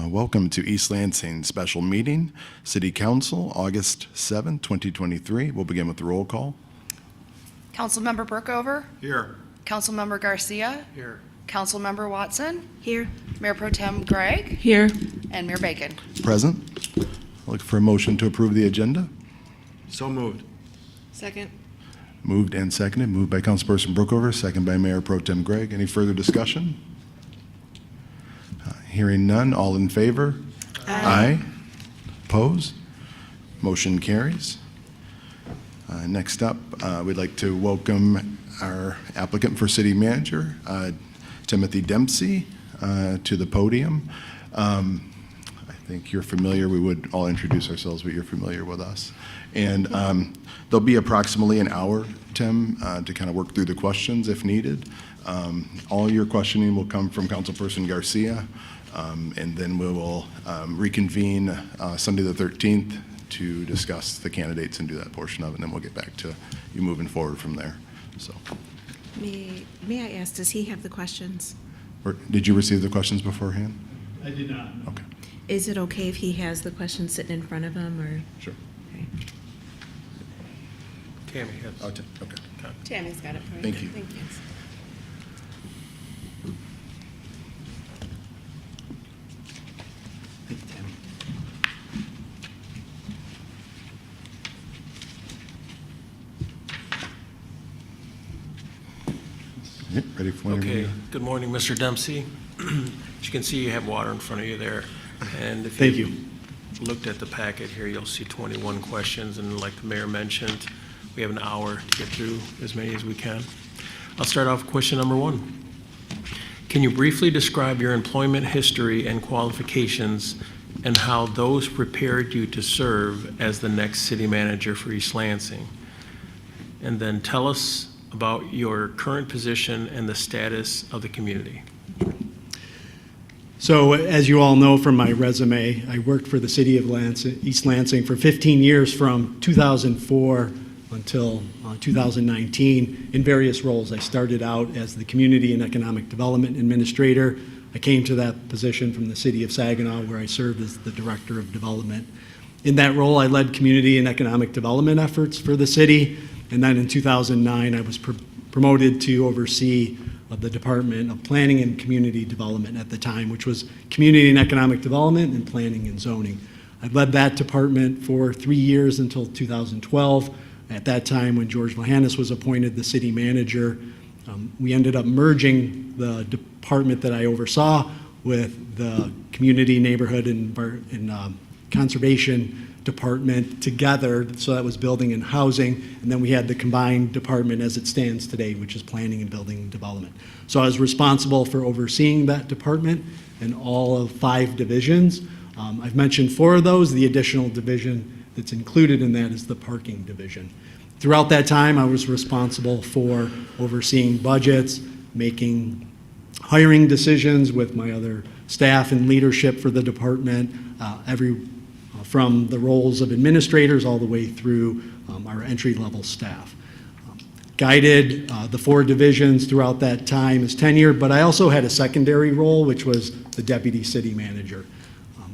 Welcome to East Lansing Special Meeting, City Council, August 7, 2023. We'll begin with the roll call. Councilmember Brookover. Here. Councilmember Garcia. Here. Councilmember Watson. Here. Mayor Pro Tem Gregg. Here. And Mayor Bacon. Present. Look for a motion to approve the agenda. So moved. Second. Moved and seconded. Moved by Councilperson Brookover, second by Mayor Pro Tem Gregg. Any further discussion? Hearing none, all in favor? Aye. Opposed? Motion carries. Next up, we'd like to welcome our applicant for city manager, Timothy Dempsey, to the podium. I think you're familiar. We would all introduce ourselves, but you're familiar with us. And there'll be approximately an hour, Tim, to kind of work through the questions if needed. All your questioning will come from Councilperson Garcia. And then we will reconvene Sunday the 13th to discuss the candidates and do that portion of it, and then we'll get back to you moving forward from there. So, May I ask, does he have the questions? or did you receive the questions beforehand? I did not. Okay, Is it okay if he has the questions sitting in front of him, or? sure. Okay. Tammy has. Oh, okay. Tammy's got it for you. Thank you. Thank you. Yep, ready for whenever Okay, you- good morning, Mr. Dempsey. As you can see, you have water in front of you there. And if Thank you looked at the packet here, you'll see 21 questions, and like the mayor mentioned, we have an hour to get through as many as we can. I'll start off with question number 1. Can you briefly describe your employment history and qualifications and how those prepared you to serve as the next city manager for East Lansing? And then tell us about your current position and the status of the community. So as you all know from my resume, I worked for the city of Lansing, East Lansing for 15 years from 2004 until 2019 in various roles. I started out as the Community and Economic Development Administrator. I came to that position from the city of Saginaw, where I served as the Director of Development. In that role, I led community and economic development efforts for the city. And then in 2009, I was promoted to oversee the Department of Planning and Community Development at the time, which was Community and Economic Development and Planning and Zoning. I led that department for 3 years until 2012. At that time, when George Lahannis was appointed the city manager, we ended up merging the department that I oversaw with the Community, Neighborhood, and Conservation Department together. So that was building and housing, and then we had the combined department as it stands today, which is planning and building and development. So I was responsible for overseeing that department and all of 5 divisions. I've mentioned 4 of those. The additional division that's included in that is the parking division. Throughout that time, I was responsible for overseeing budgets, making hiring decisions with my other staff and leadership for the department, from the roles of administrators all the way through our entry-level staff. Guided the 4 divisions throughout that time as tenure, but I also had a secondary role, which was the deputy city manager.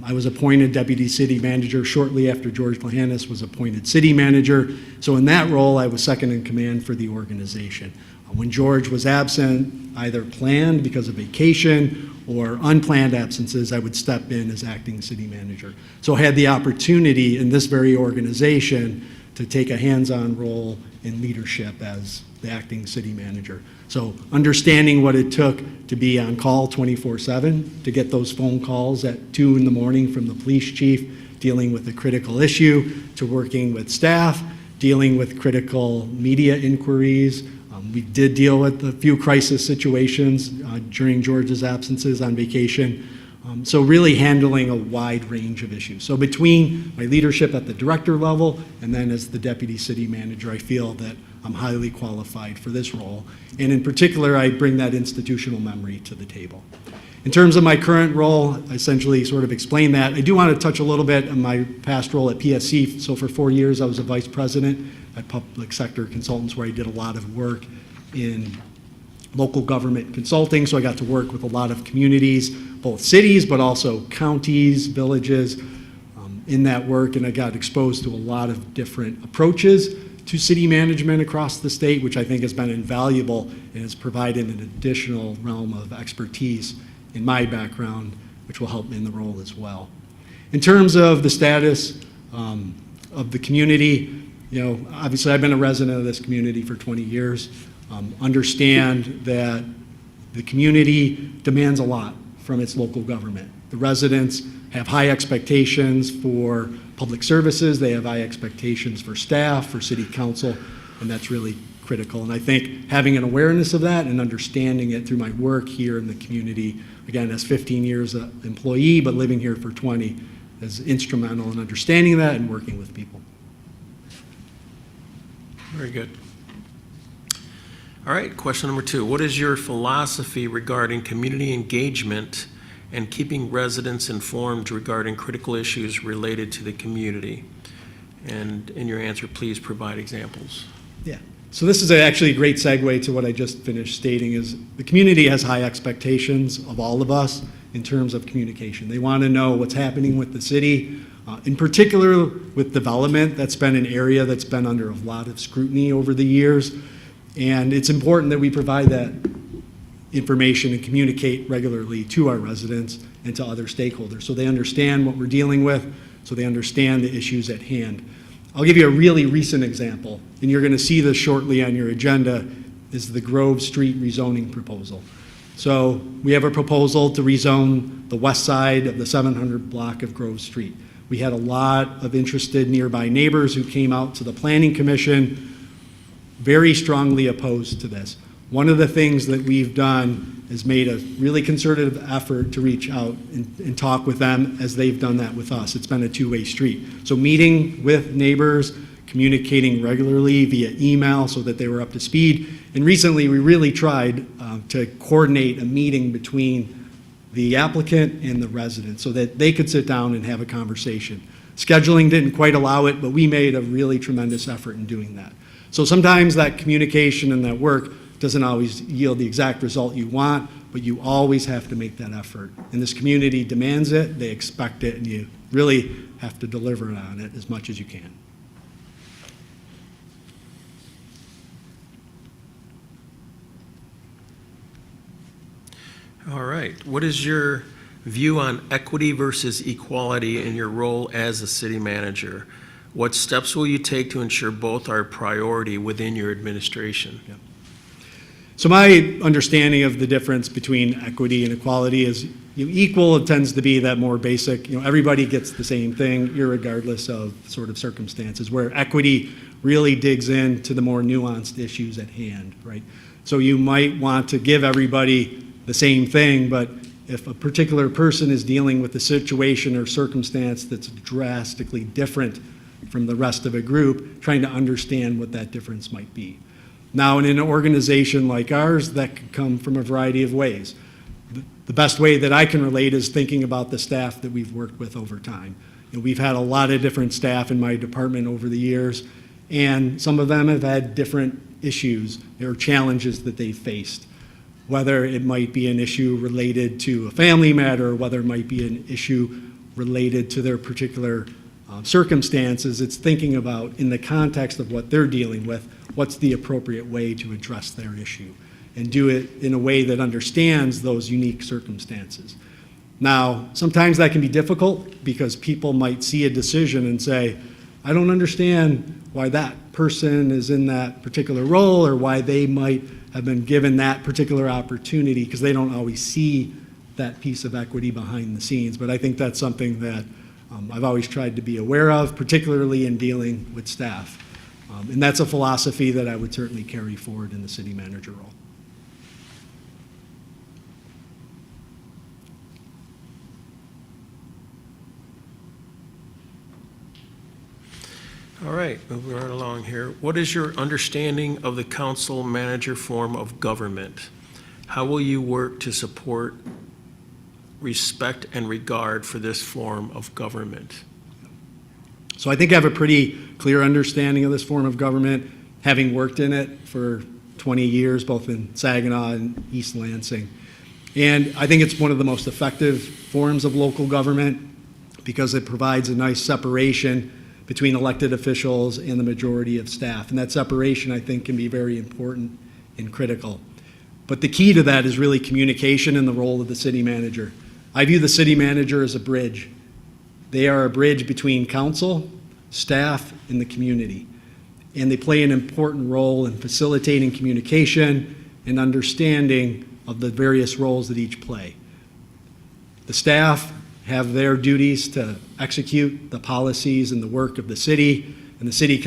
I was appointed deputy city manager shortly after George Lahannis was appointed city manager. So in that role, I was second in command for the organization. When George was absent, either planned because of vacation or unplanned absences, I would step in as acting city manager. So I had the opportunity in this very organization to take a hands-on role in leadership as the acting city manager. So understanding what it took to be on call 24/7, to get those phone calls at 2 in the morning from the police chief, dealing with a critical issue, to working with staff, dealing with critical media inquiries. We did deal with a few crisis situations during George's absences on vacation. So really handling a wide range of issues. So between my leadership at the director level and then as the deputy city manager, I feel that I'm highly qualified for this role. And in particular, I bring that institutional memory to the table. In terms of my current role, I essentially sort of explained that. I do want to touch a little bit on my past role at PSC. So for 4 years, I was a vice president at Public Sector Consultants, where I did a lot of work in local government consulting, so I got to work with a lot of communities, both cities, but also counties, villages, in that work, and I got exposed to a lot of different approaches to city management across the state, which I think has been invaluable and has provided an additional realm of expertise in my background, which will help me in the role as well. In terms of the status of the community, obviously I've been a resident of this community for 20 years. Understand that the community demands a lot from its local government. The residents have high expectations for public services, they have high expectations for staff, for city council, and that's really critical. And I think having an awareness of that and understanding it through my work here in the community, again, as 15 years an employee, but living here for 20, is instrumental in understanding that and working with people. Very good. All right, question number 2. What is your philosophy regarding community engagement and keeping residents informed regarding critical issues related to the community? And in your answer, please provide examples. Yeah. So this is actually a great segue to what I just finished stating, is the community has high expectations of all of us in terms of communication. They want to know what's happening with the city, in particular with development. That's been an area that's been under a lot of scrutiny over the years. And it's important that we provide that information and communicate regularly to our residents and to other stakeholders so they understand what we're dealing with, so they understand the issues at hand. I'll give you a really recent example, and you're going to see this shortly on your agenda, is the Grove Street rezoning proposal. So we have a proposal to rezone the west side of the 700 block of Grove Street. We had a lot of interested nearby neighbors who came out to the Planning Commission very strongly opposed to this. One of the things that we've done is made a really concerted effort to reach out and talk with them as they've done that with us. It's been a two-way street. So meeting with neighbors, communicating regularly via email so that they were up to speed. And recently we really tried to coordinate a meeting between the applicant and the resident so that they could sit down and have a conversation. Scheduling didn't quite allow it, but we made a really tremendous effort in doing that. So sometimes that communication and that work doesn't always yield the exact result you want, but you always have to make that effort. And this community demands it, they expect it, and you really have to deliver on it as much as you can. All right. What is your view on equity versus equality in your role as a city manager? What steps will you take to ensure both are a priority within your administration? Yeah. So my understanding of the difference between equity and equality is, equal, it tends to be that more basic, everybody gets the same thing irregardless of sort of circumstances, where equity really digs into the more nuanced issues at hand, right? So you might want to give everybody the same thing, but if a particular person is dealing with a situation or circumstance that's drastically different from the rest of a group, trying to understand what that difference might be. Now, in an organization like ours, that could come from a variety of ways. The best way that I can relate is thinking about the staff that we've worked with over time. We've had a lot of different staff in my department over the years, and some of them have had different issues or challenges that they've faced. Whether it might be an issue related to a family matter, or whether it might be an issue related to their particular circumstances, it's thinking about, in the context of what they're dealing with, what's the appropriate way to address their issue, and do it in a way that understands those unique circumstances. Now, sometimes that can be difficult because people might see a decision and say, I don't understand why that person is in that particular role, or why they might have been given that particular opportunity, because they don't always see that piece of equity behind the scenes. But I think that's something that I've always tried to be aware of, particularly in dealing with staff. And that's a philosophy that I would certainly carry forward in the city manager role. All right, moving right along here. What is your understanding of the council manager form of government? How will you work to support respect and regard for this form of government? So I think I have a pretty clear understanding of this form of government, having worked in it for 20 years, both in Saginaw and East Lansing. And I think it's one of the most effective forms of local government because it provides a nice separation between elected officials and the majority of staff. And that separation, I think, can be very important and critical. But the key to that is really communication and the role of the city manager. I view the city manager as a bridge. They are a bridge between council, staff, and the community. And they play an important role in facilitating communication and understanding of the various roles that each play. The staff have their duties to execute the policies and the work of the city, and the city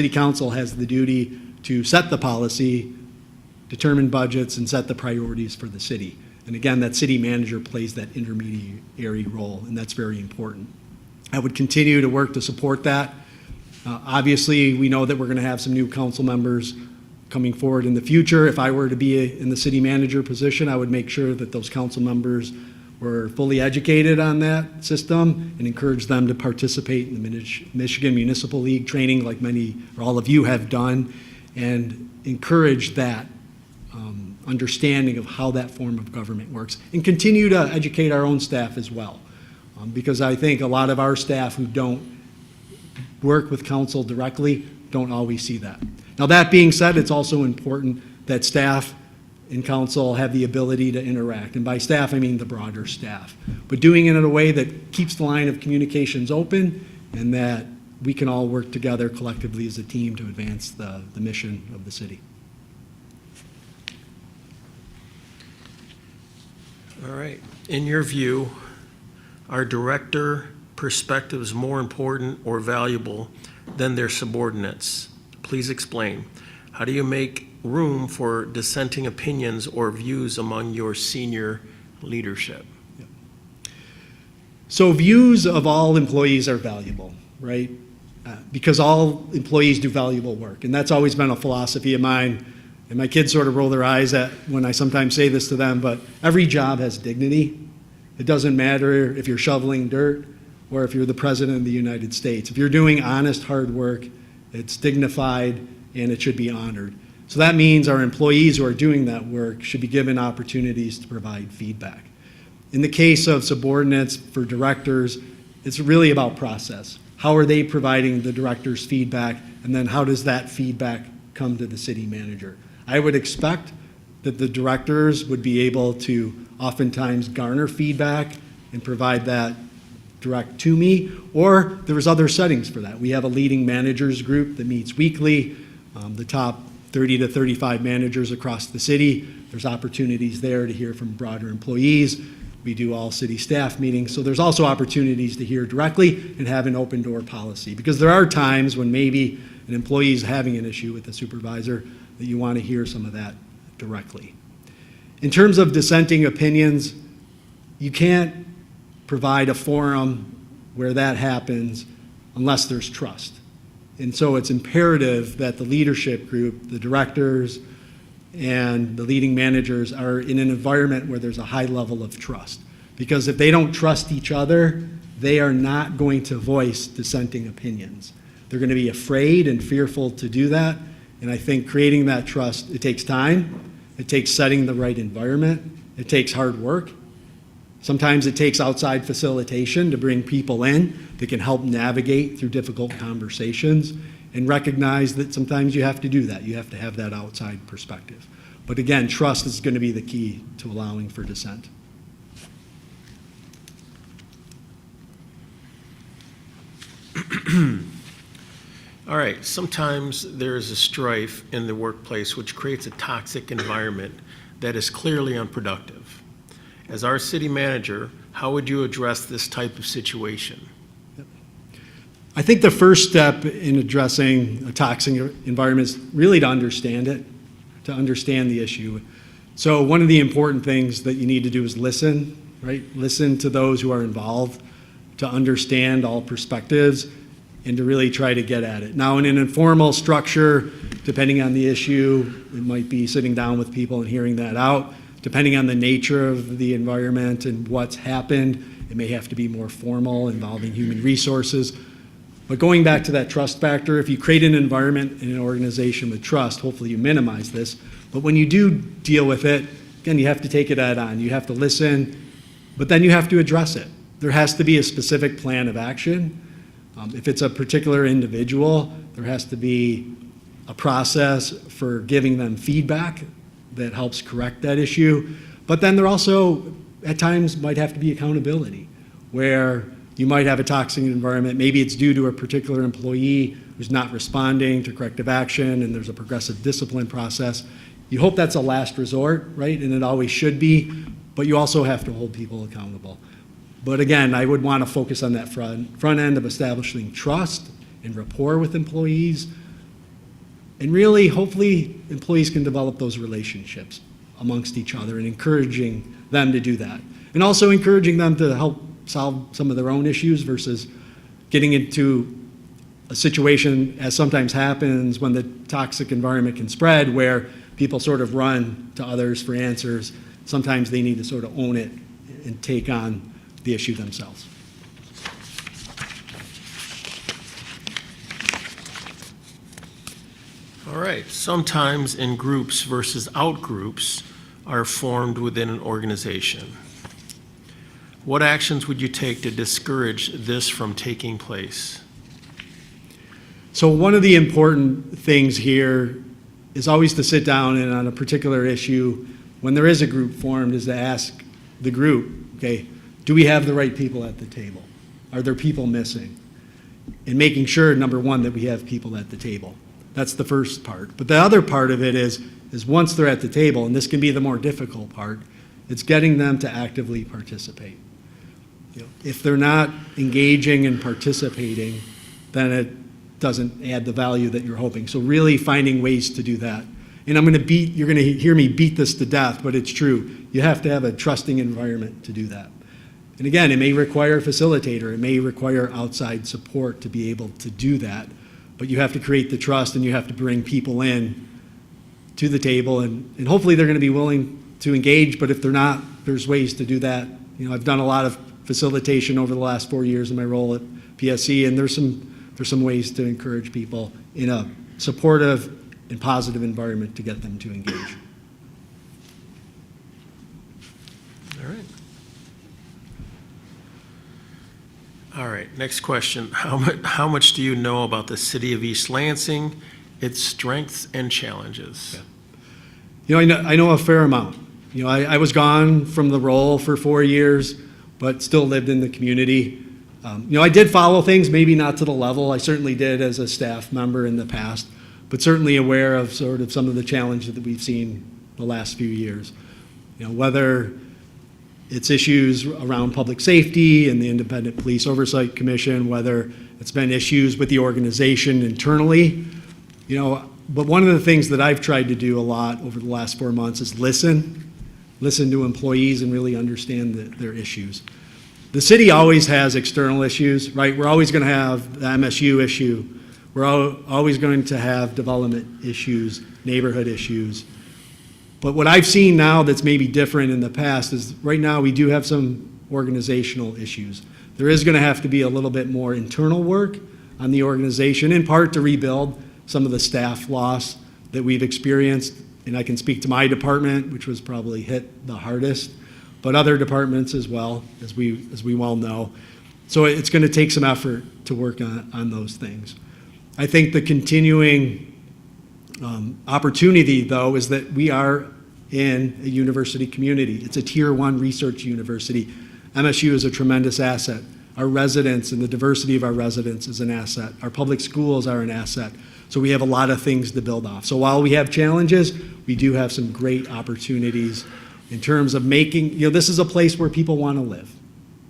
council has the duty to set the policy, determine budgets, and set the priorities for the city. And again, that city manager plays that intermediary role, and that's very important. I would continue to work to support that. Obviously, we know that we're going to have some new council members coming forward in the future. If I were to be in the city manager position, I would make sure that those council members were fully educated on that system and encourage them to participate in the Michigan Municipal League training like many or all of you have done, and encourage that understanding of how that form of government works, and continue to educate our own staff as well. Because I think a lot of our staff who don't work with council directly don't always see that. Now, that being said, it's also important that staff and council have the ability to interact. And by staff, I mean the broader staff. But doing it in a way that keeps the line of communications open and that we can all work together collectively as a team to advance the mission of the city. All right. In your view, are director perspectives more important or valuable than their subordinates? Please explain. How do you make room for dissenting opinions or views among your senior leadership? So views of all employees are valuable, right? Because all employees do valuable work. And that's always been a philosophy of mine. And my kids sort of roll their eyes at when I sometimes say this to them, but every job has dignity. It doesn't matter if you're shoveling dirt or if you're the President of the United States. If you're doing honest, hard work, it's dignified and it should be honored. So that means our employees who are doing that work should be given opportunities to provide feedback. In the case of subordinates for directors, it's really about process. How are they providing the director's feedback, and then how does that feedback come to the city manager? I would expect that the directors would be able to oftentimes garner feedback and provide that direct to me, or there's other settings for that. We have a leading managers group that meets weekly, the top 30 to 35 managers across the city. There's opportunities there to hear from broader employees. We do all city staff meetings, so there's also opportunities to hear directly and have an open door policy, because there are times when maybe an employee is having an issue with the supervisor that you want to hear some of that directly. In terms of dissenting opinions, you can't provide a forum where that happens unless there's trust. And so it's imperative that the leadership group, the directors, and the leading managers are in an environment where there's a high level of trust. Because if they don't trust each other, they are not going to voice dissenting opinions. They're going to be afraid and fearful to do that. And I think creating that trust, it takes time. It takes setting the right environment. It takes hard work. Sometimes it takes outside facilitation to bring people in that can help navigate through difficult conversations, and recognize that sometimes you have to do that. You have to have that outside perspective. But again, trust is going to be the key to allowing for dissent. All right, sometimes there is a strife in the workplace which creates a toxic environment that is clearly unproductive. As our city manager, how would you address this type of situation? I think the first step in addressing a toxic environment is really to understand it, to understand the issue. So one of the important things that you need to do is listen, right? Listen to those who are involved, to understand all perspectives, and to really try to get at it. Now, in an informal structure, depending on the issue, it might be sitting down with people and hearing that out. Depending on the nature of the environment and what's happened, it may have to be more formal, involving human resources. But going back to that trust factor, if you create an environment in an organization with trust, hopefully you minimize this. But when you do deal with it, again, you have to take it head on. You have to listen, but then you have to address it. There has to be a specific plan of action. If it's a particular individual, there has to be a process for giving them feedback that helps correct that issue. But then there also, at times, might have to be accountability, where you might have a toxic environment. Maybe it's due to a particular employee who's not responding to corrective action, and there's a progressive discipline process. You hope that's a last resort, right? And it always should be, but you also have to hold people accountable. But again, I would want to focus on that front end of establishing trust and rapport with employees. And really, hopefully, employees can develop those relationships amongst each other and encouraging them to do that. And also encouraging them to help solve some of their own issues versus getting into a situation, as sometimes happens when the toxic environment can spread, where people sort of run to others for answers. Sometimes they need to sort of own it and take on the issue themselves. All right, sometimes in groups versus out-groups are formed within an organization. What actions would you take to discourage this from taking place? So one of the important things here is always to sit down and on a particular issue, when there is a group formed, is to ask the group, okay, do we have the right people at the table? Are there people missing? And making sure, number one, that we have people at the table. That's the first part. But the other part of it is once they're at the table, and this can be the more difficult part, it's getting them to actively participate. If they're not engaging and participating, then it doesn't add the value that you're hoping. So really finding ways to do that. And you're going to hear me beat this to death, but it's true. You have to have a trusting environment to do that. And again, it may require a facilitator. It may require outside support to be able to do that. But you have to create the trust, and you have to bring people in to the table, and hopefully they're going to be willing to engage, but if they're not, there's ways to do that. I've done a lot of facilitation over the last 4 years in my role at PSC, and there's some ways to encourage people in a supportive and positive environment to get them to engage. All right. All right, next question. How much do you know about the city of East Lansing, its strengths and challenges? I know a fair amount. I was gone from the role for 4 years, but still lived in the community. I did follow things, maybe not to the level. I certainly did as a staff member in the past, but certainly aware of sort of some of the challenges that we've seen the last few years. Whether it's issues around public safety and the Independent Police Oversight Commission, whether it's been issues with the organization internally. But one of the things that I've tried to do a lot over the last 4 months is listen to employees and really understand their issues. The city always has external issues, right? We're always going to have the MSU issue. We're always going to have development issues, neighborhood issues. But what I've seen now that's maybe different in the past is right now we do have some organizational issues. There is going to have to be a little bit more internal work on the organization, in part to rebuild some of the staff loss that we've experienced. And I can speak to my department, which was probably hit the hardest, but other departments as well, as we well know. So it's going to take some effort to work on those things. I think the continuing opportunity, though, is that we are in a university community. It's a Tier 1 research university. MSU is a tremendous asset. Our residents and the diversity of our residents is an asset. Our public schools are an asset. So we have a lot of things to build off. So while we have challenges, we do have some great opportunities in terms of making, this is a place where people want to live.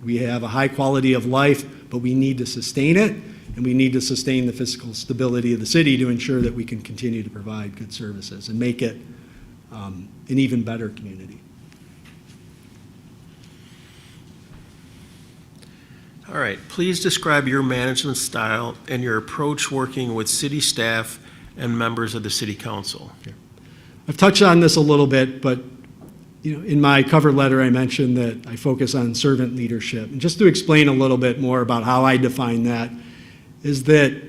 We have a high quality of life, but we need to sustain it, and we need to sustain the fiscal stability of the city to ensure that we can continue to provide good services and make it an even better community. All right, please describe your management style and your approach working with city staff and members of the city council. I've touched on this a little bit, but in my cover letter I mentioned that I focus on servant leadership. And just to explain a little bit more about how I define that is that,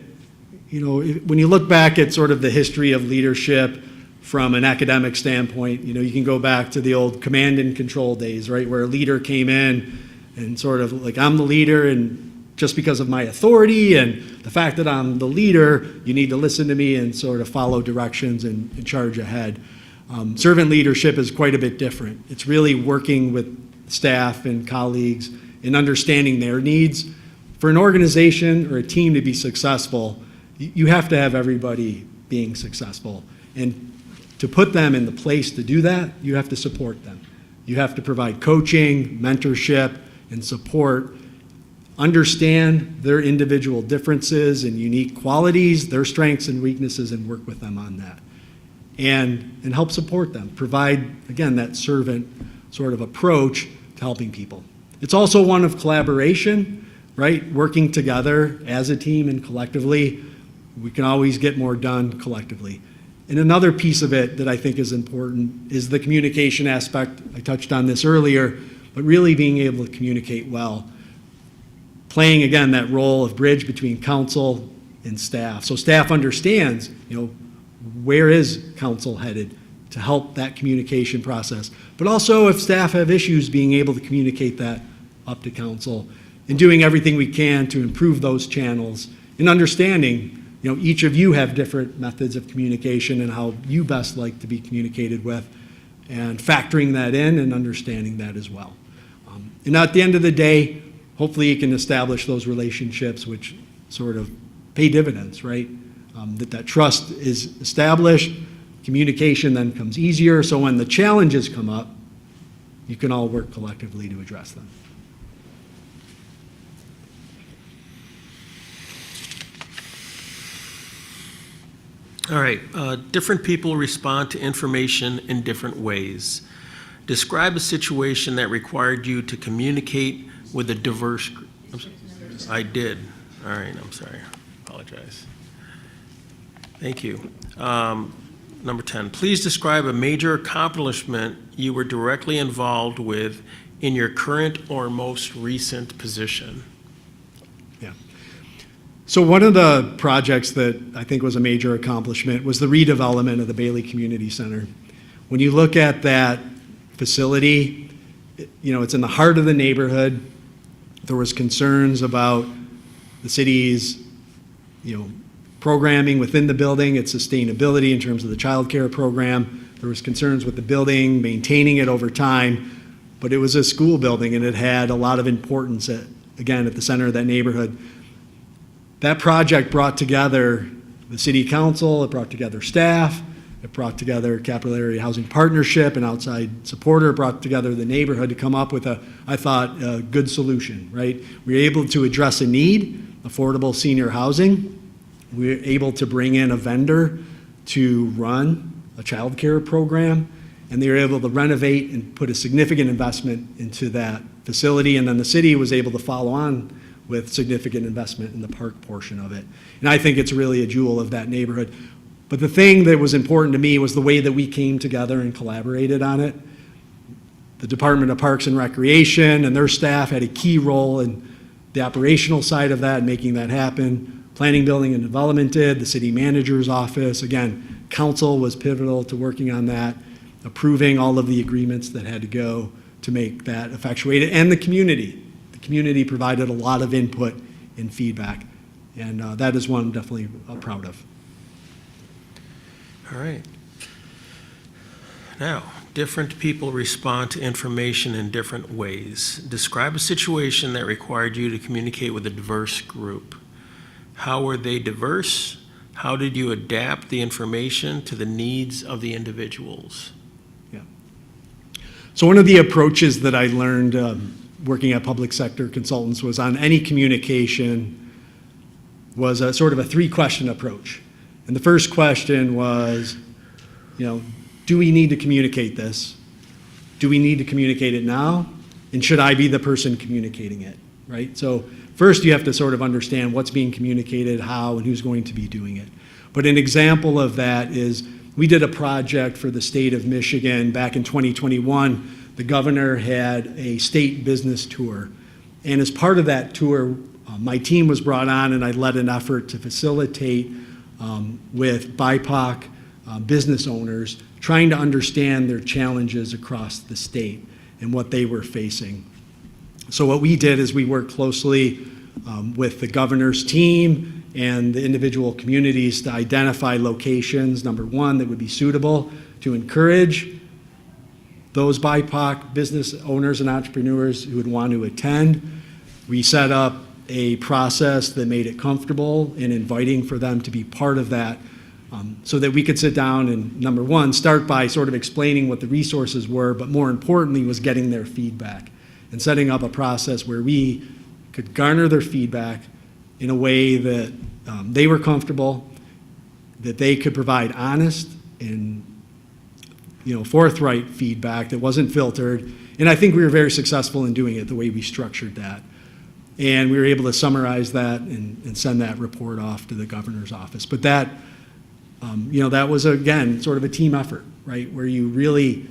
when you look back at sort of the history of leadership from an academic standpoint, you can go back to the old command and control days, right, where a leader came in and sort of like, I'm the leader, and just because of my authority and the fact that I'm the leader, you need to listen to me and sort of follow directions and charge ahead. Servant leadership is quite a bit different. It's really working with staff and colleagues and understanding their needs. For an organization or a team to be successful, you have to have everybody being successful. And to put them in the place to do that, you have to support them. You have to provide coaching, mentorship, and support. Understand their individual differences and unique qualities, their strengths and weaknesses, and work with them on that. And help support them. Provide, again, that servant sort of approach to helping people. It's also one of collaboration, right? Working together as a team and collectively, we can always get more done collectively. And another piece of it that I think is important is the communication aspect. I touched on this earlier, but really being able to communicate well. Playing, again, that role of bridge between council and staff. So staff understands, where is council headed to help that communication process. But also if staff have issues, being able to communicate that up to council and doing everything we can to improve those channels and understanding, each of you have different methods of communication and how you best like to be communicated with, and factoring that in and understanding that as well. And at the end of the day, hopefully you can establish those relationships which sort of pay dividends, right? That trust is established, communication then comes easier, so when the challenges come up, you can all work collectively to address them. All right, different people respond to information in different ways. Describe a situation that required you to communicate with a diverse group. I did. All right, I'm sorry. Apologize. Thank you. Number 10, please describe a major accomplishment you were directly involved with in your current or most recent position. Yeah. So one of the projects that I think was a major accomplishment was the redevelopment of the Bailey Community Center. When you look at that facility, it's in the heart of the neighborhood. There was concerns about the city's, programming within the building, its sustainability in terms of the child care program. There was concerns with the building, maintaining it over time, but it was a school building and it had a lot of importance at the center of that neighborhood. That project brought together the city council, it brought together staff, it brought together Capital Area Housing Partnership, an outside supporter, brought together the neighborhood to come up with a good solution, right? We were able to address a need, affordable senior housing. We were able to bring in a vendor to run a child care program, and they were able to renovate and put a significant investment into that facility, and then the city was able to follow on with significant investment in the park portion of it. And I think it's really a jewel of that neighborhood. But the thing that was important to me was the way that we came together and collaborated on it. The Department of Parks and Recreation and their staff had a key role in the operational side of that and making that happen. Planning, Building, and Development did, the city manager's office. Again, council was pivotal to working on that, approving all of the agreements that had to go to make that effectuated, and the community. The community provided a lot of input and feedback, and that is one I'm definitely proud of. All right. Now, different people respond to information in different ways. Describe a situation that required you to communicate with a diverse group. How were they diverse? How did you adapt the information to the needs of the individuals? Yeah. So one of the approaches that I learned working at public sector consultants was on any communication was a sort of a 3-question approach. And the first question was, do we need to communicate this? Do we need to communicate it now? And should I be the person communicating it, right? So first you have to sort of understand what's being communicated, how, and who's going to be doing it. But an example of that is we did a project for the state of Michigan back in 2021. The governor had a state business tour. And as part of that tour, My team was brought on, and I led an effort to facilitate with BIPOC business owners, trying to understand their challenges across the state and what they were facing. So what we did is we worked closely with the governor's team and the individual communities to identify locations, number one, that would be suitable to encourage those BIPOC business owners and entrepreneurs who would want to attend. We set up a process that made it comfortable and inviting for them to be part of that, so that we could sit down and, number one, start by sort of explaining what the resources were, but more importantly was getting their feedback and setting up a process where we could garner their feedback in a way that they were comfortable, that they could provide honest and forthright feedback that wasn't filtered. And I think we were very successful in doing it the way we structured that. And we were able to summarize that and send that report off to the governor's office. But that, that was, again, sort of a team effort, right, where you really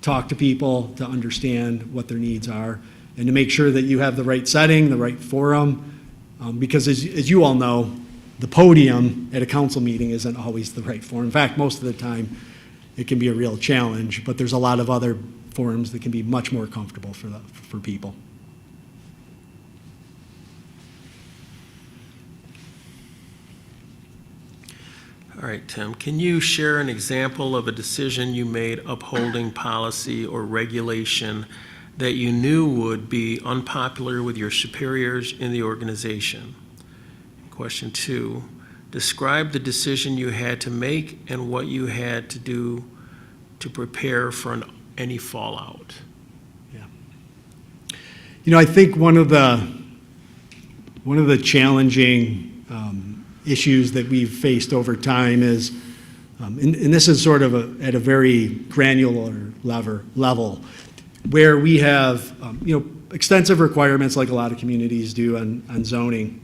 talk to people to understand what their needs are and to make sure that you have the right setting, the right forum, because as you all know, the podium at a council meeting isn't always the right forum. In fact, most of the time, it can be a real challenge, but there's a lot of other forums that can be much more comfortable for people. All right, Tim, can you share an example of a decision you made upholding policy or regulation that you knew would be unpopular with your superiors in the organization? Question 2, describe the decision you had to make and what you had to do to prepare for any fallout. Yeah. I think one of the challenging issues that we've faced over time is, and this is sort of at a very granular level, where we have extensive requirements like a lot of communities do on zoning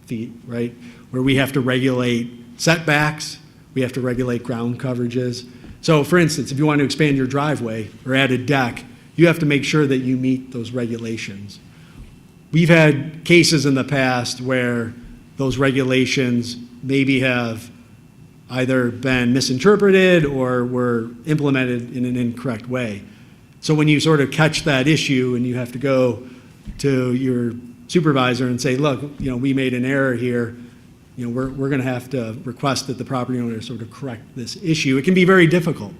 feet, right? Where we have to regulate setbacks, we have to regulate ground coverages. So for instance, if you want to expand your driveway or add a deck, you have to make sure that you meet those regulations. We've had cases in the past where those regulations maybe have either been misinterpreted or were implemented in an incorrect way. So when you sort of catch that issue and you have to go to your supervisor and say, look, we made an error here, we're going to have to request that the property owner sort of correct this issue. It can be very difficult,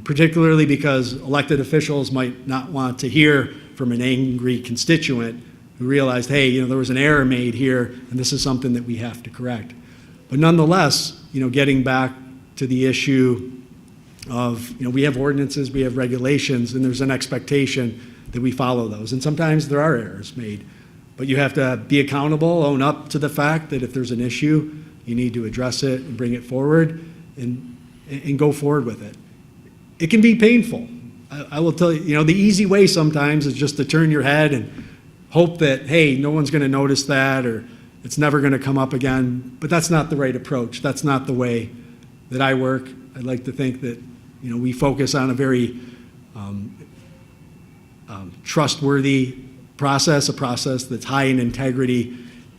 particularly because elected officials might not want to hear from an angry constituent who realized, hey, there was an error made here, and this is something that we have to correct. But nonetheless, getting back to the issue of, we have ordinances, we have regulations, and there's an expectation that we follow those. And sometimes there are errors made, but you have to be accountable, own up to the fact that if there's an issue, you need to address it and bring it forward and go forward with it. It can be painful. I will tell you, the easy way sometimes is just to turn your head and hope that, hey, no one's going to notice that or it's never going to come up again. But that's not the right approach. That's not the way that I work. I'd like to think that, we focus on a very trustworthy process, a process that's high in integrity,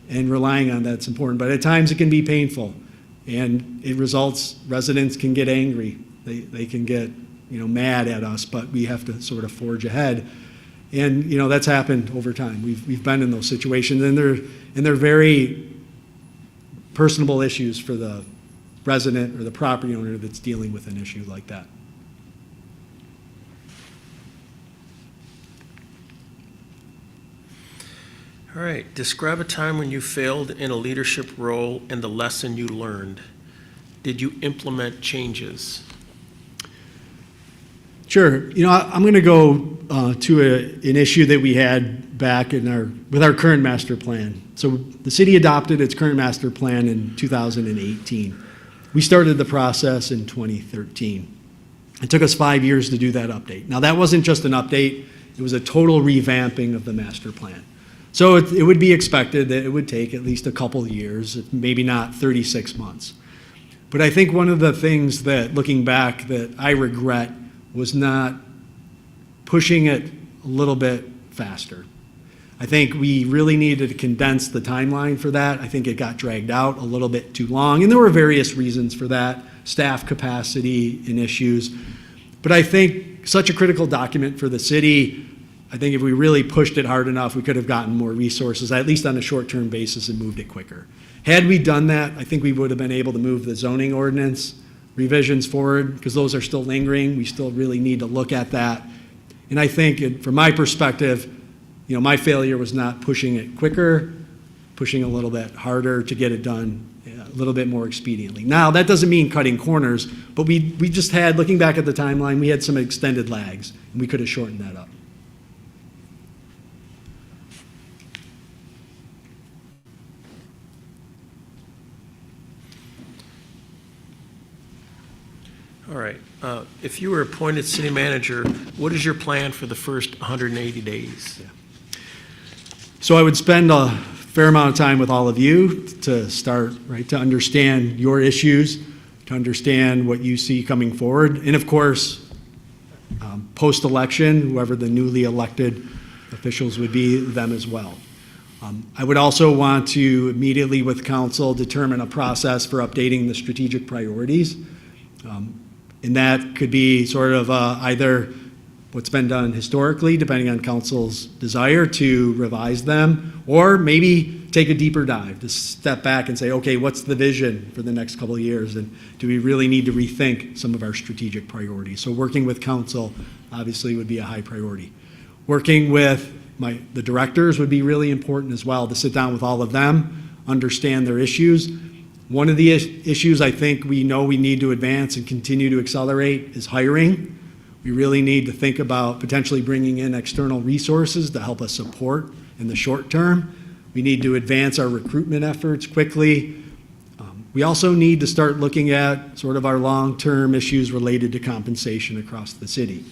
and relying on that's important. But at times it can be painful, and it results, residents can get angry. They can get, mad at us, but we have to sort of forge ahead. And that's happened over time. We've been in those situations, and they're very personable issues for the resident or the property owner that's dealing with an issue like that. All right, describe a time when you failed in a leadership role and the lesson you learned. Did you implement changes? Sure. I'm going to go to an issue that we had back with our current master plan. So the city adopted its current master plan in 2018. We started the process in 2013. It took us 5 years to do that update. Now, that wasn't just an update. It was a total revamping of the master plan. So it would be expected that it would take at least a couple years, maybe not 36 months. But I think one of the things that, looking back, that I regret was not pushing it a little bit faster. I think we really needed to condense the timeline for that. I think it got dragged out a little bit too long, and there were various reasons for that, staff capacity and issues. But I think such a critical document for the city, I think if we really pushed it hard enough, we could have gotten more resources, at least on a short-term basis, and moved it quicker. Had we done that, I think we would have been able to move the zoning ordinance revisions forward, because those are still lingering. We still really need to look at that. And I think, from my perspective, my failure was not pushing it quicker, pushing a little bit harder to get it done a little bit more expediently. Now, that doesn't mean cutting corners, but we just had, looking back at the timeline, we had some extended lags, and we could have shortened that up. All right. If you were appointed city manager, what is your plan for the first 180 days? So I would spend a fair amount of time with all of you to start, right, to understand your issues, to understand what you see coming forward. And of course, post-election, whoever the newly elected officials would be, them as well. I would also want to immediately with council determine a process for updating the strategic priorities. And that could be sort of either what's been done historically, depending on council's desire to revise them, or maybe take a deeper dive, to step back and say, okay, what's the vision for the next couple of years? And do we really need to rethink some of our strategic priorities? So working with council obviously would be a high priority. Working with the directors would be really important as well, to sit down with all of them, understand their issues. One of the issues I think we know we need to advance and continue to accelerate is hiring. We really need to think about potentially bringing in external resources to help us support in the short term. We need to advance our recruitment efforts quickly. We also need to start looking at sort of our long-term issues related to compensation across the city.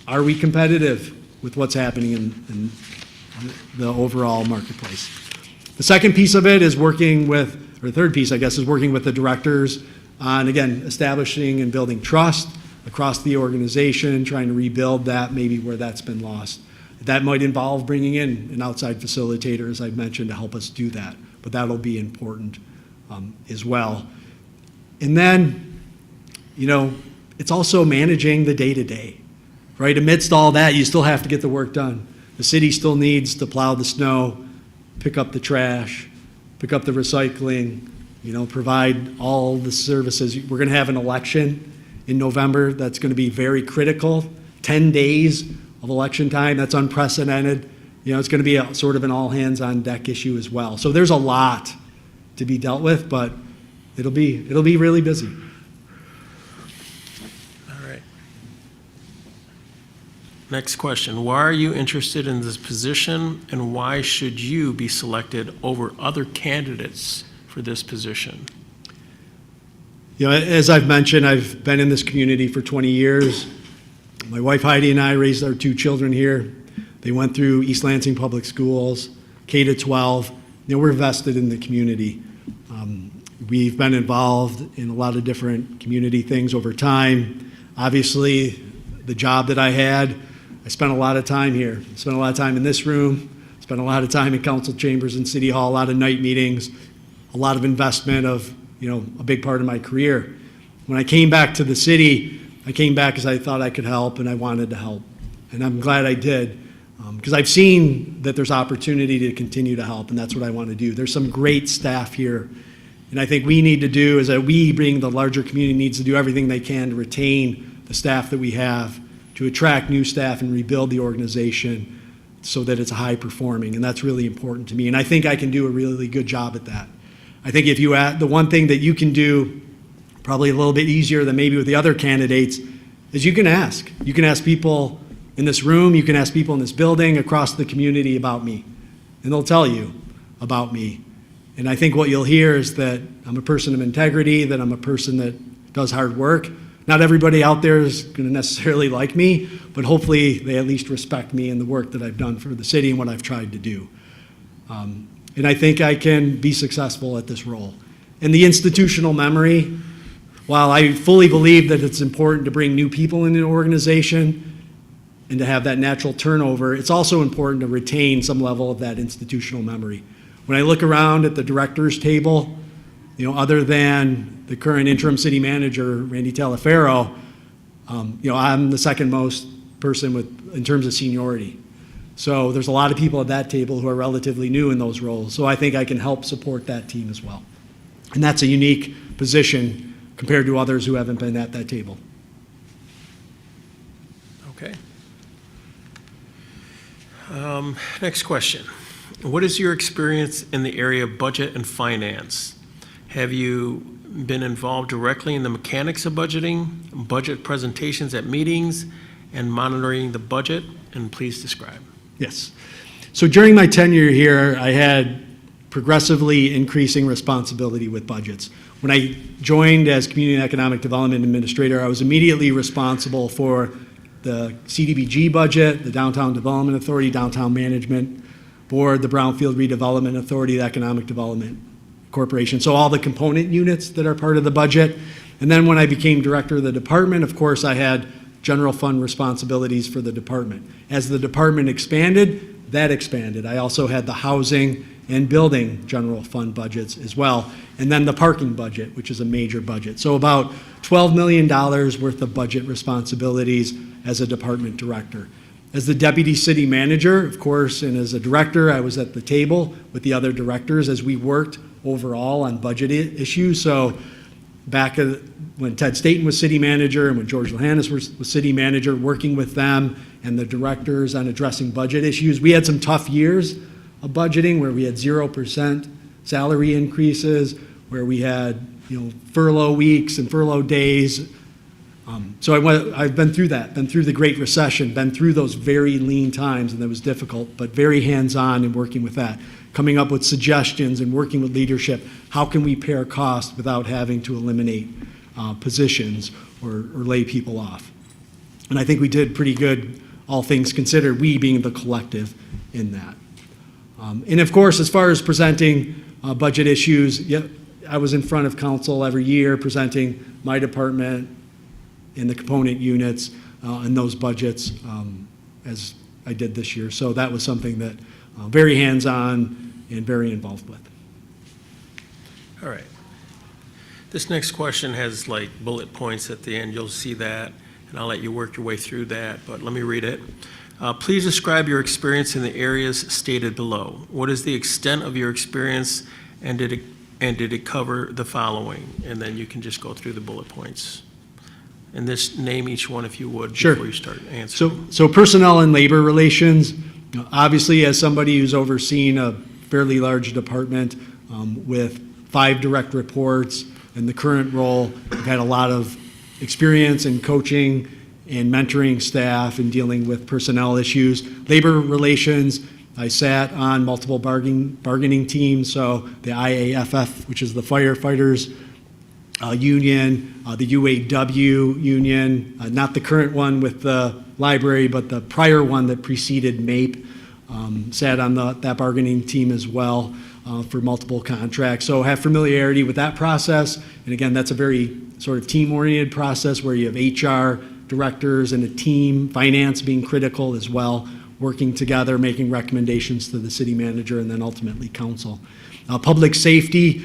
Are we competitive with what's happening in the overall marketplace? The second piece of it is working with, or the third piece, I guess, is working with the directors on, again, establishing and building trust across the organization, trying to rebuild that maybe where that's been lost. That might involve bringing in an outside facilitator, as I mentioned, to help us do that, but that'll be important as well. And then, it's also managing the day-to-day, right? Amidst all that, you still have to get the work done. The city still needs to plow the snow, pick up the trash, pick up the recycling, provide all the services. We're going to have an election in November that's going to be very critical. 10 days of election time, that's unprecedented. It's going to be a sort of an all-hands-on-deck issue as well. So there's a lot to be dealt with, but it'll be really busy. All right. Next question. Why are you interested in this position, and why should you be selected over other candidates for this position? As I've mentioned, I've been in this community for 20 years. My wife Heidi and I raised our 2 children here. They went through East Lansing Public Schools, K-12. We're vested in the community. We've been involved in a lot of different community things over time. Obviously, the job that I had, I spent a lot of time here. I spent a lot of time in this room, spent a lot of time in council chambers and city hall, a lot of night meetings, a lot of investment of, a big part of my career. When I came back to the city, I came back because I thought I could help and I wanted to help. And I'm glad I did, because I've seen that there's opportunity to continue to help, and that's what I want to do. There's some great staff here. And I think we need to do is that we, being the larger community, needs to do everything they can to retain the staff that we have, to attract new staff and rebuild the organization so that it's high performing. And that's really important to me. And I think I can do a really good job at that. I think if you add, the one thing that you can do probably a little bit easier than maybe with the other candidates is you can ask. You can ask people in this room, you can ask people in this building, across the community about me. And they'll tell you about me. And I think what you'll hear is that I'm a person of integrity, that I'm a person that does hard work. Not everybody out there is going to necessarily like me, but hopefully they at least respect me and the work that I've done for the city and what I've tried to do. And I think I can be successful at this role. And the institutional memory, while I fully believe that it's important to bring new people into an organization, and to have that natural turnover, it's also important to retain some level of that institutional memory. When I look around at the directors table, other than the current interim city manager, Randy Talaferro, I'm the second most person in terms of seniority. So there's a lot of people at that table who are relatively new in those roles. So I think I can help support that team as well. And that's a unique position compared to others who haven't been at that table. Okay. Next question. What is your experience in the area of budget and finance? Have you been involved directly in the mechanics of budgeting, budget presentations at meetings, and monitoring the budget? And please describe. Yes. So during my tenure here, I had progressively increasing responsibility with budgets. When I joined as Community and Economic Development Administrator, I was immediately responsible for the CDBG budget, the Downtown Development Authority, Downtown Management Board, the Brownfield Redevelopment Authority, the Economic Development Corporation. So all the component units that are part of the budget. And then when I became director of the department, of course, I had general fund responsibilities for the department. As the department expanded, that expanded. I also had the housing and building general fund budgets as well. And then the parking budget, which is a major budget. So about $12 million worth of budget responsibilities as a department director. As the deputy city manager, of course, and as a director, I was at the table with the other directors as we worked overall on budget issues. So back when Ted Staten was city manager and when George Lohannis was city manager, working with them and the directors on addressing budget issues. We had some tough years of budgeting where we had 0% salary increases, where we had furlough weeks and furlough days. So I've been through that, been through the Great Recession, been through those very lean times, and that was difficult, but very hands-on in working with that, coming up with suggestions and working with leadership. How can we pare costs without having to eliminate positions or lay people off? And I think we did pretty good, all things considered, we being the collective in that. And of course, as far as presenting budget issues, I was in front of council every year presenting my department in the component units and those budgets as I did this year. So that was something that very hands-on and very involved with. All right. This next question has like bullet points at the end. You'll see that, and I'll let you work your way through that, but let me read it. Please describe your experience in the areas stated below. What is the extent of your experience, and did it cover the following? And then you can just go through the bullet points. And this, name each one if you would Sure. before you start answering. So personnel and labor relations, obviously as somebody who's overseen a fairly large department with 5 direct reports in the current role, I've had a lot of experience in coaching and mentoring staff and dealing with personnel issues. Labor relations, I sat on multiple bargaining teams, so the IAFF, which is the firefighters union, the UAW union, not the current one with the library, but the prior one that preceded MAPE, sat on that bargaining team as well for multiple contracts. So have familiarity with that process. And again, that's a very sort of team-oriented process where you have HR directors and a team, finance being critical as well, working together, making recommendations to the city manager and then ultimately council. Public safety,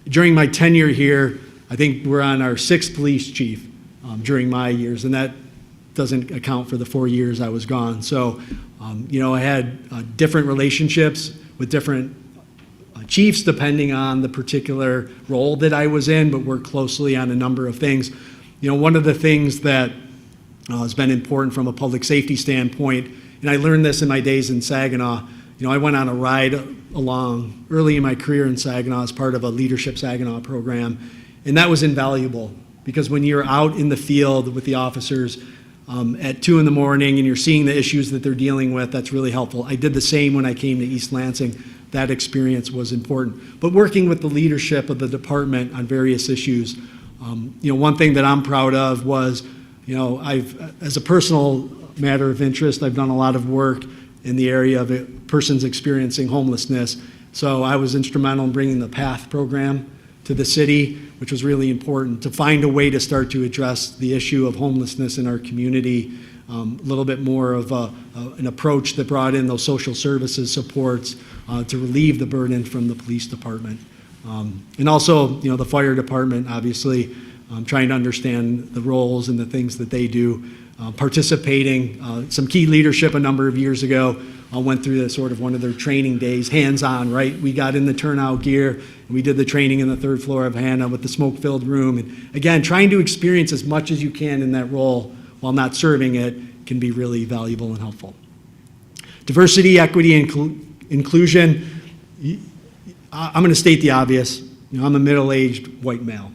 during my tenure here, I think we're on our 6th police chief during my years, and that doesn't account for the 4 years I was gone. So, I had different relationships with different chiefs depending on the particular role that I was in, but worked closely on a number of things. One of the things that has been important from a public safety standpoint, and I learned this in my days in Saginaw, I went on a ride along early in my career in Saginaw as part of a Leadership Saginaw program, and that was invaluable because when you're out in the field with the officers at 2 in the morning and you're seeing the issues that they're dealing with, that's really helpful. I did the same when I came to East Lansing. That experience was important. But working with the leadership of the department on various issues, one thing that I'm proud of was, as a personal matter of interest, I've done a lot of work in the area of persons experiencing homelessness. So I was instrumental in bringing the PATH program to the city, which was really important to find a way to start to address the issue of homelessness in our community a little bit more of an approach that brought in those social services supports to relieve the burden from the police department. And also, the fire department, obviously, trying to understand the roles and the things that they do. Participating, some key leadership a number of years ago went through sort of one of their training days, hands-on, right? We got in the turnout gear, and we did the training in the third floor of Hannah with the smoke-filled room. And again, trying to experience as much as you can in that role while not serving it can be really valuable and helpful. Diversity, equity, and inclusion. I'm going to state the obvious. I'm a middle-aged white male.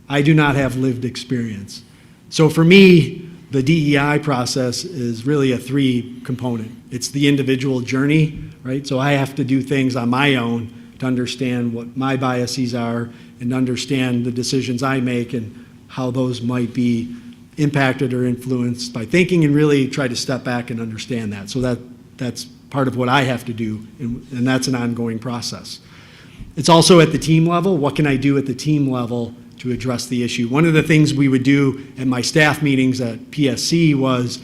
I do not have lived experience. So for me, the DEI process is really a three-component. It's the individual journey, right? So I have to do things on my own to understand what my biases are and understand the decisions I make and how those might be impacted or influenced by thinking, and really try to step back and understand that. So that's part of what I have to do, and that's an ongoing process. It's also at the team level. What can I do at the team level to address the issue? One of the things we would do at my staff meetings at PSC was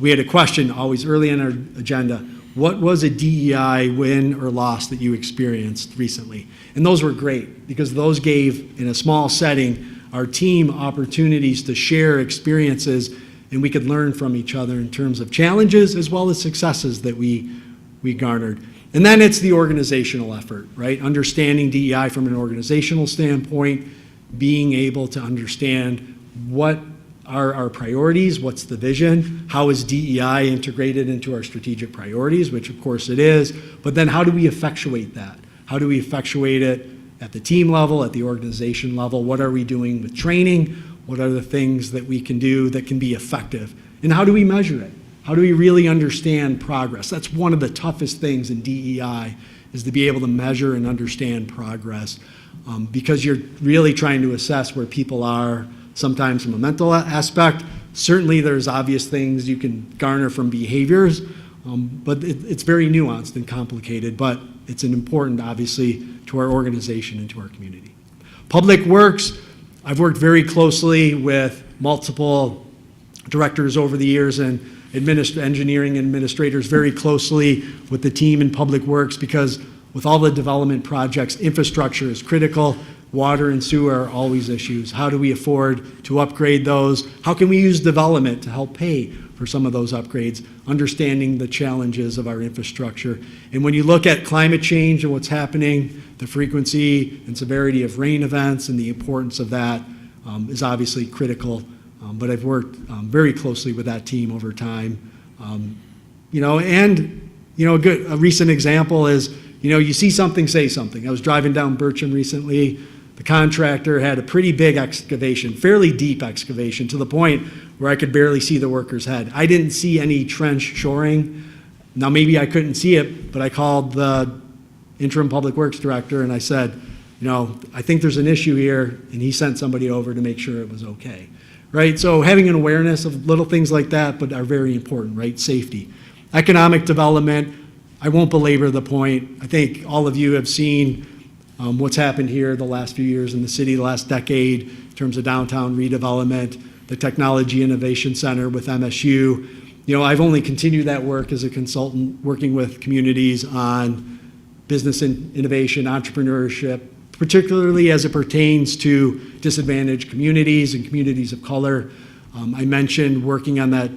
we had a question always early on our agenda. What was a DEI win or loss that you experienced recently? And those were great because those gave, in a small setting, our team opportunities to share experiences, and we could learn from each other in terms of challenges as well as successes that we garnered. And then it's the organizational effort, right? Understanding DEI from an organizational standpoint, being able to understand what are our priorities, what's the vision, how is DEI integrated into our strategic priorities, which of course it is, but then how do we effectuate that? How do we effectuate it at the team level, at the organization level? What are we doing with training? What are the things that we can do that can be effective? And how do we measure it? How do we really understand progress? That's one of the toughest things in DEI, is to be able to measure and understand progress, because you're really trying to assess where people are, sometimes from a mental aspect. Certainly there's obvious things you can garner from behaviors, but it's very nuanced and complicated, but it's an important, obviously, to our organization and to our community. Public Works, I've worked very closely with multiple directors over the years and engineering administrators very closely with the team in Public Works, because with all the development projects, infrastructure is critical. Water and sewer are always issues. How do we afford to upgrade those? How can we use development to help pay for some of those upgrades? Understanding the challenges of our infrastructure. And when you look at climate change and what's happening, the frequency and severity of rain events and the importance of that is obviously critical. But I've worked very closely with that team over time. A recent example is, you see something, say something. I was driving down Bircham recently. The contractor had a pretty big excavation, fairly deep excavation, to the point where I could barely see the worker's head. I didn't see any trench shoring. Now, maybe I couldn't see it, but I called the interim public works director and I said, I think there's an issue here, and he sent somebody over to make sure it was okay, right? So having an awareness of little things like that, but are very important, right? Safety. Economic development, I won't belabor the point. I think all of you have seen what's happened here the last few years in the city, the last decade, in terms of downtown redevelopment, the Technology Innovation Center with MSU. I've only continued that work as a consultant, working with communities on business innovation, entrepreneurship, particularly as it pertains to disadvantaged communities and communities of color. I mentioned working on that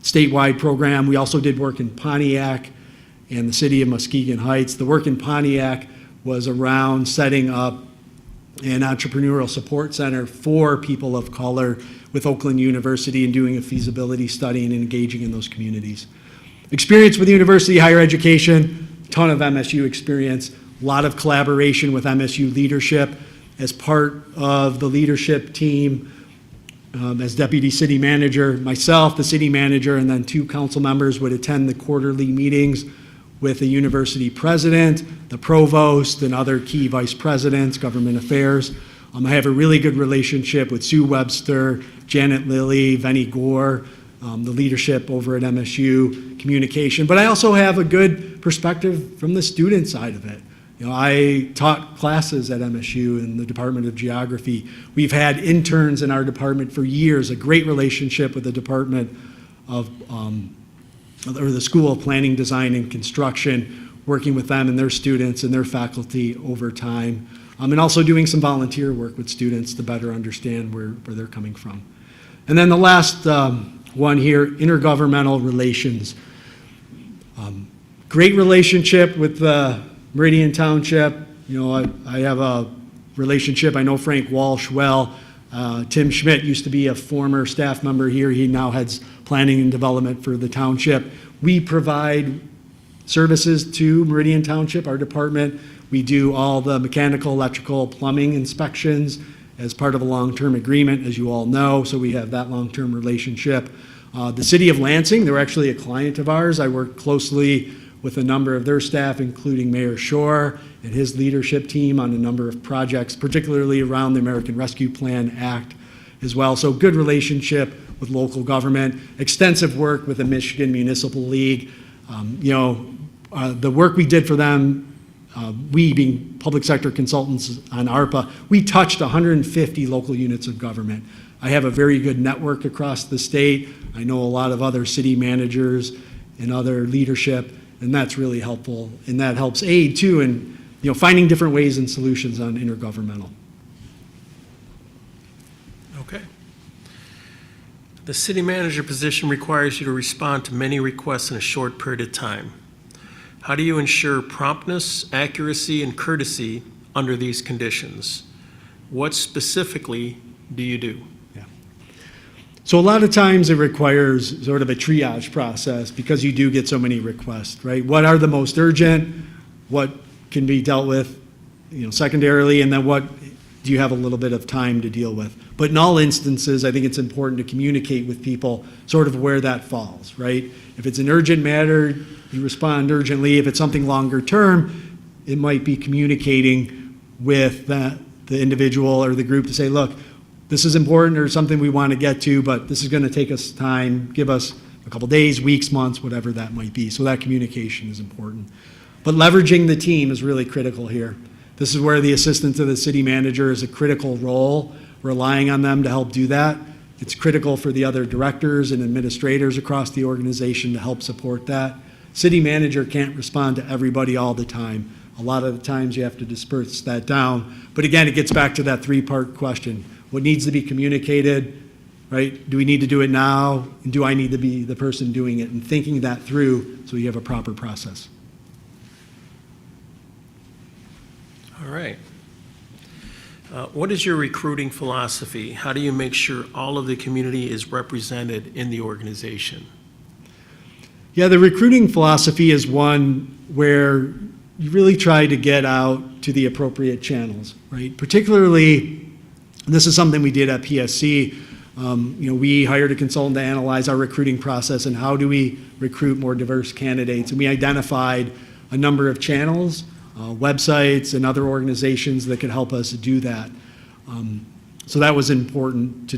statewide program. We also did work in Pontiac and the city of Muskegon Heights. The work in Pontiac was around setting up an entrepreneurial support center for people of color with Oakland University and doing a feasibility study and engaging in those communities. Experience with university, higher education, ton of MSU experience, a lot of collaboration with MSU leadership as part of the leadership team. As deputy city manager, myself, the city manager, and then 2 council members would attend the quarterly meetings with the university president, the provost, and other key vice presidents, government affairs. I have a really good relationship with Sue Webster, Janet Lilly, Venny Gore, the leadership over at MSU, communication. But I also have a good perspective from the student side of it. I taught classes at MSU in the Department of Geography. We've had interns in our department for years, a great relationship with the Department of, or the School of Planning, Design, and Construction, working with them and their students and their faculty over time, and also doing some volunteer work with students to better understand where they're coming from. And then the last one here, intergovernmental relations. Great relationship with Meridian Township. You know, I have a relationship. I know Frank Walsh well. Tim Schmidt used to be a former staff member here. He now heads planning and development for the township. We provide services to Meridian Township, our department. We do all the mechanical, electrical, plumbing inspections as part of a long-term agreement, as you all know, so we have that long-term relationship. The city of Lansing, they're actually a client of ours. I work closely with a number of their staff, including Mayor Shore and his leadership team on a number of projects, particularly around the American Rescue Plan Act as well. So good relationship with local government, extensive work with the Michigan Municipal League. The work we did for them, we being public sector consultants on ARPA, we touched 150 local units of government. I have a very good network across the state. I know a lot of other city managers and other leadership, and that's really helpful. And that helps aid too in finding different ways and solutions on intergovernmental. Okay. The city manager position requires you to respond to many requests in a short period of time. How do you ensure promptness, accuracy, and courtesy under these conditions? What specifically do you do? So a lot of times it requires sort of a triage process because you do get so many requests, right? What are the most urgent? What can be dealt with, secondarily, and then what do you have a little bit of time to deal with? But in all instances, I think it's important to communicate with people sort of where that falls, right? If it's an urgent matter, you respond urgently. If it's something longer term, it might be communicating with the individual or the group to say, look, this is important or something we want to get to, but this is going to take us time. Give us a couple days, weeks, months, whatever that might be. So that communication is important. But leveraging the team is really critical here. This is where the assistant to the city manager is a critical role, relying on them to help do that. It's critical for the other directors and administrators across the organization to help support that. City manager can't respond to everybody all the time. A lot of the times you have to disperse that down. But again, it gets back to that three-part question. What needs to be communicated, right? Do we need to do it now? And do I need to be the person doing it? And thinking that through so you have a proper process. All right. What is your recruiting philosophy? How do you make sure all of the community is represented in the organization? Yeah, the recruiting philosophy is one where you really try to get out to the appropriate channels, right? Particularly, this is something we did at PSC. We hired a consultant to analyze our recruiting process and how do we recruit more diverse candidates. And we identified a number of channels, websites, and other organizations that could help us do that. So that was important to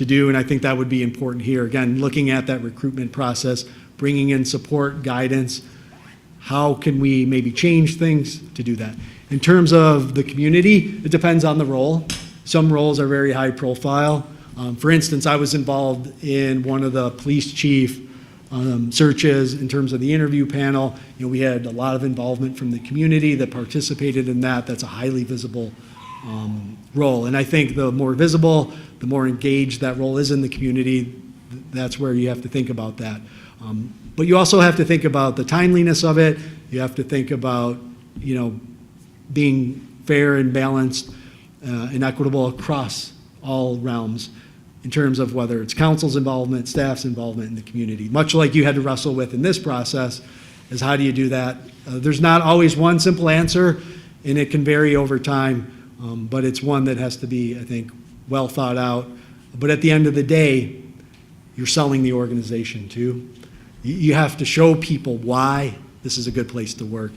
do, and I think that would be important here. Again, looking at that recruitment process, bringing in support, guidance. How can we maybe change things to do that? In terms of the community, it depends on the role. Some roles are very high profile. For instance, I was involved in one of the police chief searches in terms of the interview panel. We had a lot of involvement from the community that participated in that. That's a highly visible role. And I think the more visible, the more engaged that role is in the community, that's where you have to think about that. But you also have to think about the timeliness of it. You have to think about, being fair and balanced and equitable across all realms in terms of whether it's council's involvement, staff's involvement in the community. Much like you had to wrestle with in this process, is how do you do that? There's not always one simple answer, and it can vary over time, but it's one that has to be, I think, well thought out. But at the end of the day, you're selling the organization too. You have to show people why this is a good place to work,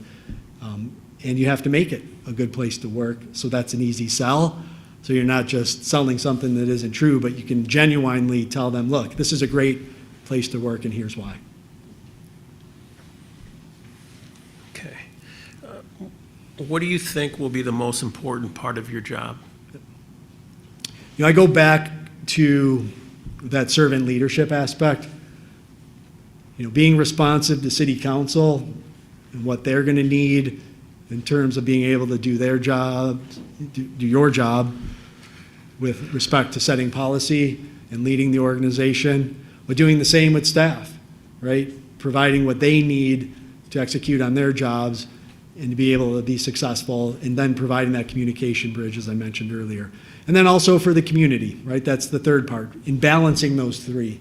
and you have to make it a good place to work, so that's an easy sell. So you're not just selling something that isn't true, but you can genuinely tell them, look, this is a great place to work, and here's why. Okay. What do you think will be the most important part of your job? I go back to that servant leadership aspect. being responsive to city council and what they're going to need in terms of being able to do their job, do your job with respect to setting policy and leading the organization, but doing the same with staff, right? Providing what they need to execute on their jobs and to be able to be successful, and then providing that communication bridge, as I mentioned earlier. And then also for the community, right? That's the third part. In balancing those three,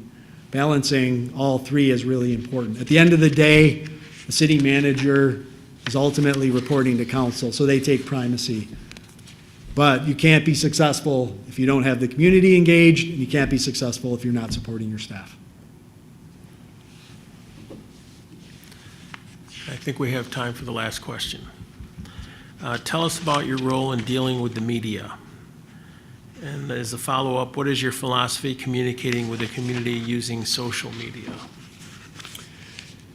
balancing all three is really important. At the end of the day, the city manager is ultimately reporting to council, so they take primacy. But you can't be successful if you don't have the community engaged, and you can't be successful if you're not supporting your staff. I think we have time for the last question. Tell us about your role in dealing with the media. And as a follow-up, what is your philosophy communicating with the community using social media?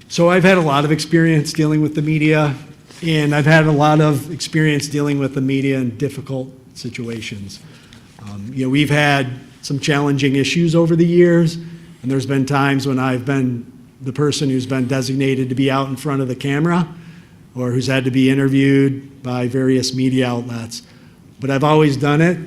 So I've had a lot of experience dealing with the media, and I've had a lot of experience dealing with the media in difficult situations. We've had some challenging issues over the years, and there's been times when I've been the person who's been designated to be out in front of the camera or who's had to be interviewed by various media outlets. But I've always done it.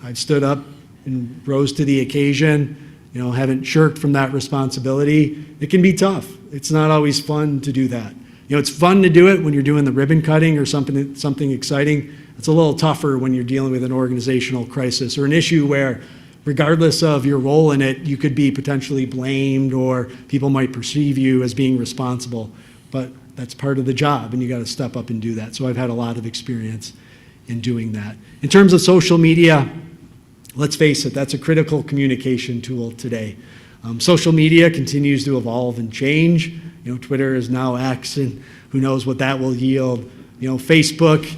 I've stood up and rose to the occasion, haven't shirked from that responsibility. It can be tough. It's not always fun to do that. It's fun to do it when you're doing the ribbon cutting or something exciting. It's a little tougher when you're dealing with an organizational crisis or an issue where, regardless of your role in it, you could be potentially blamed or people might perceive you as being responsible. But that's part of the job, and you got to step up and do that. So I've had a lot of experience in doing that. In terms of social media, let's face it, that's a critical communication tool today. Social media continues to evolve and change. Twitter is now X, and who knows what that will yield. Facebook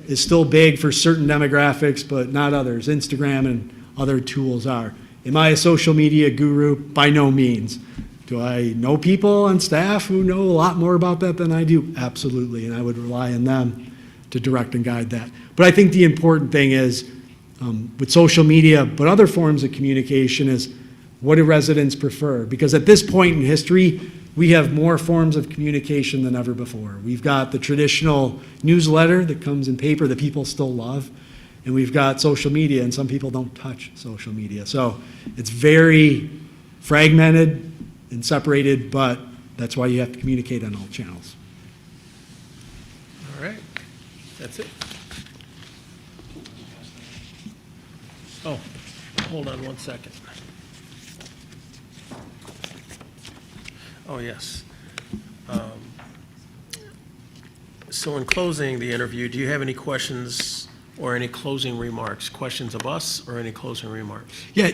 is still big for certain demographics, but not others. Instagram and other tools are. Am I a social media guru? By no means. Do I know people on staff who know a lot more about that than I do? Absolutely, and I would rely on them to direct and guide that. But I think the important thing is, with social media, but other forms of communication, is what do residents prefer? Because at this point in history, we have more forms of communication than ever before. We've got the traditional newsletter that comes in paper that people still love, and we've got social media, and some people don't touch social media. So it's very fragmented and separated, but that's why you have to communicate on all channels. All right, that's it. Oh, hold on one second. Oh, yes. So in closing the interview, do you have any questions or any closing remarks? Questions of us or any closing remarks? Yeah,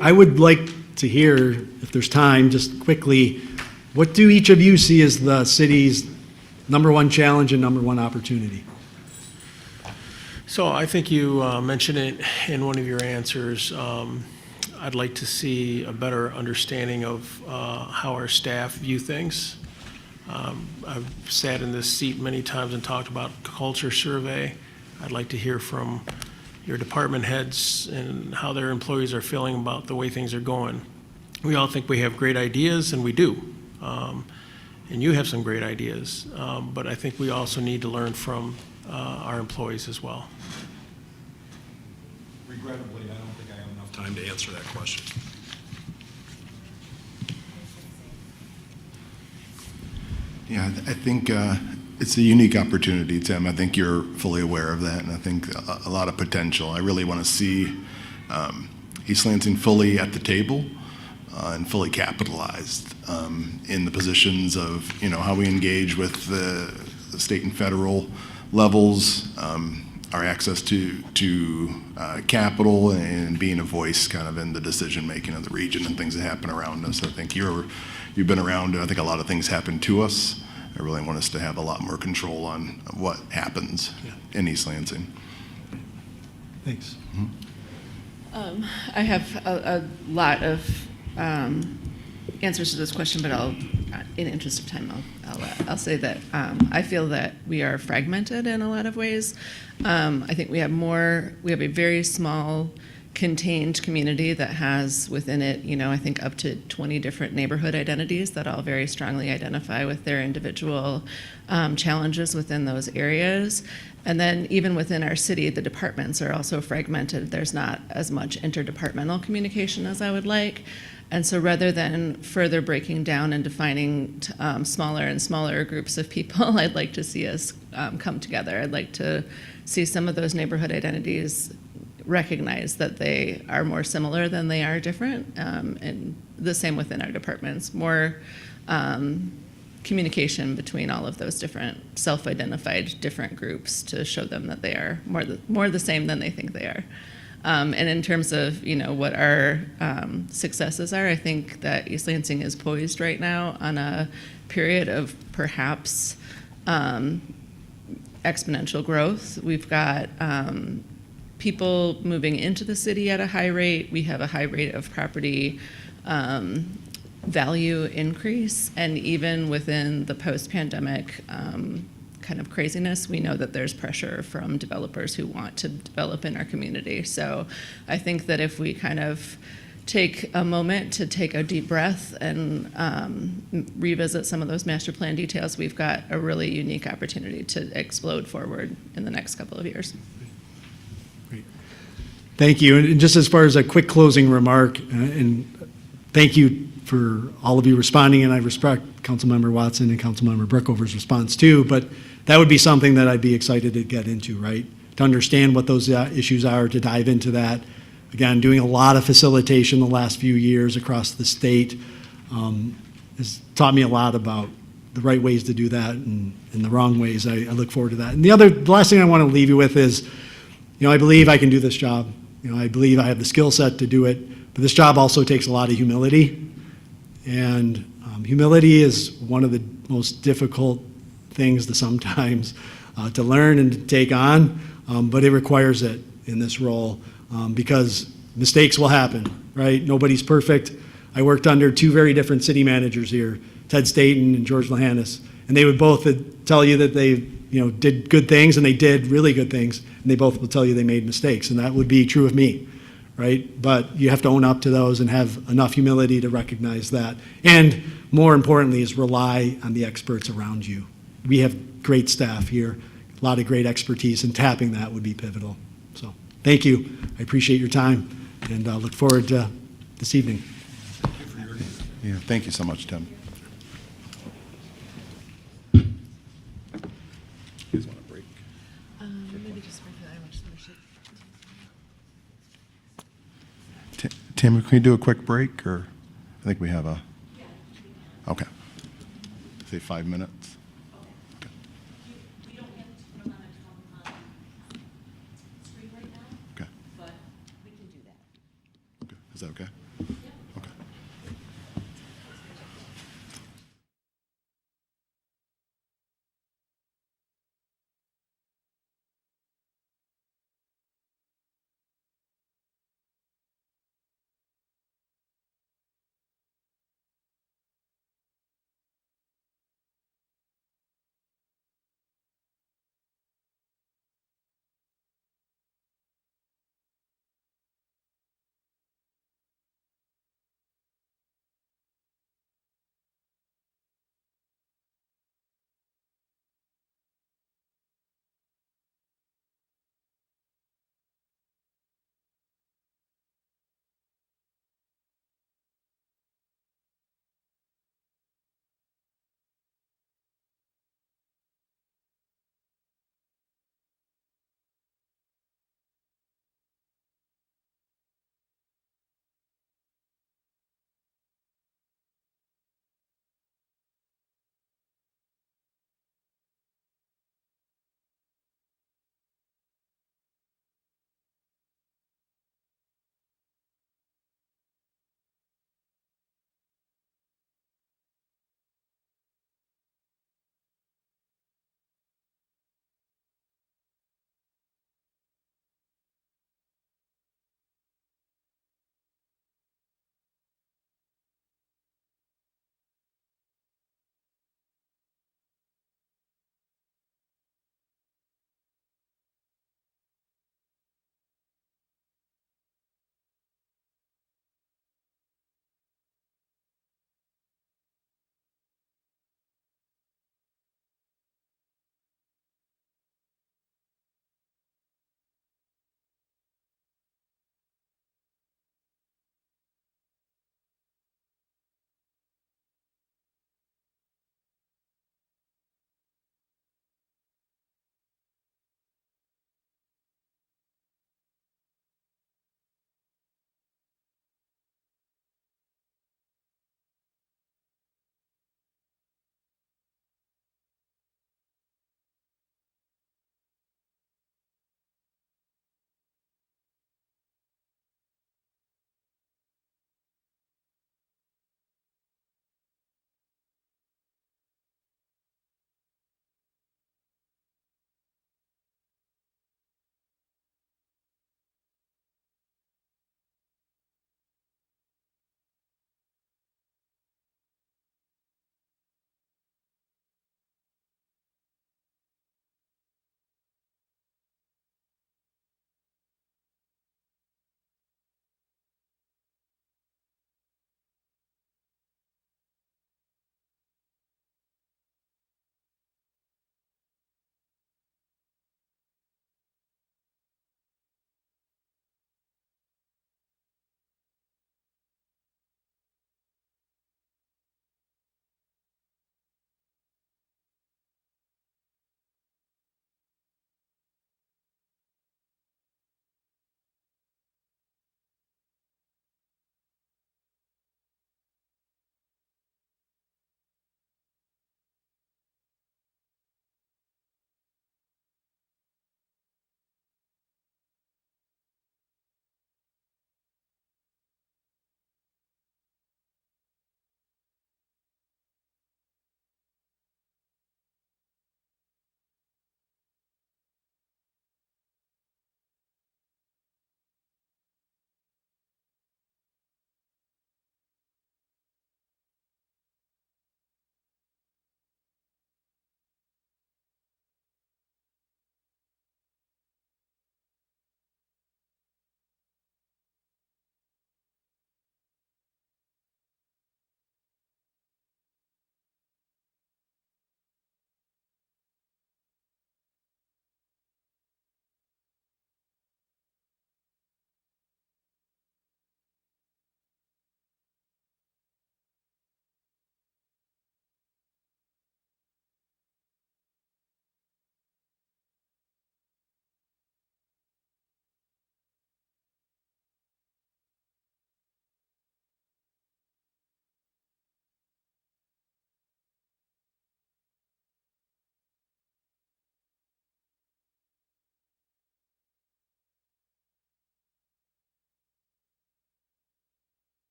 I would like to hear, if there's time, just quickly, what do each of you see as the city's number one challenge and number one opportunity? So I think you mentioned it in one of your answers. I'd like to see a better understanding of how our staff view things. I've sat in this seat many times and talked about culture survey. I'd like to hear from your department heads and how their employees are feeling about the way things are going. We all think we have great ideas, and we do. And you have some great ideas, but I think we also need to learn from our employees as well. Regrettably, I don't think I have enough time to answer that question. Yeah, I think it's a unique opportunity, Tim. I think you're fully aware of that, and I think a lot of potential. I really want to see East Lansing fully at the table and fully capitalized in the positions of, how we engage with the state and federal levels, our access to capital, and being a voice kind of in the decision-making of the region and things that happen around us. I think you've been around, I think a lot of things happen to us. I really want us to have a lot more control on what happens in East Lansing. Thanks. I have a lot of answers to this question, but in the interest of time, I'll say that I feel that we are fragmented in a lot of ways. I think we have a very small contained community that has within it, I think up to 20 different neighborhood identities that all very strongly identify with their individual challenges within those areas. And then even within our city, the departments are also fragmented. There's not as much interdepartmental communication as I would like. And so rather than further breaking down and defining smaller and smaller groups of people, I'd like to see us come together. I'd like to see some of those neighborhood identities recognize that they are more similar than they are different, and the same within our departments. More communication between all of those different self-identified different groups to show them that they are more the same than they think they are. And in terms of what our successes are, I think that East Lansing is poised right now on a period of perhaps exponential growth. We've got people moving into the city at a high rate. We have a high rate of property value increase, and even within the post-pandemic kind of craziness, we know that there's pressure from developers who want to develop in our community. So I think that if we kind of take a moment to take a deep breath and revisit some of those master plan details, we've got a really unique opportunity to explode forward in the next couple of years. Great. Thank you. And just as far as a quick closing remark, and thank you for all of you responding, and I respect Councilmember Watson and Councilmember Brookover's response too, but that would be something that I'd be excited to get into, right? To understand what those issues are, to dive into that. Again, doing a lot of facilitation the last few years across the state has taught me a lot about the right ways to do that and the wrong ways. I look forward to that. And the last thing I want to leave you with is, I believe I can do this job. I believe I have the skill set to do it, but this job also takes a lot of humility. And humility is one of the most difficult things to sometimes to learn and to take on, but it requires it in this role because mistakes will happen, right? Nobody's perfect. I worked under two very different city managers here, Ted Staten and George Lahannis, and they would both tell you that they did good things, and they did really good things, and they both will tell you they made mistakes, and that would be true of me. Right? But you have to own up to those and have enough humility to recognize that. And more importantly is rely on the experts around you. We have great staff here, a lot of great expertise, and tapping that would be pivotal. So thank you. I appreciate your time, and look forward to this evening. Yeah, thank you so much, Tim. You guys want a break? Maybe just for that, I want to Tim, can we do a quick break, or I think we have a, okay. Say 5 minutes. Okay. Okay. Is that okay?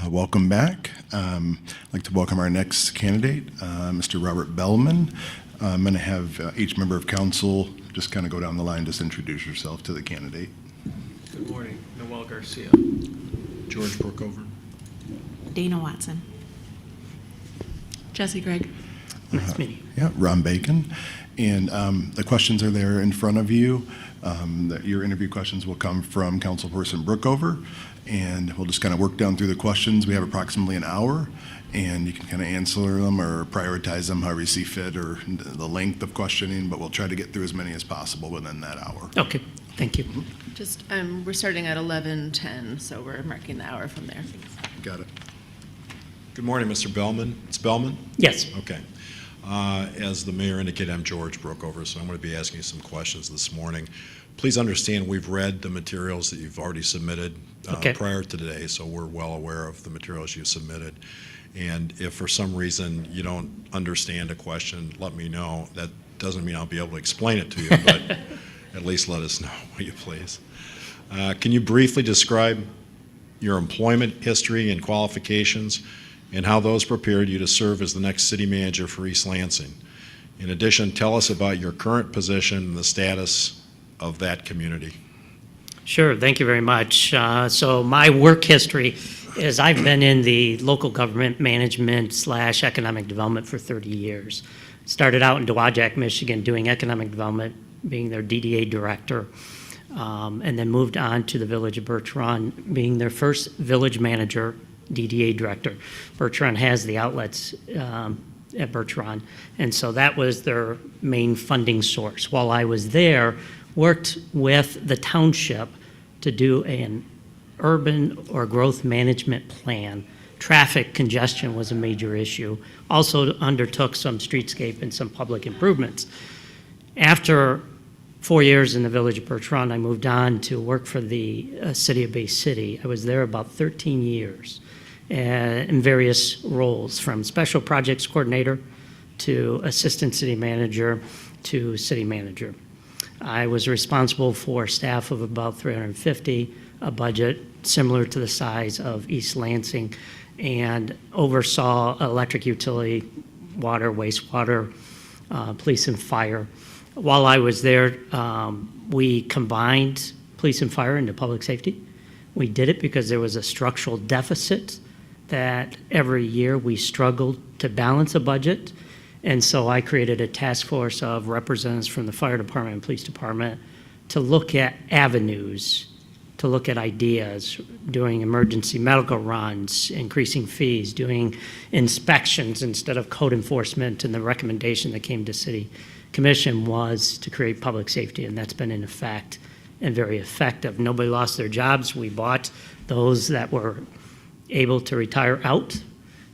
Welcome back. I'd like to welcome our next candidate, Mr. Robert Belleman. I'm going to have each member of council just kind of go down the line, just introduce yourself to the candidate. Good morning. Noel Garcia. George Brookover. Dana Watson. Jesse Gregg. Nice meeting you. Yeah, Ron Bacon. And the questions are there in front of you. Your interview questions will come from Councilperson Brookover, and we'll just kind of work down through the questions. We have approximately an hour, and you can kind of answer them or prioritize them however you see fit, or the length of questioning, but we'll try to get through as many as possible within that hour. Okay, thank you. Just, we're starting at 11:10, so we're marking the hour from there. Got it. Good morning, Mr. Belleman. It's Belleman? Yes, Okay. As the mayor indicated, I'm George Brookover, so I'm going to be asking you some questions this morning. Please understand we've read the materials that you've already submitted Okay. prior to today, so we're well aware of the materials you submitted. And if for some reason you don't understand a question, let me know. That doesn't mean I'll be able to explain it to you, but at least let us know, will you please? Can you briefly describe your employment history and qualifications and how those prepared you to serve as the next city manager for East Lansing? In addition, tell us about your current position and the status of that community. sure, thank you very much. So my work history is I've been in the local government management / economic development for 30 years. Started out in Dowagiac, Michigan, doing economic development, being their DDA director, and then moved on to the village of Birch Run, being their first village manager, DDA director. Birch Run has the outlets at Birch Run, and so that was their main funding source. While I was there, worked with the township to do an urban or growth management plan. Traffic congestion was a major issue. Also undertook some streetscape and some public improvements. After 4 years in the village of Birch Run, I moved on to work for the city of Bay City. I was there about 13 years in various roles, from special projects coordinator to assistant city manager to city manager. I was responsible for staff of about 350, a budget similar to the size of East Lansing, and oversaw electric utility, water, wastewater, police and fire. While I was there, we combined police and fire into public safety. We did it because there was a structural deficit that every year we struggled to balance a budget. And so I created a task force of representatives from the fire department and police department to look at avenues, to look at ideas, doing emergency medical runs, increasing fees, doing inspections instead of code enforcement. And the recommendation that came to city commission was to create public safety, and that's been in effect and very effective. Nobody lost their jobs. We bought those that were able to retire out,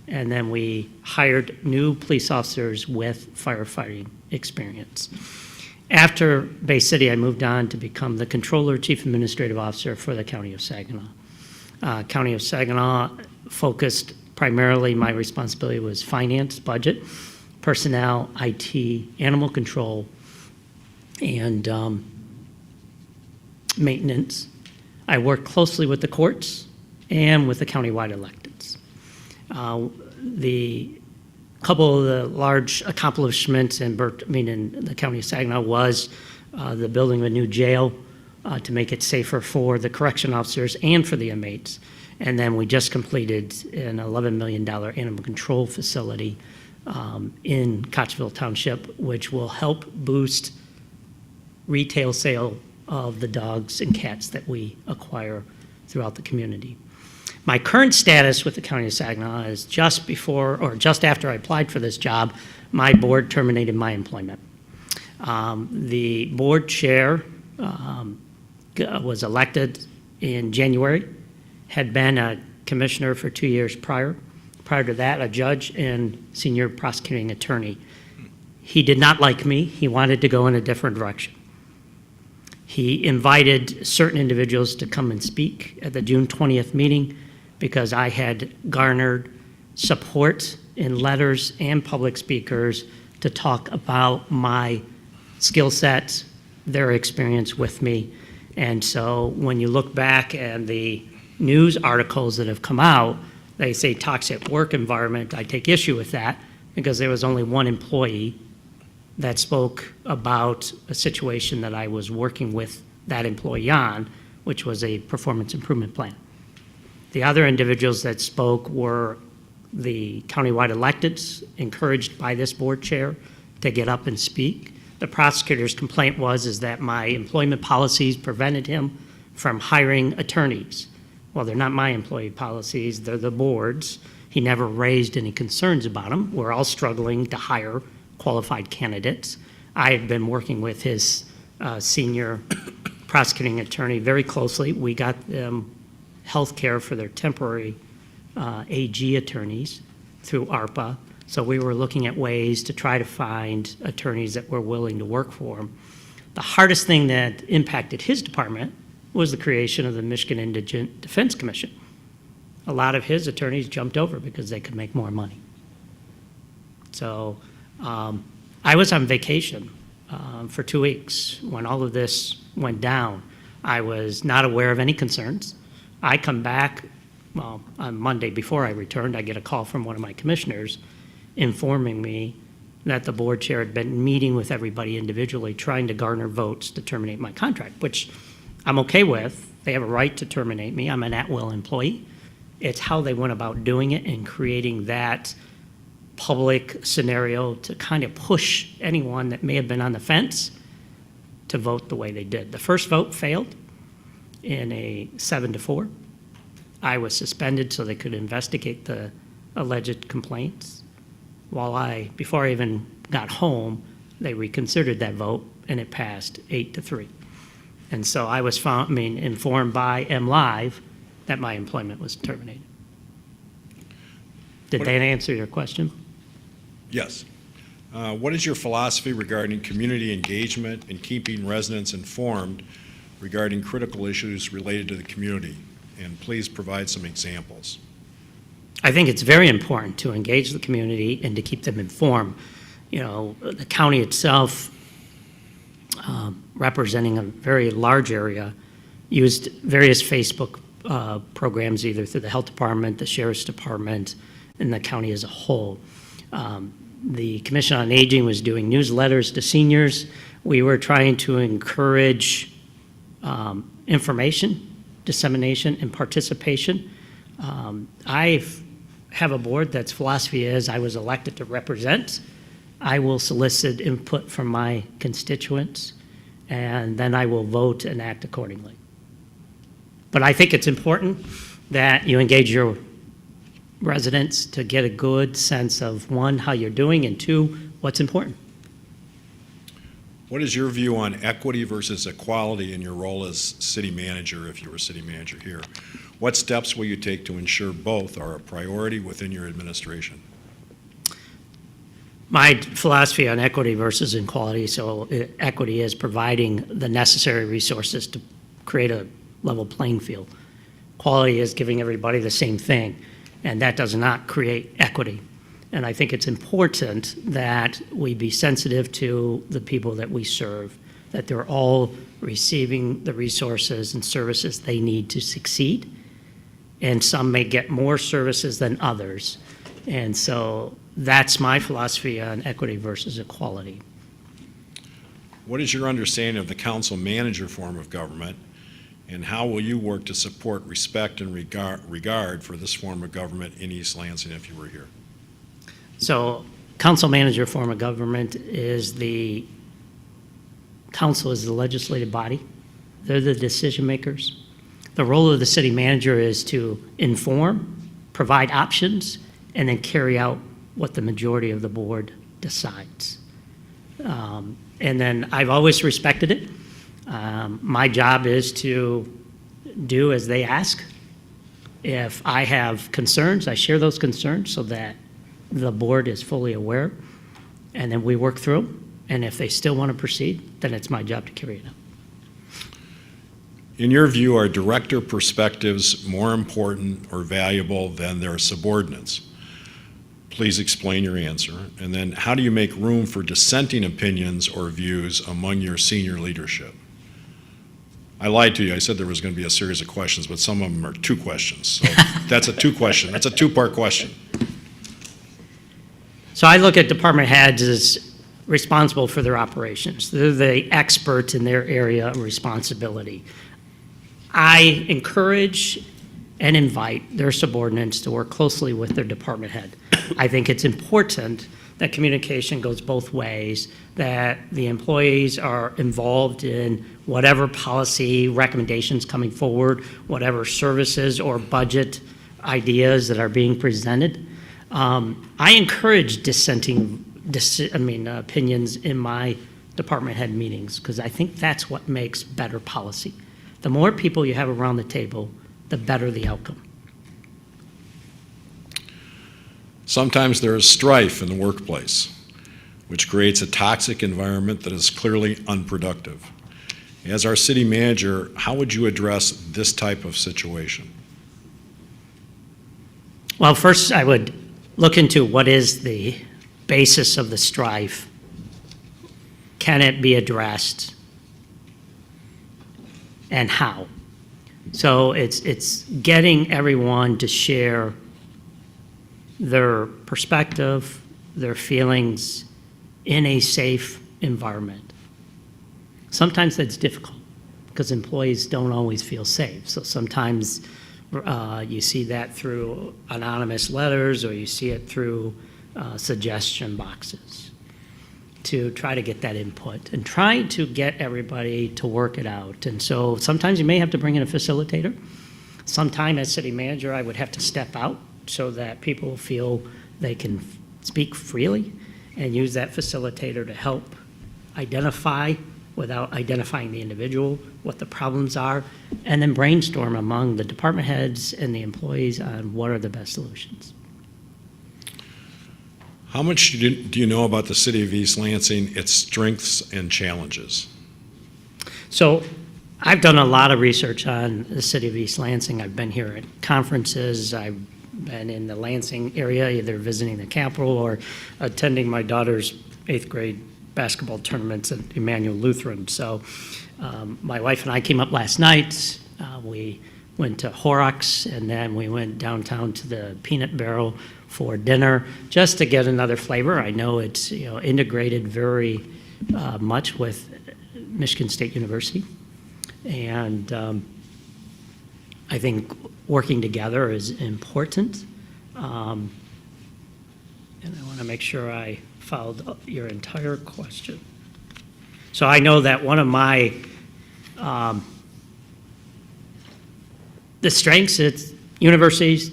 and then we hired new police officers with firefighting experience. After Bay City, I moved on to become the controller, chief administrative officer for the County of Saginaw. County of Saginaw focused primarily, my responsibility was finance, budget, personnel, IT, animal control, and maintenance. I worked closely with the courts and with the countywide electeds. The couple of the large accomplishments in the County of Saginaw was the building of a new jail to make it safer for the correction officers and for the inmates. And then we just completed an $11 million animal control facility in Cotchville Township, which will help boost retail sale of the dogs and cats that we acquire throughout the community. My current status with the County of Saginaw is just before or just after I applied for this job, my board terminated my employment. The board chair was elected in January, had been a commissioner for 2 years prior. Prior to that, a judge and senior prosecuting attorney. He did not like me. He wanted to go in a different direction. He invited certain individuals to come and speak at the June 20th meeting because I had garnered support in letters and public speakers to talk about my skill set, their experience with me. And so when you look back at the news articles that have come out, they say toxic work environment. I take issue with that because there was only one employee that spoke about a situation that I was working with that employee on, which was a performance improvement plan. The other individuals that spoke were the countywide electeds, encouraged by this board chair to get up and speak. The prosecutor's complaint is that my employment policies prevented him from hiring attorneys. Well, they're not my employee policies, they're the board's. He never raised any concerns about them. We're all struggling to hire qualified candidates. I've been working with his senior prosecuting attorney very closely. We got them health care for their temporary AG attorneys through ARPA. So we were looking at ways to try to find attorneys that were willing to work for him. The hardest thing that impacted his department was the creation of the Michigan Indigent Defense Commission. A lot of his attorneys jumped over because they could make more money. So I was on vacation for 2 weeks when all of this went down. I was not aware of any concerns. I come back, well, on Monday before I returned, I get a call from one of my commissioners informing me that the board chair had been meeting with everybody individually, trying to garner votes to terminate my contract, which I'm okay with. They have a right to terminate me. I'm an at-will employee. It's how they went about doing it and creating that public scenario to kind of push anyone that may have been on the fence to vote the way they did. The first vote failed in a 7-4. I was suspended so they could investigate the alleged complaints. Before I even got home, they reconsidered that vote and it passed 8-3. And so I was informed by MLive that my employment was terminated. Did that answer your question? Yes. What is your philosophy regarding community engagement and keeping residents informed regarding critical issues related to the community? And please provide some examples. I think it's very important to engage the community and to keep them informed. You know, the county itself, representing a very large area, used various Facebook programs either through the health department, the sheriff's department, and the county as a whole. The Commission on Aging was doing newsletters to seniors. We were trying to encourage information, dissemination, and participation. I have a board that's philosophy is I was elected to represent. I will solicit input from my constituents, and then I will vote and act accordingly. But I think it's important that you engage your residents to get a good sense of, one, how you're doing, and two, what's important. What is your view on equity versus equality in your role as city manager, if you were city manager here? What steps will you take to ensure both are a priority within your administration? My philosophy on equity versus equality, so equity is providing the necessary resources to create a level playing field. Equality is giving everybody the same thing, and that does not create equity. And I think it's important that we be sensitive to the people that we serve, that they're all receiving the resources and services they need to succeed. And some may get more services than others. And so that's my philosophy on equity versus equality. What is your understanding of the council manager form of government, and how will you work to support respect and regard for this form of government in East Lansing if you were here? So council manager form of government is the council is the legislative body. They're the decision makers. The role of the city manager is to inform, provide options, and then carry out what the majority of the board decides. And then I've always respected it. My job is to do as they ask. If I have concerns, I share those concerns so that the board is fully aware, and then we work through them. And if they still want to proceed, then it's my job to carry it out. In your view, are director perspectives more important or valuable than their subordinates? Please explain your answer. And then how do you make room for dissenting opinions or views among your senior leadership? I lied to you. I said there was going to be a series of questions, but some of them are two questions. So that's a two-part question. So I look at department heads as responsible for their operations. They're the experts in their area of responsibility. I encourage and invite their subordinates to work closely with their department head. I think it's important that communication goes both ways, that the employees are involved in whatever policy recommendations coming forward, whatever services or budget ideas that are being presented. I encourage opinions in my department head meetings, because I think that's what makes better policy. The more people you have around the table, the better the outcome. Sometimes there is strife in the workplace, which creates a toxic environment that is clearly unproductive. As our city manager, how would you address this type of situation? Well, first I would look into what is the basis of the strife. Can it be addressed? And how? So it's getting everyone to share their perspective, their feelings in a safe environment. Sometimes that's difficult because employees don't always feel safe. So sometimes you see that through anonymous letters, or you see it through suggestion boxes to try to get that input and try to get everybody to work it out. And so sometimes you may have to bring in a facilitator. Sometime as city manager, I would have to step out so that people feel they can speak freely, and use that facilitator to help identify, without identifying the individual, what the problems are, and then brainstorm among the department heads and the employees on what are the best solutions. How much do you know about the city of East Lansing, its strengths and challenges? So I've done a lot of research on the city of East Lansing. I've been here at conferences. I've been in the Lansing area, either visiting the Capitol or attending my daughter's 8th grade basketball tournaments at Emmanuel Lutheran. So my wife and I came up last night. We went to Horrocks, and then we went downtown to the Peanut Barrel for dinner, just to get another flavor. I know it's integrated very much with Michigan State University, and I think working together is important. And I want to make sure I followed up your entire question. So I know that one of my the strengths, it's universities,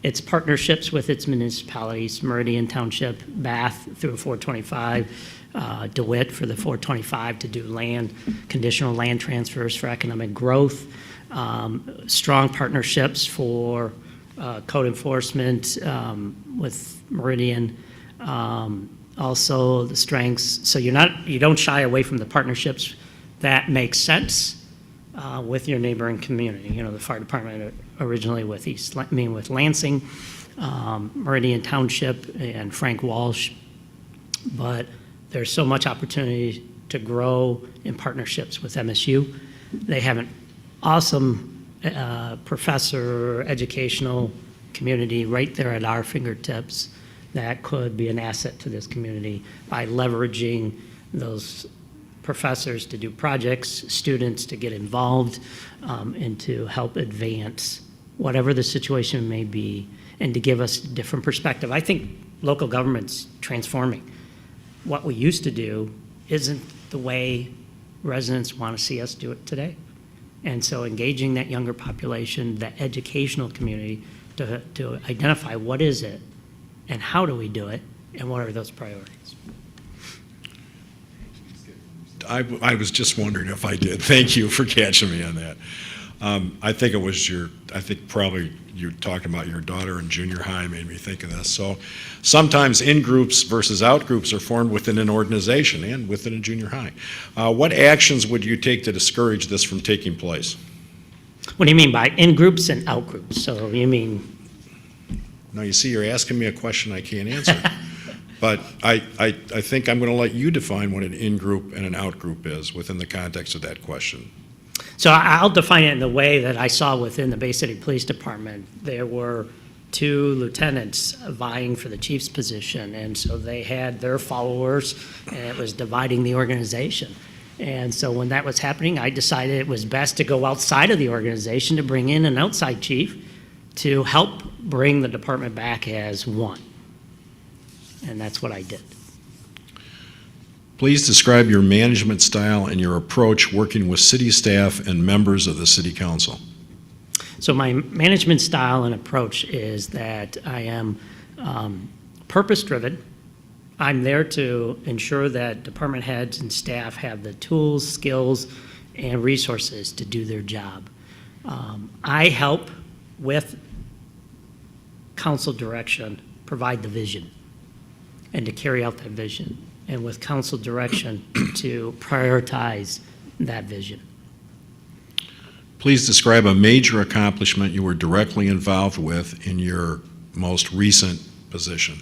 its partnerships with its municipalities, Meridian Township, Bath through 425, DeWitt for the 425 to do conditional land transfers for economic growth, strong partnerships for code enforcement with Meridian. Also the strengths, so you don't shy away from the partnerships that make sense with your neighboring community. The fire department originally with with Lansing, Meridian Township, and Frank Walsh. But there's so much opportunity to grow in partnerships with MSU. They have an awesome professor, educational community right there at our fingertips that could be an asset to this community by leveraging those professors to do projects, students to get involved, and to help advance whatever the situation may be, and to give us a different perspective. I think local government's transforming. What we used to do isn't the way residents want to see us do it today. And so engaging that younger population, that educational community, to identify what is it and how do we do it and what are those priorities. I was just wondering if I did. Thank you for catching me on that. I think probably you talking about your daughter in junior high made me think of this. So sometimes in-groups versus out-groups are formed within an organization and within a junior high. What actions would you take to discourage this from taking place? What do you mean by in-groups and out-groups? So you mean? Now, you see, you're asking me a question I can't answer. But I think I'm going to let you define what an in-group and an out-group is within the context of that question. So I'll define it in the way that I saw within the Bay City Police Department. There were 2 lieutenants vying for the chief's position, and so they had their followers, and it was dividing the organization. And so when that was happening, I decided it was best to go outside of the organization to bring in an outside chief to help bring the department back as one. And that's what I did. Please describe your management style and your approach working with city staff and members of the city council. So my management style and approach is that I am purpose-driven. I'm there to ensure that department heads and staff have the tools, skills, and resources to do their job. I help with council direction, provide the vision, and to carry out that vision, and with council direction to prioritize that vision. Please describe a major accomplishment you were directly involved with in your most recent position.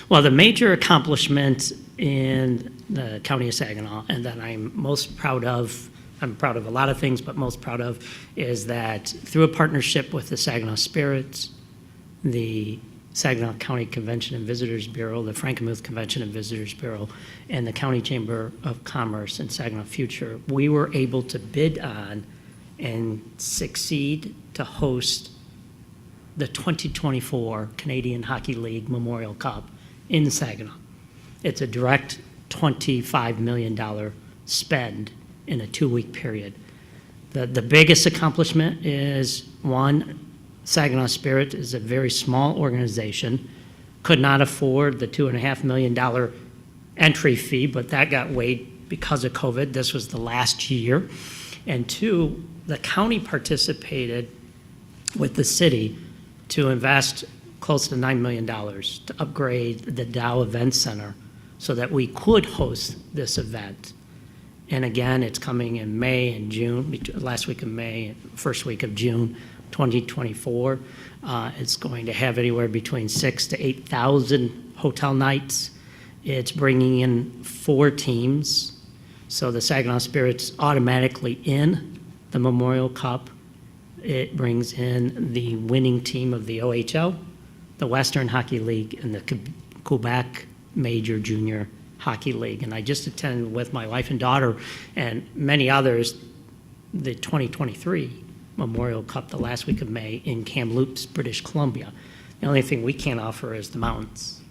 Well, the major accomplishment in the county of Saginaw, and that I'm most proud of, I'm proud of a lot of things, but most proud of, is that through a partnership with the Saginaw Spirits, the Saginaw County Convention and Visitors Bureau, the Frankenmuth Convention and Visitors Bureau, and the County Chamber of Commerce and Saginaw Future, we were able to bid on and succeed to host the 2024 Canadian Hockey League Memorial Cup in Saginaw. It's a direct $25 million spend in a 2-week period. The biggest accomplishment is, one, Saginaw Spirit is a very small organization, could not afford the $2.5 million entry fee, but that got waived because of COVID. This was the last year. And 2, the county participated with the city to invest close to $9 million to upgrade the Dow Event Center so that we could host this event. And again, it's coming in May and June, last week of May, first week of June 2024. It's going to have anywhere between 6,000 to 8,000 hotel nights. It's bringing in 4 teams. So the Saginaw Spirit's automatically in the Memorial Cup. It brings in the winning team of the OHL, the Western Hockey League, and the Quebec Major Junior Hockey League. And I just attended with my wife and daughter and many others the 2023 Memorial Cup the last week of May in Kamloops, British Columbia. The only thing we can't offer is the mountains,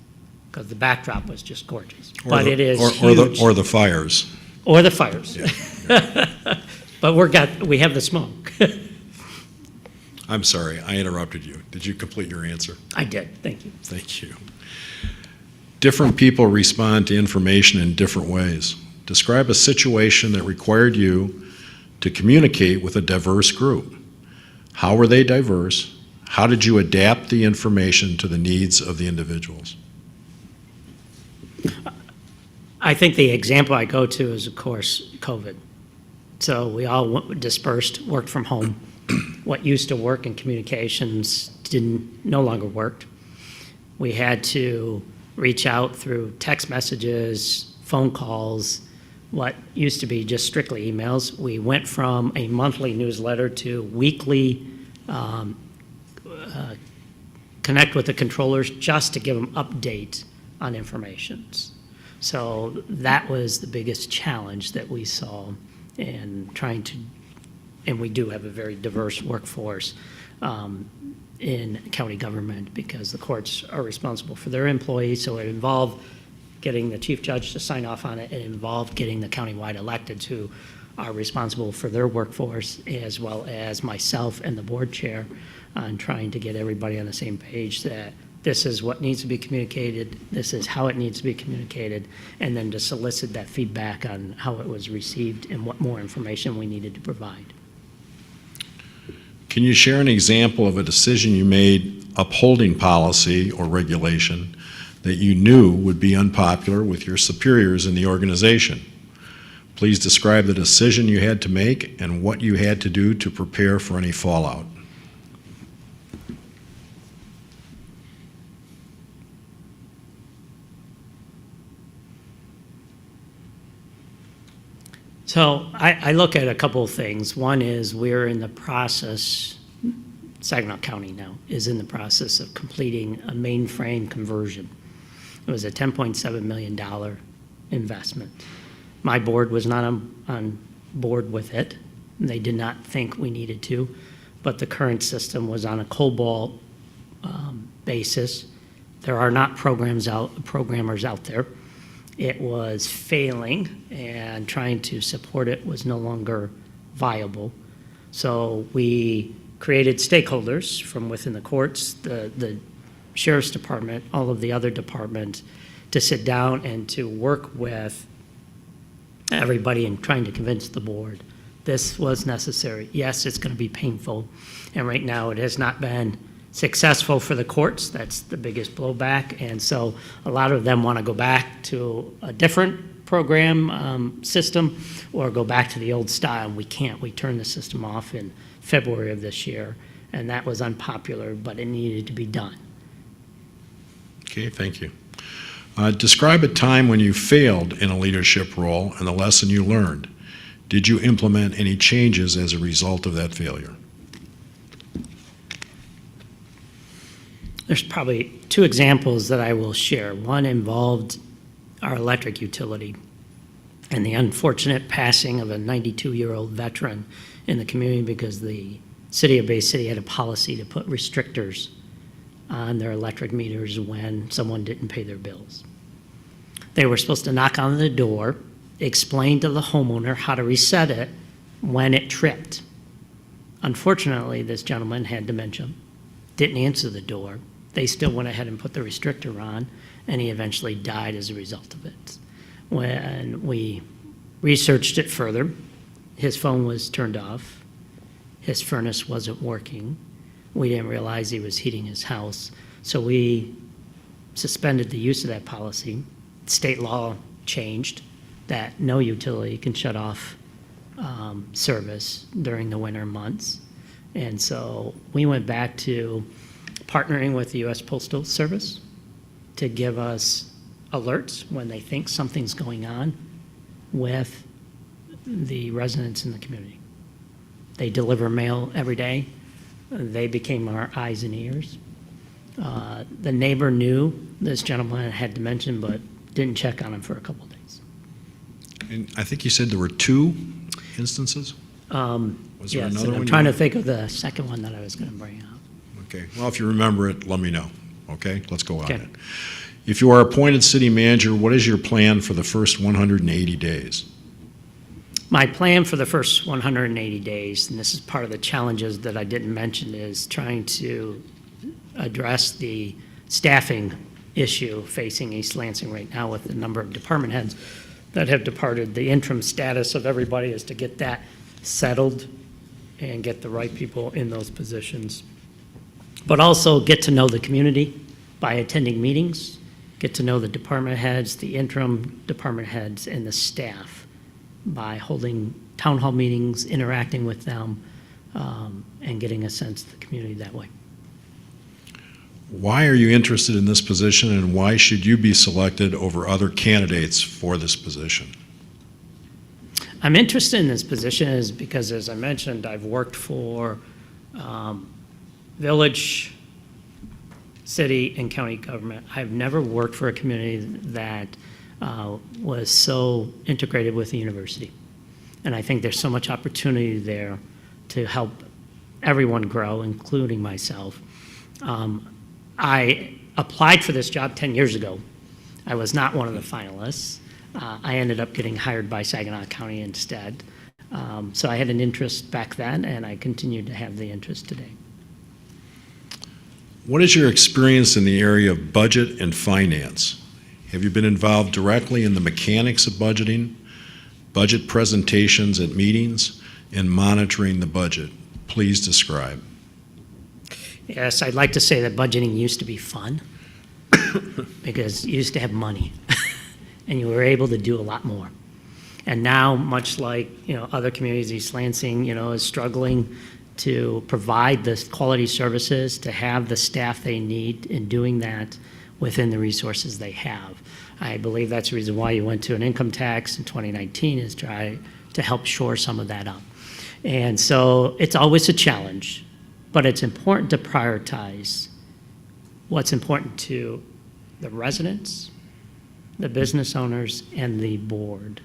because the backdrop was just gorgeous. But it is huge. Or the fires. Or the fires. Yeah. But we have the smoke. I'm sorry, I interrupted you. Did you complete your answer? I did, thank you. Thank you. Different people respond to information in different ways. Describe a situation that required you to communicate with a diverse group. How were they diverse? How did you adapt the information to the needs of the individuals? I think the example I go to is, of course, COVID. So we all dispersed, worked from home. What used to work in communications no longer worked. We had to reach out through text messages, phone calls, what used to be just strictly emails. We went from a monthly newsletter to weekly connect with the controllers just to give them updates on information. So that was the biggest challenge that we saw in trying to, and we do have a very diverse workforce in county government because the courts are responsible for their employees, so it involved getting the chief judge to sign off on it. It involved getting the countywide electeds who are responsible for their workforce, as well as myself and the board chair, on trying to get everybody on the same page that this is what needs to be communicated, this is how it needs to be communicated, and then to solicit that feedback on how it was received and what more information we needed to provide. Can you share an example of a decision you made upholding policy or regulation that you knew would be unpopular with your superiors in the organization? Please describe the decision you had to make and what you had to do to prepare for any fallout. So I look at a couple of things. One is we're in the process, Saginaw County now is in the process of completing a mainframe conversion. It was a $10.7 million investment. My board was not on board with it. They did not think we needed to, but the current system was on a COBOL basis. There are not programmers out there. It was failing, and trying to support it was no longer viable. So we created stakeholders from within the courts, the sheriff's department, all of the other departments, to sit down and to work with everybody in trying to convince the board this was necessary. Yes, it's going to be painful, and right now it has not been successful for the courts. That's the biggest blowback, and so a lot of them want to go back to a different program system or go back to the old style. We can't. We turned the system off in February of this year, and that was unpopular, but it needed to be done. Okay, thank you. Describe a time when you failed in a leadership role and the lesson you learned. Did you implement any changes as a result of that failure? There's probably two examples that I will share. One involved our electric utility and the unfortunate passing of a 92-year-old veteran in the community because the city of Bay City had a policy to put restrictors on their electric meters when someone didn't pay their bills. They were supposed to knock on the door, explain to the homeowner how to reset it when it tripped. Unfortunately, this gentleman had dementia, didn't answer the door. They still went ahead and put the restrictor on, and he eventually died as a result of it. When we researched it further, his phone was turned off, his furnace wasn't working. We didn't realize he was heating his house, so we suspended the use of that policy. State law changed that no utility can shut off service during the winter months. And so we went back to partnering with the U.S. Postal Service to give us alerts when they think something's going on with the residents in the community. They deliver mail every day. They became our eyes and ears. The neighbor knew this gentleman had dementia, but didn't check on him for a couple of days. And I think you said there were 2 instances? Was there Yes, another and one? I'm trying to think of the second one that I was going to bring up. Okay, well, if you remember it, let me know. Okay, let's go on Okay. it. If you are appointed city manager, what is your plan for the first 180 days? My plan for the first 180 days, and this is part of the challenges that I didn't mention, is trying to address the staffing issue facing East Lansing right now with the number of department heads that have departed. The interim status of everybody is to get that settled and get the right people in those positions. But also get to know the community by attending meetings, get to know the department heads, the interim department heads, and the staff by holding town hall meetings, interacting with them, and getting a sense of the community that way. Why are you interested in this position, and why should you be selected over other candidates for this position? I'm interested in this position is because, as I mentioned, I've worked for village, city, and county government. I've never worked for a community that was so integrated with the university. And I think there's so much opportunity there to help everyone grow, including myself. I applied for this job 10 years ago. I was not one of the finalists. I ended up getting hired by Saginaw County instead. So I had an interest back then, and I continue to have the interest today. What is your experience in the area of budget and finance? Have you been involved directly in the mechanics of budgeting, budget presentations at meetings, and monitoring the budget? Please describe. Yes, I'd like to say that budgeting used to be fun because you used to have money and you were able to do a lot more. And now, much like other communities, East Lansing, is struggling to provide the quality services, to have the staff they need in doing that within the resources they have. I believe that's the reason why you went to an income tax in 2019 is try to help shore some of that up. And so it's always a challenge, but it's important to prioritize what's important to the residents, the business owners, and the board,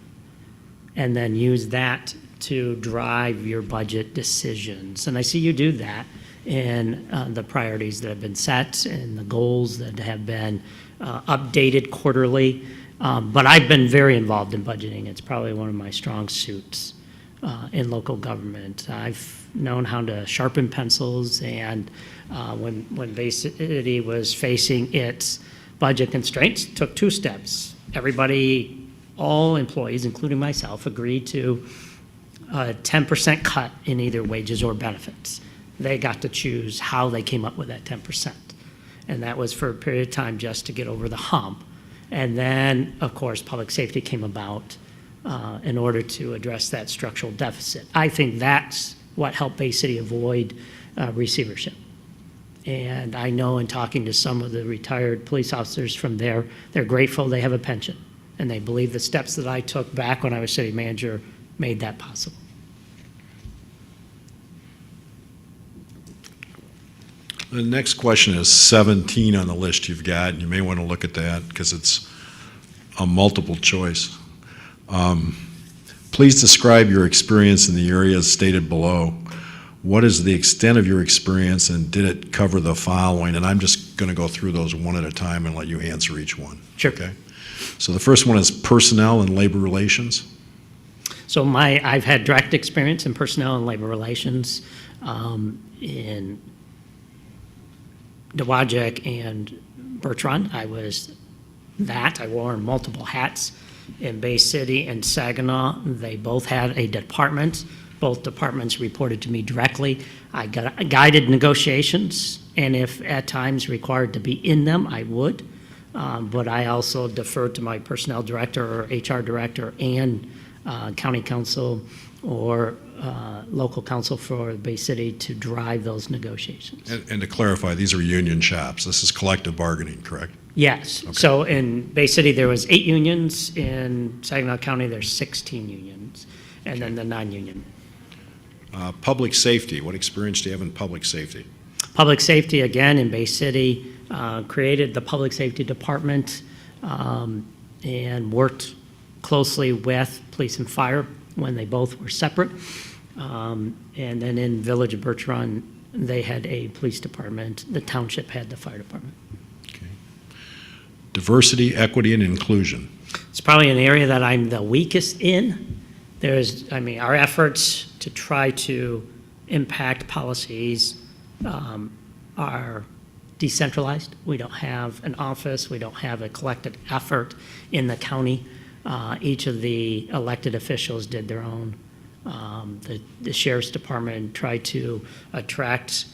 and then use that to drive your budget decisions. And I see you do that in the priorities that have been set and the goals that have been updated quarterly. But I've been very involved in budgeting. It's probably one of my strong suits in local government. I've known how to sharpen pencils, and when Bay City was facing its budget constraints, took two steps. Everybody, all employees, including myself, agreed to a 10% cut in either wages or benefits. They got to choose how they came up with that 10%. And that was for a period of time just to get over the hump. And then, of course, public safety came about in order to address that structural deficit. I think that's what helped Bay City avoid receivership. And I know in talking to some of the retired police officers from there, they're grateful they have a pension. And they believe the steps that I took back when I was city manager made that possible. The next question is 17 on the list you've got, and you may want to look at that because it's a multiple choice. Please describe your experience in the areas stated below. What is the extent of your experience, and did it cover the following? And I'm just going to go through those one at a time and let you answer each one. Sure. Okay. So the first one is personnel and labor relations. So I've had direct experience in personnel and labor relations in Dowagiac and Bertrand. I wore multiple hats. In Bay City and Saginaw, they both had a department. Both departments reported to me directly. I guided negotiations, and if at times required to be in them, I would. But I also deferred to my personnel director or HR director and county council or local council for Bay City to drive those negotiations. And to clarify, these are union shops. This is collective bargaining, correct? Yes. Okay. So in Bay City, there was 8 unions. In Saginaw County, there's 16 unions, and then the non-union. Public safety. What experience do you have in public safety? Public safety, again, in Bay City, created the public safety department and worked closely with police and fire when they both were separate. And then in Village of Bertrand, they had a police department. The township had the fire department. Okay. Diversity, equity, and inclusion. It's probably an area that I'm the weakest in. Our efforts to try to impact policies are decentralized. We don't have an office. We don't have a collected effort in the county. Each of the elected officials did their own. The sheriff's department tried to attract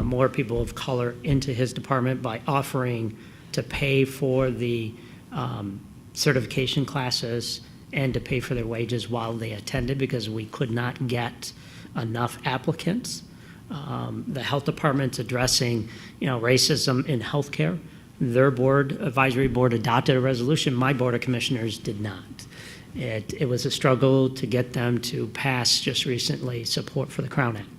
more people of color into his department by offering to pay for the certification classes and to pay for their wages while they attended because we could not get enough applicants. The health department's addressing, racism in healthcare. Their advisory board adopted a resolution. My board of commissioners did not. It was a struggle to get them to pass just recently support for the Crown Act.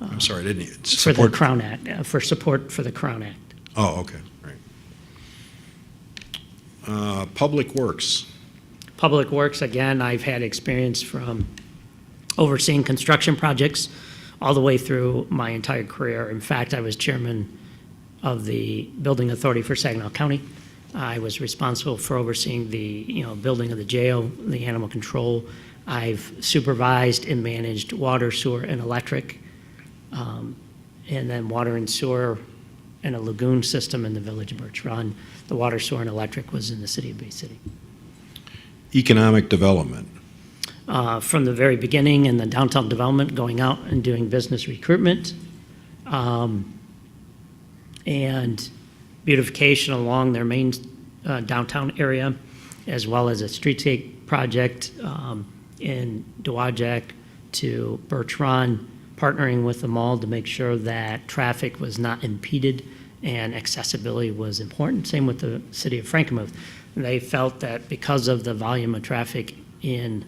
I'm sorry, didn't you? For the Crown Act, for support for the Crown Act. Oh, okay. Right. Public Works. Public Works, again, I've had experience from overseeing construction projects all the way through my entire career. In fact, I was chairman of the Building Authority for Saginaw County. I was responsible for overseeing the building of the jail, the animal control. I've supervised and managed water, sewer, and electric, and then water and sewer and a lagoon system in the Village of Bertrand. The water, sewer, and electric was in the city of Bay City. Economic development. From the very beginning in the downtown development, going out and doing business recruitment, and beautification along their main downtown area, as well as a streetscape project in Dowagiac to Bertrand, partnering with the mall to make sure that traffic was not impeded and accessibility was important. Same with the city of Frankenmuth. They felt that because of the volume of traffic in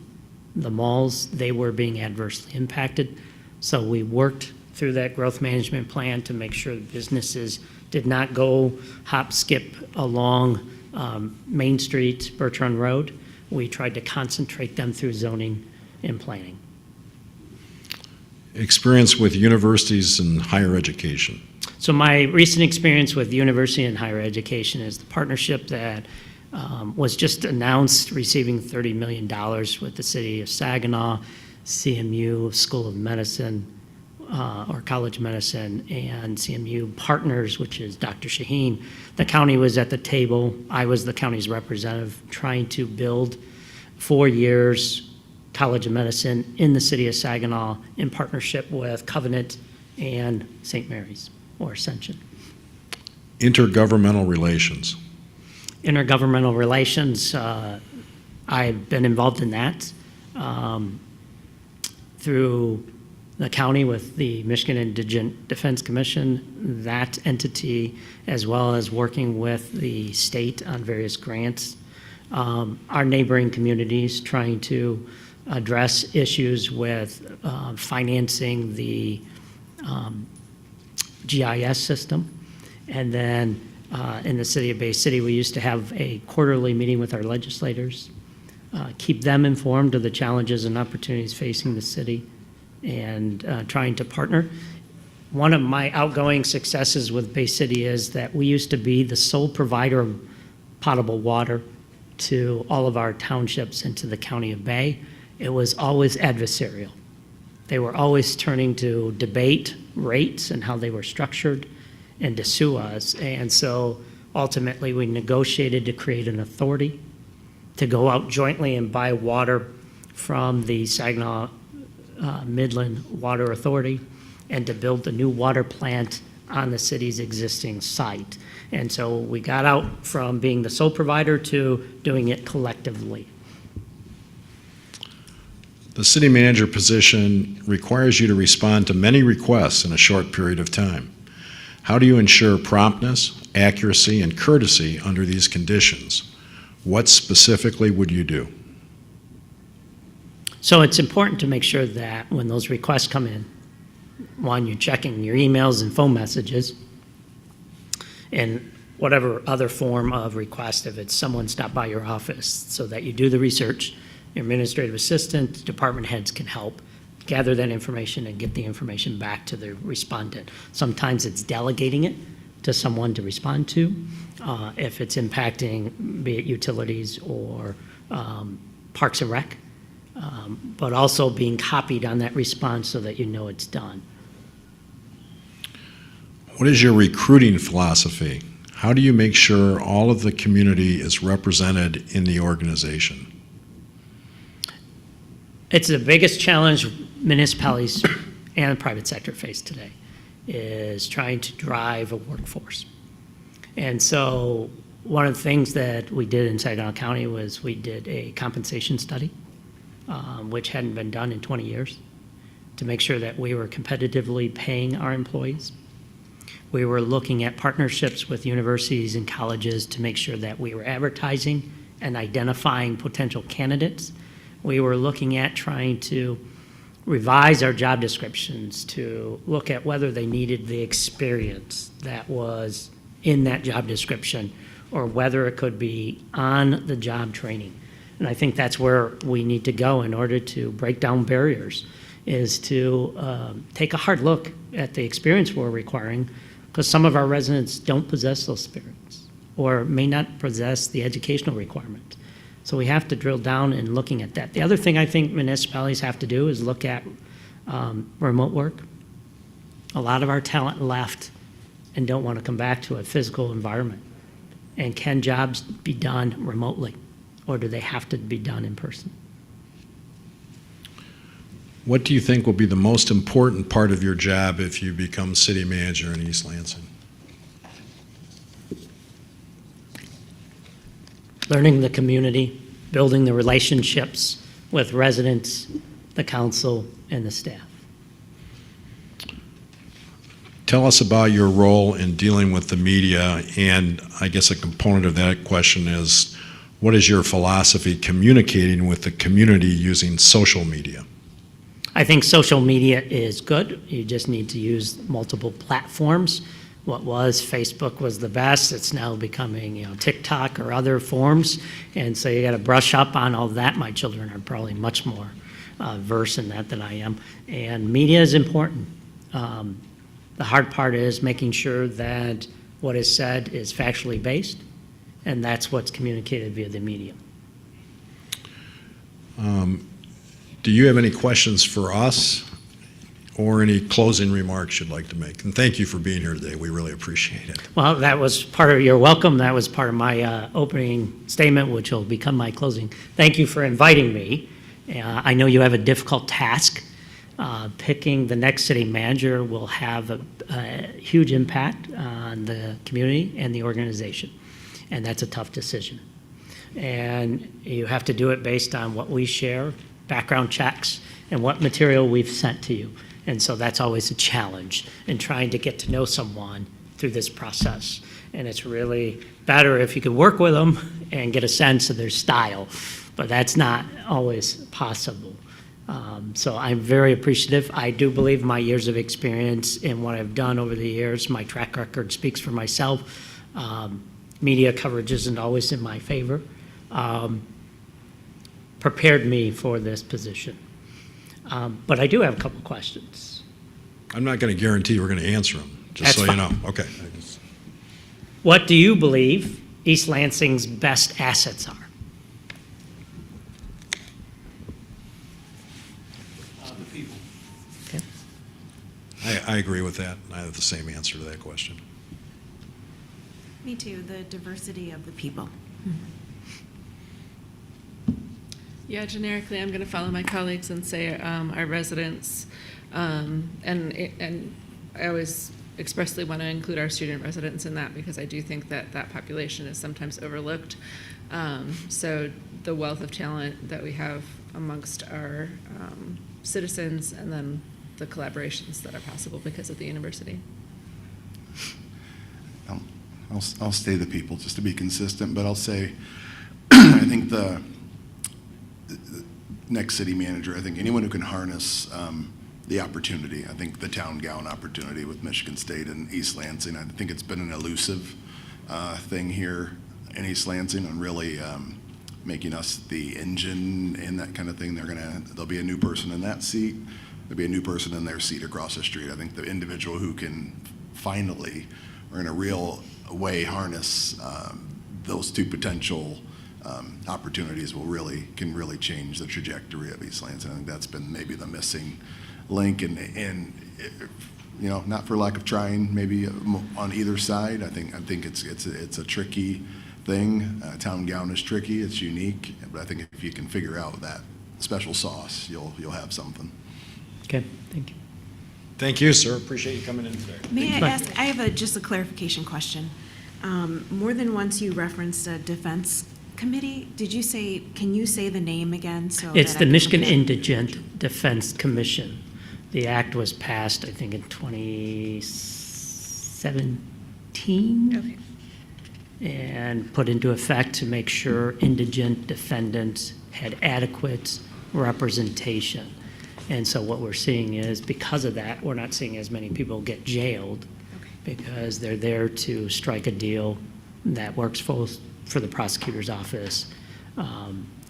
the malls, they were being adversely impacted. So we worked through that growth management plan to make sure businesses did not go hop, skip along Main Street, Birch Run Road. We tried to concentrate them through zoning and planning. Experience with universities and higher education. So my recent experience with university and higher education is the partnership that was just announced, receiving $30 million with the city of Saginaw, CMU School of Medicine, or College of Medicine, and CMU Partners, which is Dr. Shaheen. The county was at the table. I was the county's representative trying to build 4 years College of Medicine in the city of Saginaw in partnership with Covenant and St. Mary's or Ascension. Intergovernmental relations. Intergovernmental relations, I've been involved in that through the county with the Michigan Indigent Defense Commission, that entity, as well as working with the state on various grants. Our neighboring communities trying to address issues with financing the GIS system. And then in the city of Bay City, we used to have a quarterly meeting with our legislators, keep them informed of the challenges and opportunities facing the city, and trying to partner. One of my outgoing successes with Bay City is that we used to be the sole provider of potable water to all of our townships and to the county of Bay. It was always adversarial. They were always turning to debate rates and how they were structured and to sue us. And so ultimately we negotiated to create an authority to go out jointly and buy water from the Saginaw Midland Water Authority and to build the new water plant on the city's existing site. And so we got out from being the sole provider to doing it collectively. The city manager position requires you to respond to many requests in a short period of time. How do you ensure promptness, accuracy, and courtesy under these conditions? What specifically would you do? So it's important to make sure that when those requests come in, one, you're checking your emails and phone messages, and whatever other form of request, if it's someone stopped by your office, so that you do the research, your administrative assistant, department heads can help gather that information and get the information back to the respondent. Sometimes it's delegating it to someone to respond to, if it's impacting, be it utilities or Parks and Rec, but also being copied on that response so that you know it's done. What is your recruiting philosophy? How do you make sure all of the community is represented in the organization? It's the biggest challenge municipalities and the private sector face today, is trying to drive a workforce. And so one of the things that we did in Saginaw County was we did a compensation study, which hadn't been done in 20 years, to make sure that we were competitively paying our employees. We were looking at partnerships with universities and colleges to make sure that we were advertising and identifying potential candidates. We were looking at trying to revise our job descriptions to look at whether they needed the experience that was in that job description or whether it could be on-the-job training. And I think that's where we need to go in order to break down barriers, is to take a hard look at the experience we're requiring, because some of our residents don't possess those experience or may not possess the educational requirement. So we have to drill down in looking at that. The other thing I think municipalities have to do is look at remote work. A lot of our talent left and don't want to come back to a physical environment. And can jobs be done remotely, or do they have to be done in person? What do you think will be the most important part of your job if you become city manager in East Lansing? Learning the community, building the relationships with residents, the council, and the staff. Tell us about your role in dealing with the media, and I guess a component of that question is, What is your philosophy communicating with the community using social media? I think social media is good. You just need to use multiple platforms. What was Facebook was the best. It's now becoming, TikTok or other forms. And so you got to brush up on all that. My children are probably much more versed in that than I am. And media is important. The hard part is making sure that what is said is factually based, and that's what's communicated via the media. Do you have any questions for us or any closing remarks you'd like to make? And thank you for being here today. We really appreciate it. Well, that was part of your welcome. That was part of my opening statement, which will become my closing. Thank you for inviting me. I know you have a difficult task. Picking the next city manager will have a huge impact on the community and the organization, and that's a tough decision. And you have to do it based on what we share, background checks, and what material we've sent to you. And so that's always a challenge in trying to get to know someone through this process. And it's really better if you could work with them and get a sense of their style, but that's not always possible. So I'm very appreciative. I do believe my years of experience in what I've done over the years, my track record speaks for myself. Media coverage isn't always in my favor. Prepared me for this position. But I do have a couple questions. I'm not going to guarantee we're going to answer them, just That's so you fine. know. Okay. What do you believe East Lansing's best assets are? Okay. I agree with that. I have the same answer to that question. Me too, the diversity of the people. Yeah, generically, I'm going to follow my colleagues and say our residents, and I always expressly want to include our student residents in that because I do think that that population is sometimes overlooked. So the wealth of talent that we have amongst our citizens, and then the collaborations that are possible because of the university. I'll stay the people just to be consistent, but I'll say I think the next city manager, I think anyone who can harness the opportunity, I think the town gown opportunity with Michigan State and East Lansing, I think it's been an elusive thing here in East Lansing and really making us the engine and that kind of thing. There'll be a new person in that seat. There'll be a new person in their seat across the street. I think the individual who can finally, or in a real way, harness those two potential opportunities can really change the trajectory of East Lansing. I think that's been maybe the missing link, and not for lack of trying, maybe on either side. I think it's a tricky thing. Town gown is tricky. It's unique, but I think if you can figure out that special sauce, you'll have something. Okay, thank you. Thank you, sir. Appreciate you coming in today. May I ask, I have just a clarification question. More than once you referenced a defense committee. Can you say the name again? It's the Michigan Indigent Defense Commission. The act was passed, I think, in 2017. Okay. And put into effect to make sure indigent defendants had adequate representation. And so what we're seeing is, because of that, we're not seeing as many people get jailed because they're there to strike a deal that works for the prosecutor's office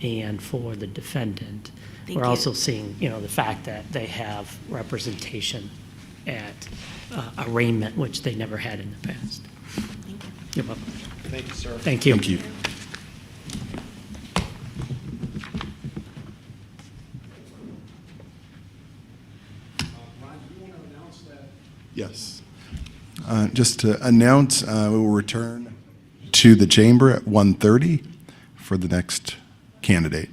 and for the defendant. We're also seeing, the fact that they have representation at arraignment, which they never had in the past. Thank you. You're welcome. Thank you, sir. Thank you. Thank you. Yes. Just to announce, we will return to the chamber at 1:30 for the next candidate.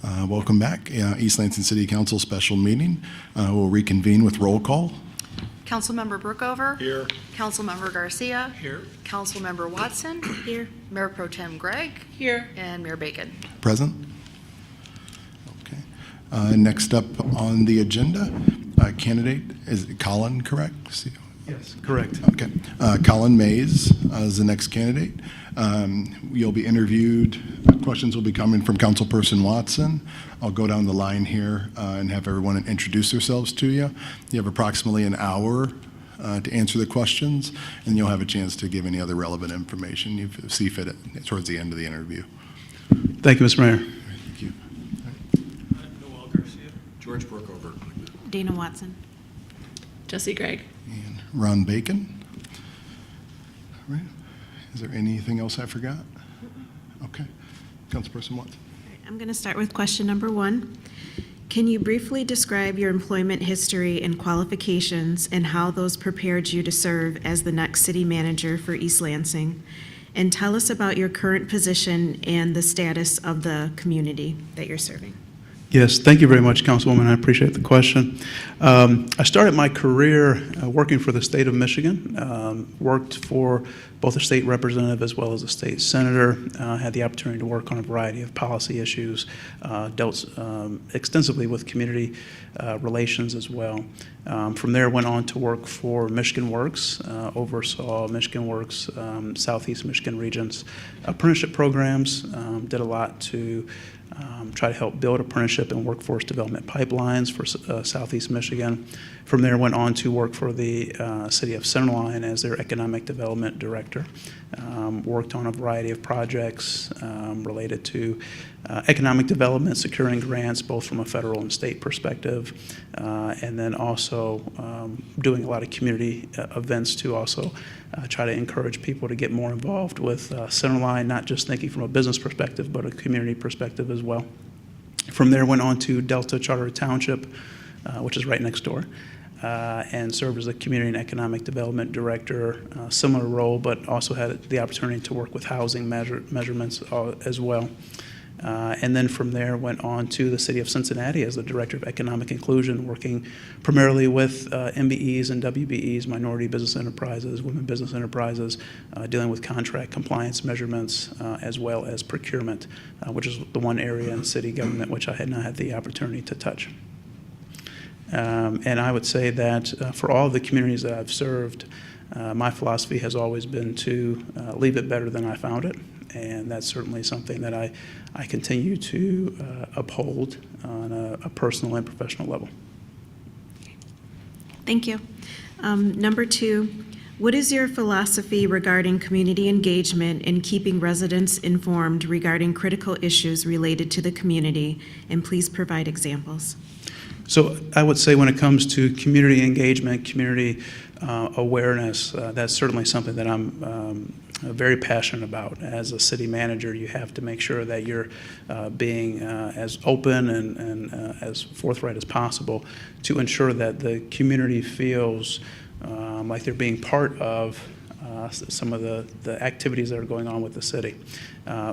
Welcome back. East Lansing City Council special meeting. We'll reconvene with roll call. Councilmember Brookover. Here. Councilmember Garcia. Here. Councilmember Watson. Here. Mayor Pro Tem Gregg. Here. And Mayor Bacon. Present. Okay. Next up on the agenda, candidate, is it Collin, correct? Yes, correct. Okay. Collin Mays is the next candidate. You'll be interviewed. Questions will be coming from Councilperson Watson. I'll go down the line here and have everyone introduce themselves to you. You have approximately an hour to answer the questions, and you'll have a chance to give any other relevant information you see fit towards the end of the interview. Thank you, Mr. Mayor. Thank you. Noel Garcia. George Brookover. Dana Watson. Jesse Gregg. And Ron Bacon. All right. Is there anything else I forgot? Okay. Councilperson Watson. I'm going to start with question number 1. Can you briefly describe your employment history and qualifications and how those prepared you to serve as the next city manager for East Lansing? And tell us about your current position and the status of the community that you're serving. Yes, thank you very much, Councilwoman. I appreciate the question. I started my career working for the state of Michigan, worked for both a state representative as well as a state senator, had the opportunity to work on a variety of policy issues, dealt extensively with community relations as well. From there, went on to work for Michigan Works, oversaw Michigan Works, Southeast Michigan regions, apprenticeship programs, did a lot to try to help build apprenticeship and workforce development pipelines for Southeast Michigan. From there, went on to work for the city of Centerline as their economic development director. Worked on a variety of projects related to economic development, securing grants both from a federal and state perspective, and then also doing a lot of community events to also try to encourage people to get more involved with Centerline, not just thinking from a business perspective, but a community perspective as well. From there, went on to Delta Charter Township, which is right next door, and served as the Community and Economic Development Director, similar role, but also had the opportunity to work with housing measurements as well. And then from there went on to the city of Cincinnati as the Director of Economic Inclusion, working primarily with MBEs and WBEs, minority business enterprises, women business enterprises, dealing with contract compliance measurements, as well as procurement, which is the one area in city government which I had not had the opportunity to touch. And I would say that for all of the communities that I've served, my philosophy has always been to leave it better than I found it. And that's certainly something that I continue to uphold on a personal and professional level. Thank you. Number 2, what is your philosophy regarding community engagement and keeping residents informed regarding critical issues related to the community? And please provide examples. So I would say when it comes to community engagement, community awareness, that's certainly something that I'm very passionate about. As a city manager, you have to make sure that you're being as open and as forthright as possible to ensure that the community feels like they're being part of some of the activities that are going on with the city.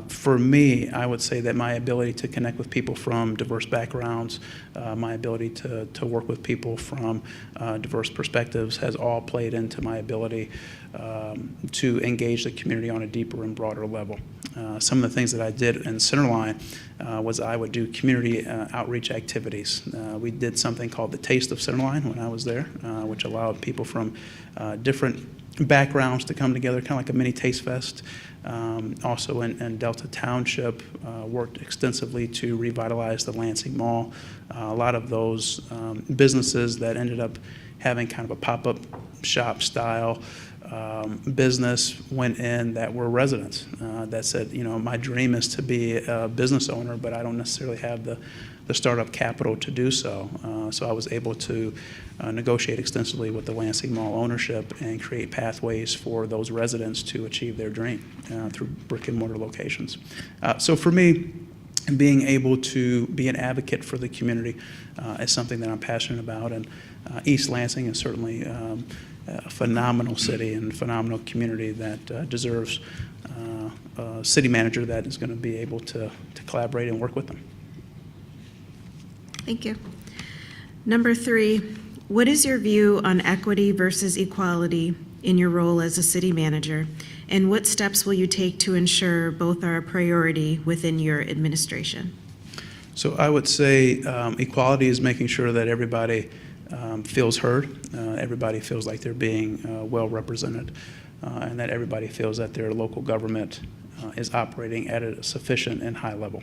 For me, I would say that my ability to connect with people from diverse backgrounds, my ability to work with people from diverse perspectives has all played into my ability to engage the community on a deeper and broader level. Some of the things that I did in Centerline was I would do community outreach activities. We did something called the Taste of Centerline when I was there, which allowed people from different backgrounds to come together, kind of like a mini Taste Fest. Also in Delta Township, worked extensively to revitalize the Lansing Mall. A lot of those businesses that ended up having kind of a pop-up shop style business went in that were residents that said, you know, my dream is to be a business owner, but I don't necessarily have the startup capital to do so. So I was able to negotiate extensively with the Lansing Mall ownership and create pathways for those residents to achieve their dream through brick and mortar locations. So for me, being able to be an advocate for the community is something that I'm passionate about. And East Lansing is certainly a phenomenal city and phenomenal community that deserves a city manager that is going to be able to collaborate and work with them. Thank you. Number 3, what is your view on equity versus equality in your role as a city manager? And what steps will you take to ensure both are a priority within your administration? So I would say equality is making sure that everybody feels heard, everybody feels like they're being well represented, and that everybody feels that their local government is operating at a sufficient and high level.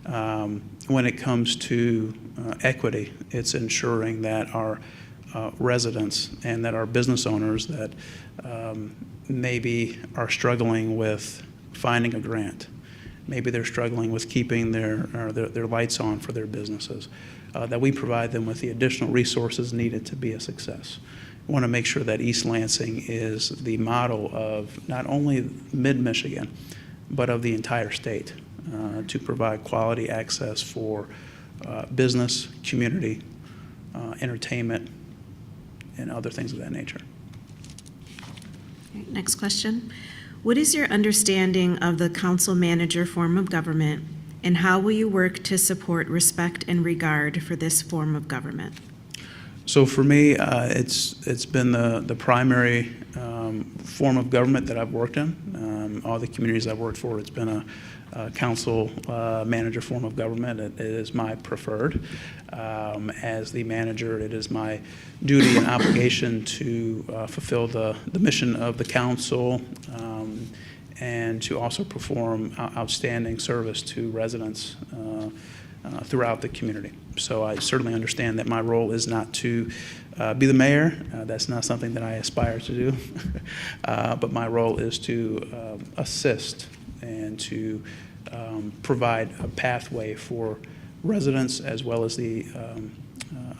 When it comes to equity, it's ensuring that our residents and that our business owners that maybe are struggling with finding a grant, maybe they're struggling with keeping their lights on for their businesses, that we provide them with the additional resources needed to be a success. We want to make sure that East Lansing is the model of not only mid-Michigan, but of the entire state to provide quality access for business, community, entertainment, and other things of that nature. All right, next question. What is your understanding of the council manager form of government, and how will you work to support respect and regard for this form of government? So for me, it's been the primary form of government that I've worked in. All the communities I've worked for, it's been a council manager form of government. It is my preferred. As the manager, it is my duty and obligation to fulfill the mission of the council and to also perform outstanding service to residents throughout the community. So I certainly understand that my role is not to be the mayor. That's not something that I aspire to do. But my role is to assist and to provide a pathway for residents as well as the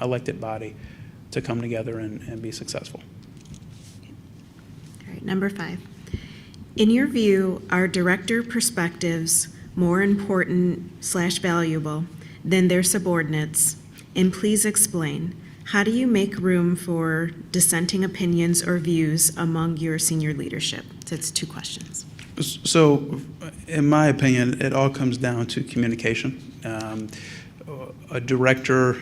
elected body to come together and be successful. All right, number 5. In your view, are director perspectives more important/valuable than their subordinates? And please explain, how do you make room for dissenting opinions or views among your senior leadership? So it's 2 questions. So, in my opinion, it all comes down to communication. A director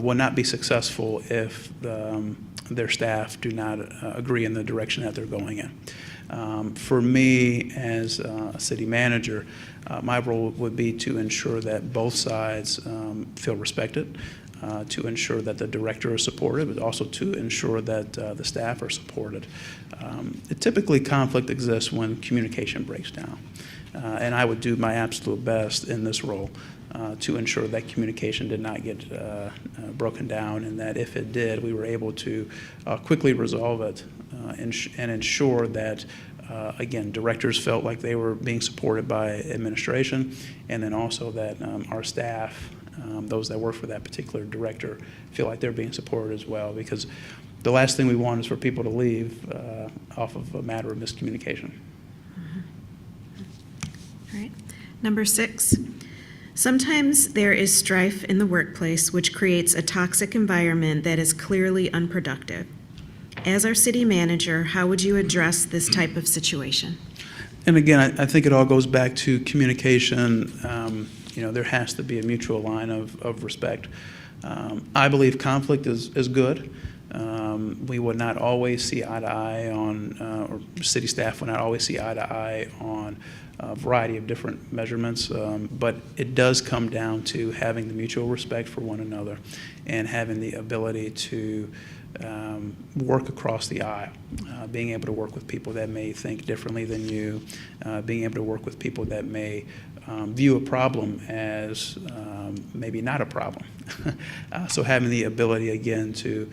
will not be successful if their staff do not agree in the direction that they're going in. For me, as a city manager, my role would be to ensure that both sides feel respected, to ensure that the director is supported, but also to ensure that the staff are supported. Typically, conflict exists when communication breaks down. And I would do my absolute best in this role to ensure that communication did not get broken down, and that if it did, we were able to quickly resolve it and ensure that, again, directors felt like they were being supported by administration, and then also that our staff, those that work for that particular director, feel like they're being supported as well, because the last thing we want is for people to leave off of a matter of miscommunication. All right. Number 6, sometimes there is strife in the workplace which creates a toxic environment that is clearly unproductive. As our city manager, how would you address this type of situation? And again, I think it all goes back to communication. There has to be a mutual line of respect. I believe conflict is good. We would not always see eye to eye on, or city staff would not always see eye to eye on a variety of different measurements, but it does come down to having the mutual respect for one another and having the ability to work across the aisle, being able to work with people that may think differently than you, being able to work with people that may view a problem as maybe not a problem. So having the ability, again, to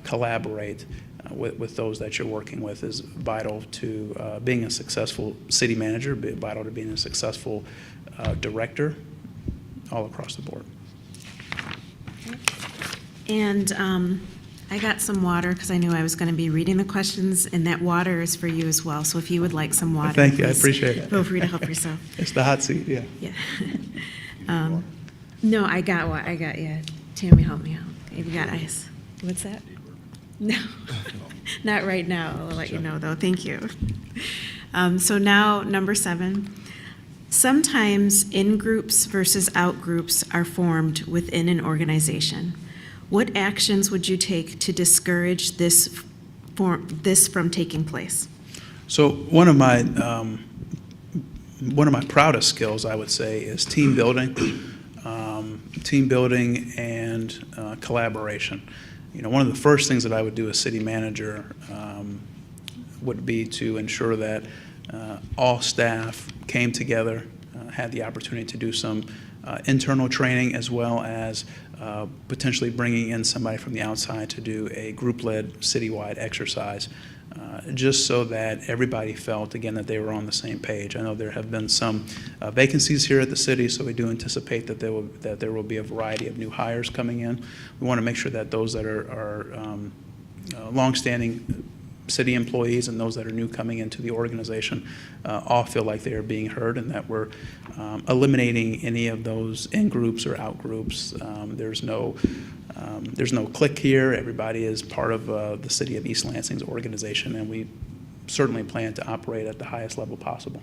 collaborate with those that you're working with is vital to being a successful city manager, vital to being a successful director all across the board. And I got some water because I knew I was going to be reading the questions, and that water is for you as well. So if you would like some water, Thank you, I please appreciate it. feel free to help yourself. It's the hot seat, yeah. Yeah. No, I got what I got. Yeah, Tammy, help me out. You got ice. What's that? No, not right now. I'll let you know though. Thank you. So now number 7. Sometimes in-groups versus out-groups are formed within an organization. What actions would you take to discourage this from taking place? So one of my proudest skills, I would say, is team building and collaboration. You know, one of the first things that I would do as city manager would be to ensure that all staff came together, had the opportunity to do some internal training, as well as potentially bringing in somebody from the outside to do a group-led citywide exercise, just so that everybody felt, again, that they were on the same page. I know there have been some vacancies here at the city, so we do anticipate that there will be a variety of new hires coming in. We want to make sure that those that are longstanding city employees and those that are new coming into the organization all feel like they are being heard, and that we're eliminating any of those in-groups or out-groups. There's no clique here. Everybody is part of the City of East Lansing's organization, and we certainly plan to operate at the highest level possible.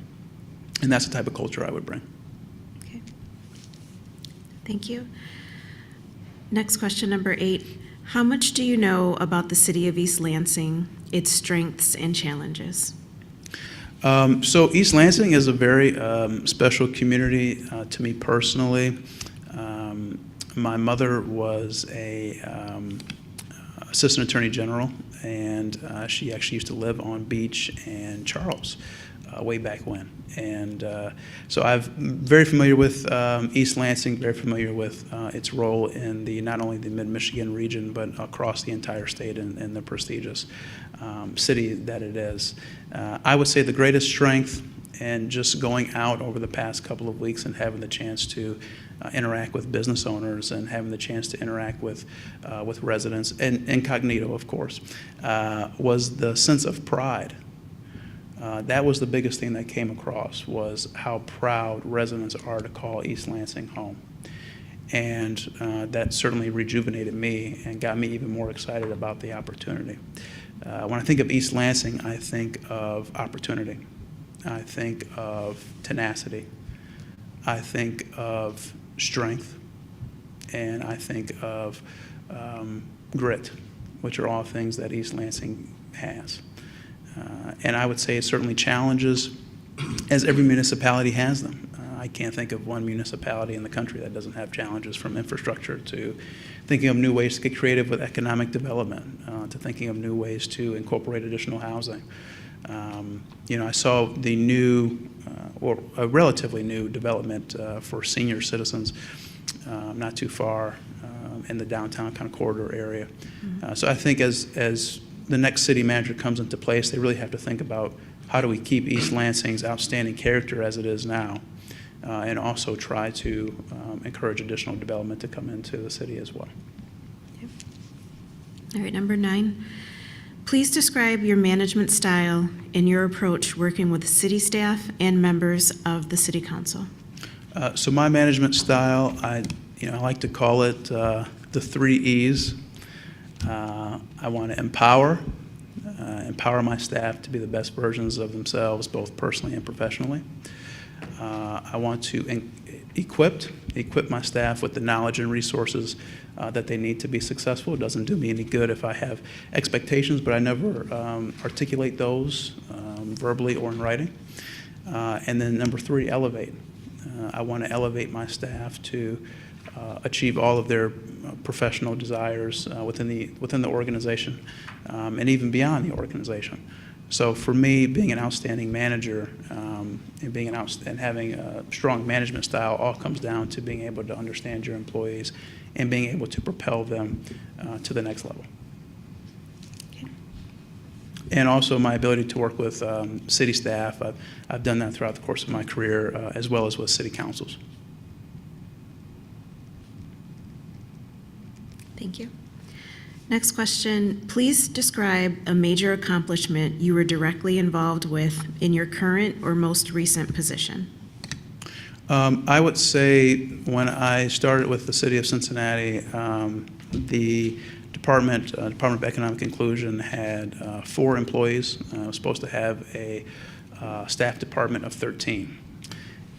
And that's the type of culture I would bring. Okay. Thank you. Next question, number 8. How much do you know about the City of East Lansing, its strengths and challenges? So East Lansing is a very special community to me personally. My mother was a assistant attorney general, and she actually used to live on Beach and Charles way back when. And so I'm very familiar with East Lansing, very familiar with its role in not only the Mid-Michigan region, but across the entire state and the prestigious city that it is. I would say the greatest strength, and just going out over the past couple of weeks and having the chance to interact with business owners and having the chance to interact with residents, and incognito, of course, was the sense of pride. That was the biggest thing that came across, was how proud residents are to call East Lansing home. And that certainly rejuvenated me and got me even more excited about the opportunity. When I think of East Lansing, I think of opportunity. I think of tenacity. I think of strength. And I think of grit, which are all things that East Lansing has. And I would say it certainly challenges, as every municipality has them. I can't think of one municipality in the country that doesn't have challenges, from infrastructure to thinking of new ways to get creative with economic development, to thinking of new ways to incorporate additional housing. You know, I saw the new, or a relatively new development for senior citizens not too far in the downtown kind of corridor area. So I think as the next city manager comes into place, they really have to think about how do we keep East Lansing's outstanding character as it is now, and also try to encourage additional development to come into the city as well. Okay. All right, number 9. Please describe your management style and your approach working with city staff and members of the city council. So my management style, I like to call it the 3 E's. I want to empower my staff to be the best versions of themselves, both personally and professionally. I want to equip my staff with the knowledge and resources that they need to be successful. It doesn't do me any good if I have expectations, but I never articulate those verbally or in writing. And then number 3, elevate. I want to elevate my staff to achieve all of their professional desires within the organization, and even beyond the organization. So for me, being an outstanding manager and having a strong management style all comes down to being able to understand your employees and being able to propel them to the next level. Okay. And also my ability to work with city staff. I've done that throughout the course of my career, as well as with city councils. Thank you. Next question, please describe a major accomplishment you were directly involved with in your current or most recent position. I would say when I started with the City of Cincinnati, the Department of Economic Inclusion had 4 employees. I was supposed to have a staff department of 13.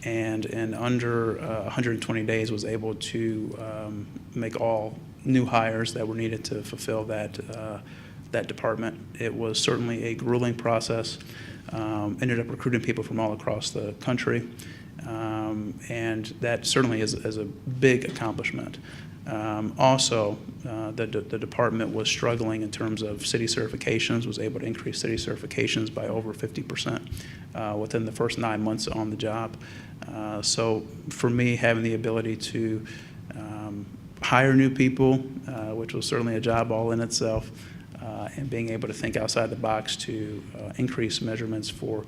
and in under 120 days was able to make all new hires that were needed to fulfill that department. It was certainly a grueling process. Ended up recruiting people from all across the country, and that certainly is a big accomplishment. Also, the department was struggling in terms of city certifications, was able to increase city certifications by over 50% within the first 9 months on the job. So for me, having the ability to hire new people, which was certainly a job all in itself, and being able to think outside the box to increase measurements for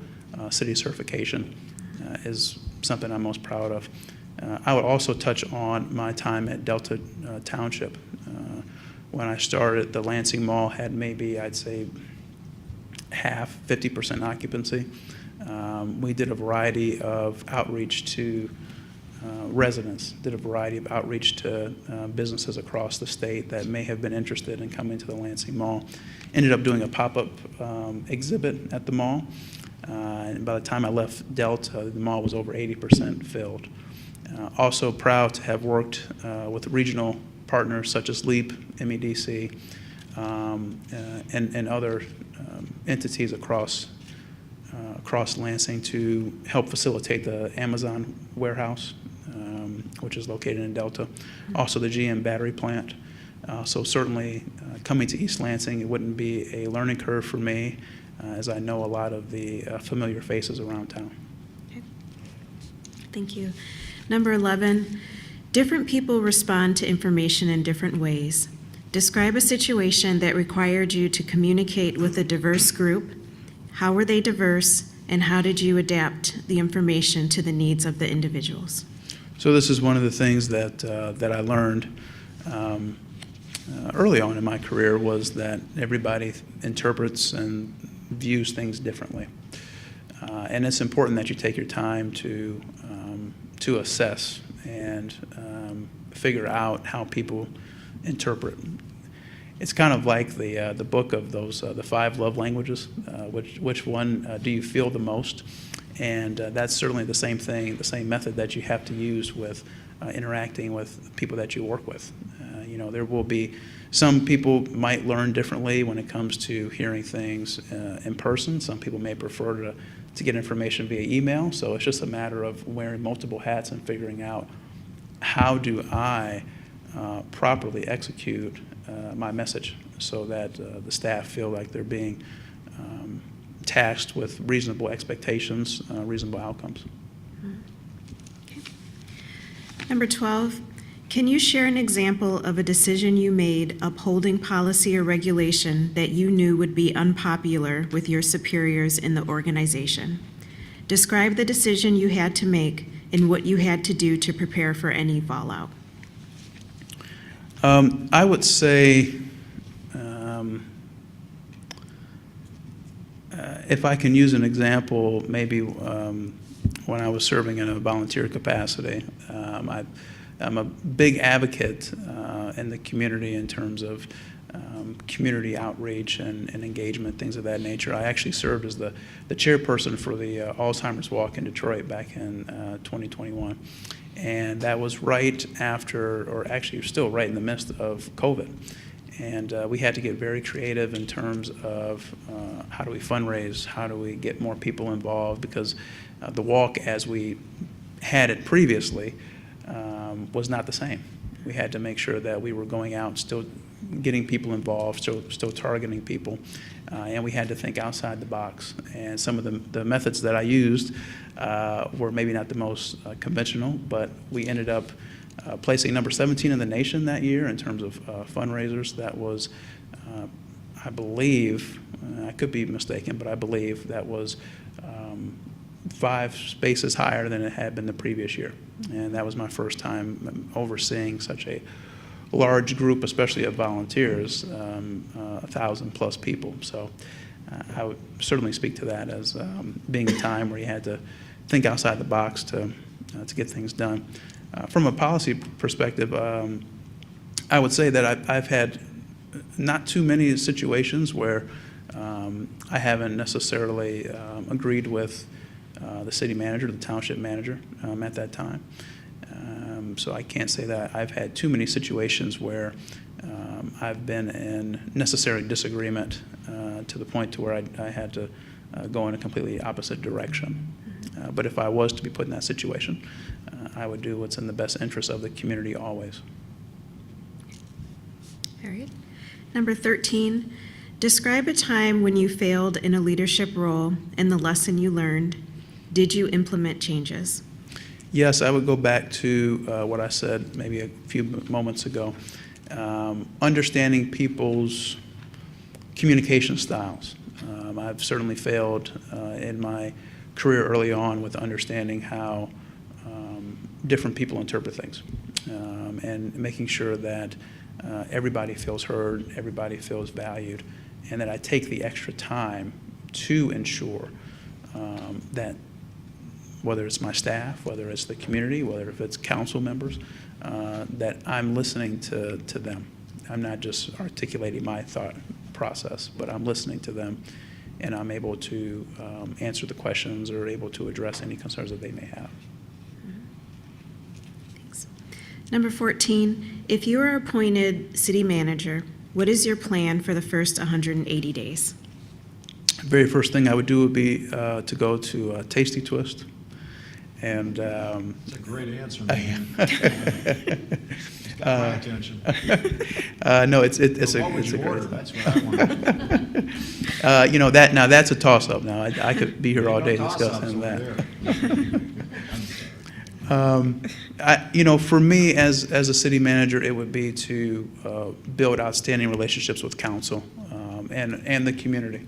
city certification is something I'm most proud of. I would also touch on my time at Delta Township. When I started, the Lansing Mall had maybe, I'd say, 50% occupancy. We did a variety of outreach to residents, did a variety of outreach to businesses across the state that may have been interested in coming to the Lansing Mall. Ended up doing a pop-up exhibit at the mall. And by the time I left Delta, the mall was over 80% filled. Also proud to have worked with regional partners such as LEAP, MEDC, and other entities across Lansing to help facilitate the Amazon warehouse, which is located in Delta. Also the GM battery plant. So certainly coming to East Lansing, it wouldn't be a learning curve for me, as I know a lot of the familiar faces around town. Okay. Thank you. Number 11, different people respond to information in different ways. Describe a situation that required you to communicate with a diverse group. How were they diverse, and how did you adapt the information to the needs of the individuals? So this is one of the things that I learned early on in my career, was that everybody interprets and views things differently. And it's important that you take your time to assess and figure out how people interpret. It's kind of like the book of those the 5 love languages. Which one do you feel the most? And that's certainly the same thing, the same method that you have to use with interacting with people that you work with. You know, there will be some people might learn differently when it comes to hearing things in person. Some people may prefer to get information via email. So it's just a matter of wearing multiple hats and figuring out, how do I properly execute my message so that the staff feel like they're being tasked with reasonable expectations, reasonable outcomes. Okay. Number 12, can you share an example of a decision you made upholding policy or regulation that you knew would be unpopular with your superiors in the organization? Describe the decision you had to make and what you had to do to prepare for any fallout. I would say, if I can use an example, maybe when I was serving in a volunteer capacity, I'm a big advocate in the community in terms of community outreach and engagement, things of that nature. I actually served as the chairperson for the Alzheimer's Walk in Detroit back in 2021. And that was right after, or actually still right in the midst of COVID. And we had to get very creative in terms of how do we fundraise, how do we get more people involved, because the walk as we had it previously was not the same. We had to make sure that we were going out, still getting people involved, still targeting people, and we had to think outside the box. And some of the methods that I used were maybe not the most conventional, but we ended up placing number 17 in the nation that year in terms of fundraisers. That was, I believe, I could be mistaken, but I believe that was 5 spaces higher than it had been the previous year. And that was my first time overseeing such a large group, especially of volunteers, 1,000+ people. So I would certainly speak to that as being a time where you had to think outside the box to get things done. From a policy perspective, I would say that I've had not too many situations where I haven't necessarily agreed with the city manager, the township manager at that time. So I can't say that I've had too many situations where I've been in necessary disagreement to the point to where I had to go in a completely opposite direction. But if I was to be put in that situation, I would do what's in the best interest of the community always. All right. Number 13, describe a time when you failed in a leadership role and the lesson you learned. Did you implement changes? Yes, I would go back to what I said maybe a few moments ago. Understanding people's communication styles. I've certainly failed in my career early on with understanding how different people interpret things, and making sure that everybody feels heard, everybody feels valued, and that I take the extra time to ensure that whether it's my staff, whether it's the community, whether if it's council members, that I'm listening to them. I'm not just articulating my thought process, but I'm listening to them, and I'm able to answer the questions or able to address any concerns that they may have. Thanks. Number 14, if you are appointed city manager, what is your plan for the first 180 days? The very first thing I would do would be to go to Tasty Twist. And That's a great answer, man. It's got my attention. no, it's a What would it's a you great. order? That's what I want. You know that now that's a toss-up. Now I could be here all day No toss-ups discussing over that. You know, for me as a city manager, it would be to build outstanding relationships with council and the community.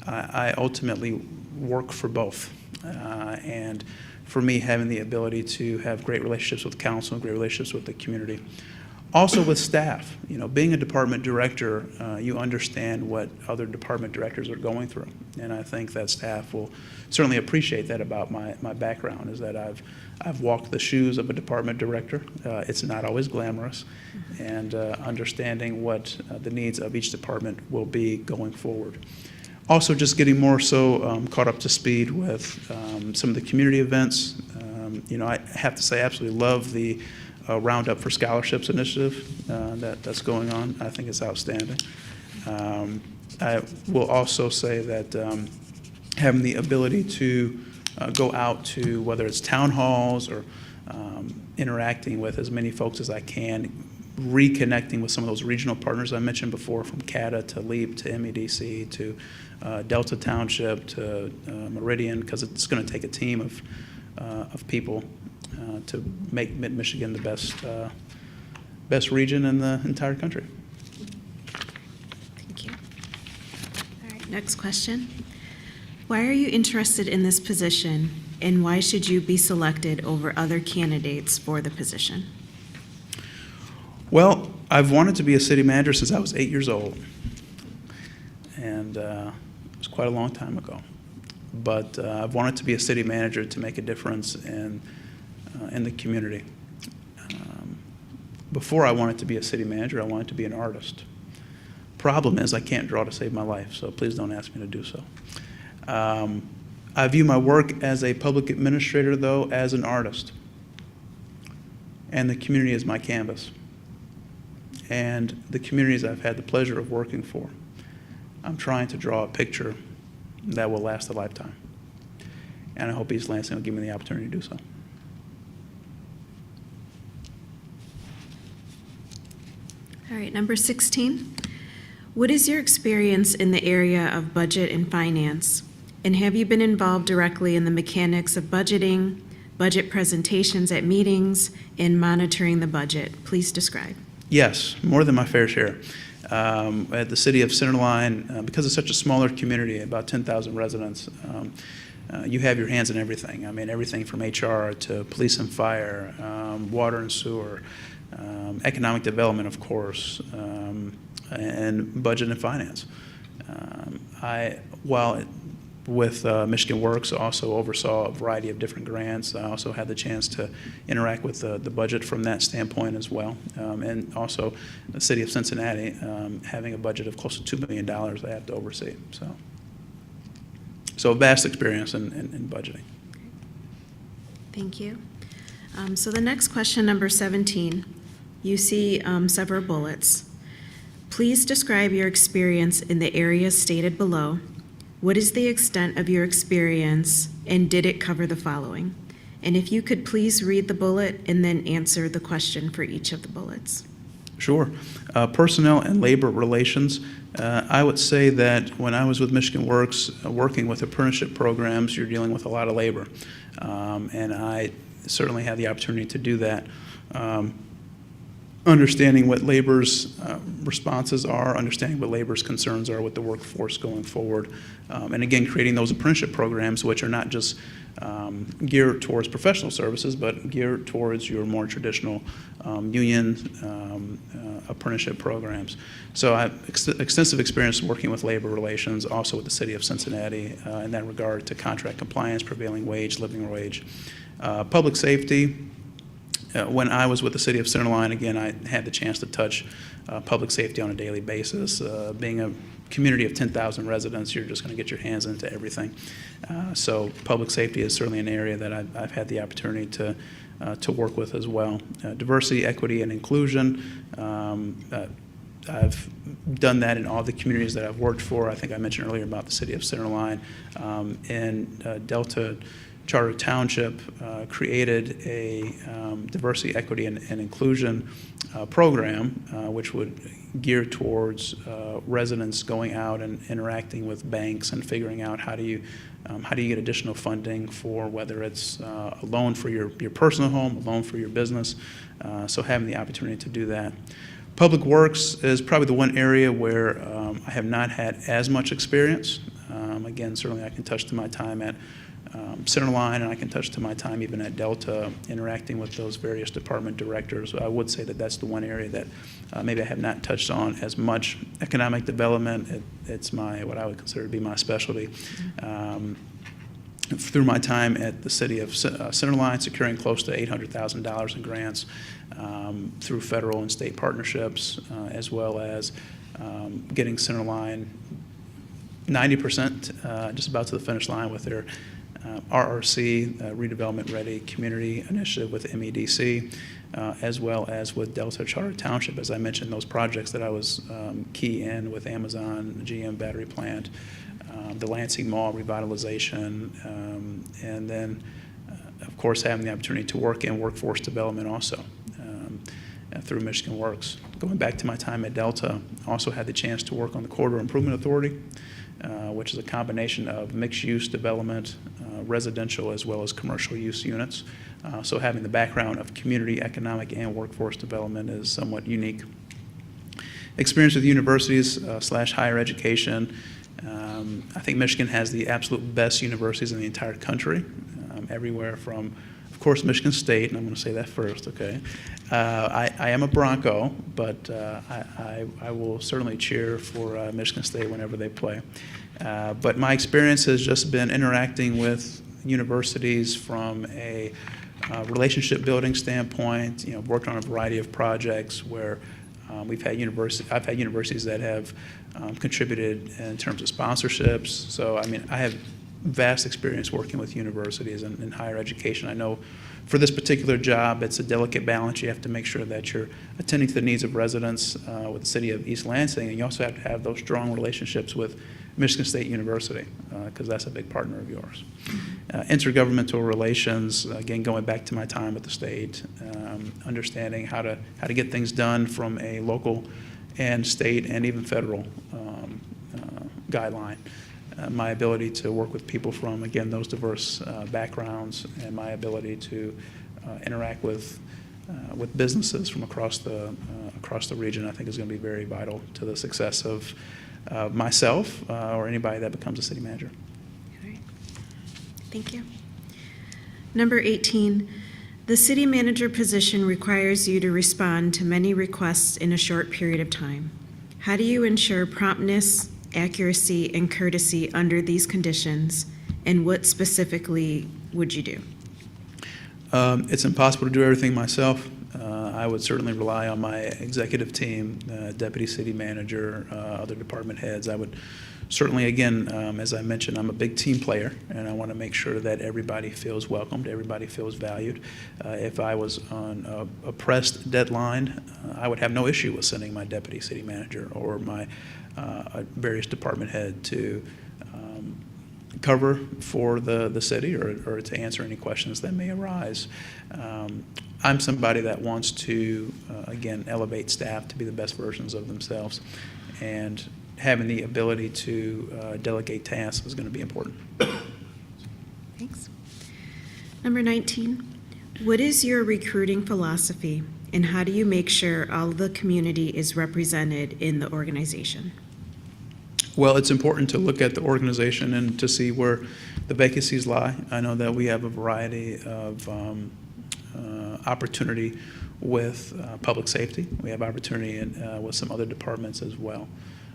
I ultimately work for both. And for me, having the ability to have great relationships with council and great relationships with the community. Also with staff, you know, being a department director, you understand what other department directors are going through. And I think that staff will certainly appreciate that about my background, is that I've walked the shoes of a department director. It's not always glamorous, and understanding what the needs of each department will be going forward. Also, just getting more so caught up to speed with some of the community events. You know, I have to say I absolutely love the Roundup for Scholarships initiative that's going on. I think it's outstanding. I will also say that having the ability to go out to, whether it's town halls or interacting with as many folks as I can, reconnecting with some of those regional partners I mentioned before, from CATA to LEAP to MEDC to Delta Township to Meridian, because it's going to take a team of people to make Mid-Michigan the best region in the entire country. Thank you. All right, next question. Why are you interested in this position, and why should you be selected over other candidates for the position? Well, I've wanted to be a city manager since I was 8 years old, and it was quite a long time ago. But I've wanted to be a city manager to make a difference in the community. Before I wanted to be a city manager, I wanted to be an artist. Problem is, I can't draw to save my life, so please don't ask me to do so. I view my work as a public administrator, though, as an artist, and the community is my canvas. And the communities I've had the pleasure of working for, I'm trying to draw a picture that will last a lifetime. And I hope East Lansing will give me the opportunity to do so. All right, number 16. What is your experience in the area of budget and finance? And have you been involved directly in the mechanics of budgeting, budget presentations at meetings, and monitoring the budget? Please describe. Yes, more than my fair share. At the city of Centerline, because it's such a smaller community, about 10,000 residents, you have your hands in everything. I mean, everything from HR to police and fire, water and sewer, economic development, of course, and budget and finance. While with Michigan Works, also oversaw a variety of different grants. I also had the chance to interact with the budget from that standpoint as well. And also the city of Cincinnati having a budget of close to $2 million I have to oversee. So vast experience in budgeting. Thank you. So the next question, number 17, you see several bullets. Please describe your experience in the areas stated below. What is the extent of your experience, and did it cover the following? And if you could please read the bullet and then answer the question for each of the bullets. Sure. Personnel and labor relations. I would say that when I was with Michigan Works, working with apprenticeship programs, you're dealing with a lot of labor. And I certainly had the opportunity to do that. Understanding what labor's responses are, understanding what labor's concerns are with the workforce going forward, and again, creating those apprenticeship programs, which are not just geared towards professional services, but geared towards your more traditional union apprenticeship programs. So I have extensive experience working with labor relations, also with the city of Cincinnati in that regard to contract compliance, prevailing wage, living wage. Public safety. When I was with the city of Centerline, again, I had the chance to touch public safety on a daily basis. Being a community of 10,000 residents, you're just going to get your hands into everything. So public safety is certainly an area that I've had the opportunity to work with as well. Diversity, equity, and inclusion. I've done that in all the communities that I've worked for. I think I mentioned earlier about the city of Centerline. In Delta Charter Township created a diversity, equity, and inclusion program, which would gear towards residents going out and interacting with banks and figuring out how do you get additional funding for whether it's a loan for your personal home, a loan for your business. So having the opportunity to do that. Public Works is probably the one area where I have not had as much experience. Again, certainly I can touch to my time at Centerline, and I can touch to my time even at Delta, interacting with those various department directors. I would say that that's the one area that maybe I have not touched on as much. Economic development, it's what I would consider to be my specialty. Through my time at the city of Centerline, securing close to $800,000 in grants through federal and state partnerships, as well as getting Centerline 90%, just about to the finish line with their RRC, Redevelopment Ready Community Initiative with MEDC, as well as with Delta Charter Township. As I mentioned, those projects that I was key in with Amazon, GM battery plant, the Lansing Mall revitalization, and then, of course, having the opportunity to work in workforce development also through Michigan Works. Going back to my time at Delta, also had the chance to work on the Corridor Improvement Authority, which is a combination of mixed-use development, residential as well as commercial use units. So having the background of community, economic, and workforce development is somewhat unique. Experience with universities / higher education. I think Michigan has the absolute best universities in the entire country, everywhere from, of course, Michigan State, and I'm going to say that first, okay? I am a Bronco, but I will certainly cheer for Michigan State whenever they play. But my experience has just been interacting with universities from a relationship building standpoint. Worked on a variety of projects where I've had universities that have contributed in terms of sponsorships. So, I mean, I have vast experience working with universities and in higher education. I know for this particular job, it's a delicate balance. You have to make sure that you're attending to the needs of residents with the city of East Lansing, and you also have to have those strong relationships with Michigan State University, because that's a big partner of yours. Intergovernmental relations, again, going back to my time with the state, understanding how to get things done from a local and state and even federal guideline. My ability to work with people from, again, those diverse backgrounds, and my ability to interact with businesses from across the region, I think is going to be very vital to the success of myself or anybody that becomes a city manager. All right. Thank you. Number 18, the city manager position requires you to respond to many requests in a short period of time. How do you ensure promptness, accuracy, and courtesy under these conditions, and what specifically would you do? It's impossible to do everything myself. I would certainly rely on my executive team, deputy city manager, other department heads. I would Certainly, again, as I mentioned, I'm a big team player, and I want to make sure that everybody feels welcomed, everybody feels valued. If I was on a pressed deadline, I would have no issue with sending my deputy city manager or my various department head to cover for the city or to answer any questions that may arise. I'm somebody that wants to, again, elevate staff to be the best versions of themselves, and having the ability to delegate tasks is going to be important. Thanks. Number 19, what is your recruiting philosophy, and how do you make sure all of the community is represented in the organization? Well, it's important to look at the organization and to see where the vacancies lie. I know that we have a variety of opportunity with public safety. We have opportunity with some other departments as well.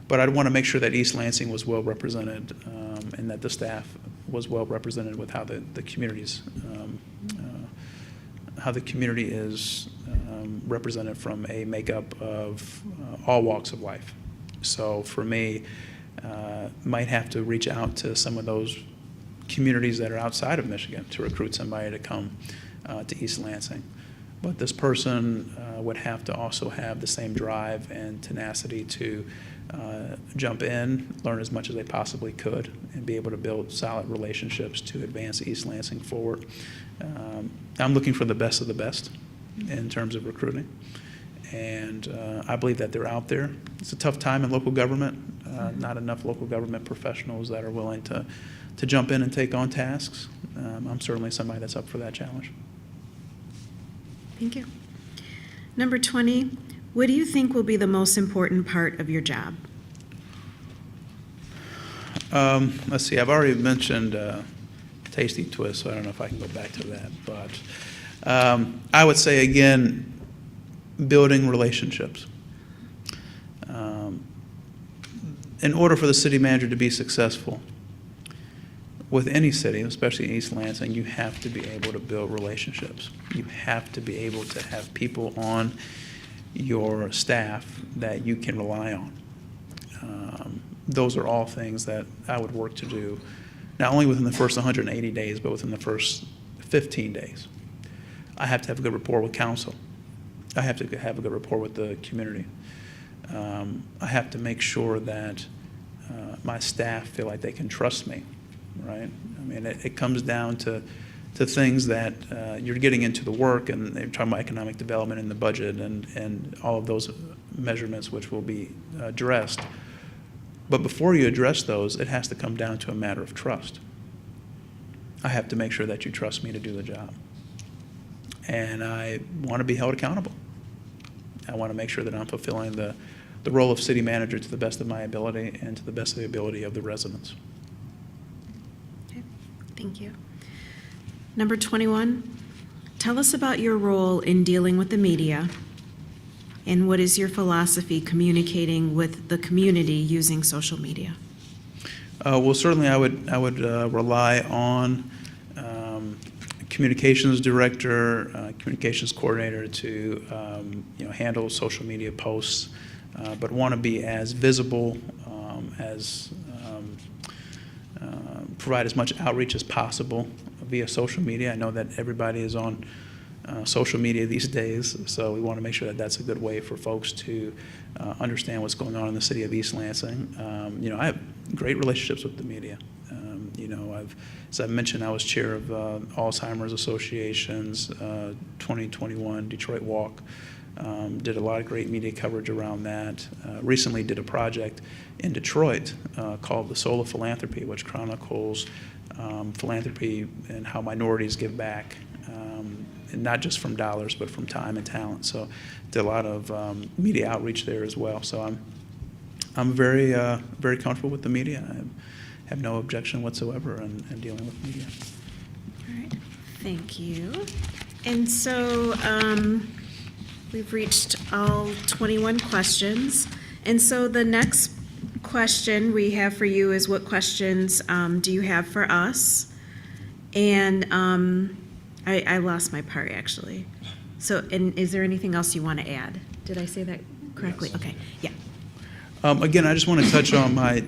But I'd want to make sure that East Lansing was well represented and that the staff was well represented with how the communities, how the community is represented from a makeup of all walks of life. So for me, might have to reach out to some of those communities that are outside of Michigan to recruit somebody to come to East Lansing. But this person would have to also have the same drive and tenacity to jump in, learn as much as they possibly could, and be able to build solid relationships to advance East Lansing forward. I'm looking for the best of the best in terms of recruiting, and I believe that they're out there. It's a tough time in local government. Not enough local government professionals that are willing to jump in and take on tasks. I'm certainly somebody that's up for that challenge. Thank you. Number 20, what do you think will be the most important part of your job? Let's see, I've already mentioned Tasty Twist, so I don't know if I can go back to that. But I would say, again, building relationships. In order for the city manager to be successful with any city, especially East Lansing, you have to be able to build relationships. You have to be able to have people on your staff that you can rely on. Those are all things that I would work to do, not only within the first 180 days, but within the first 15 days. I have to have a good rapport with council. I have to have a good rapport with the community. I have to make sure that my staff feel like they can trust me, right? I mean, it comes down to things that you're getting into the work, and they're talking about economic development in the budget and all of those measurements which will be addressed. But before you address those, it has to come down to a matter of trust. I have to make sure that you trust me to do the job. And I want to be held accountable. I want to make sure that I'm fulfilling the role of city manager to the best of my ability and to the best of the ability of the residents. Okay, thank you. Number 21, tell us about your role in dealing with the media, and what is your philosophy communicating with the community using social media? Well, certainly I would rely on communications director, communications coordinator to handle social media posts, but want to be as visible, provide as much outreach as possible via social media. I know that everybody is on social media these days, so we want to make sure that that's a good way for folks to understand what's going on in the city of East Lansing. I have great relationships with the media. As I mentioned, I was chair of Alzheimer's Association's 2021 Detroit Walk. Did a lot of great media coverage around that. Recently did a project in Detroit called The Soul of Philanthropy, which chronicles philanthropy and how minorities give back, and not just from dollars, but from time and talent. So did a lot of media outreach there as well. So I'm very comfortable with the media. I have no objection whatsoever in dealing with media. All right, thank you. And so we've reached all 21 questions. And so the next question we have for you is, what questions do you have for us? And I lost my part, actually. So, and is there anything else you want to add? Did I say that correctly? Yes. Okay, yeah. Again, I just want to touch on my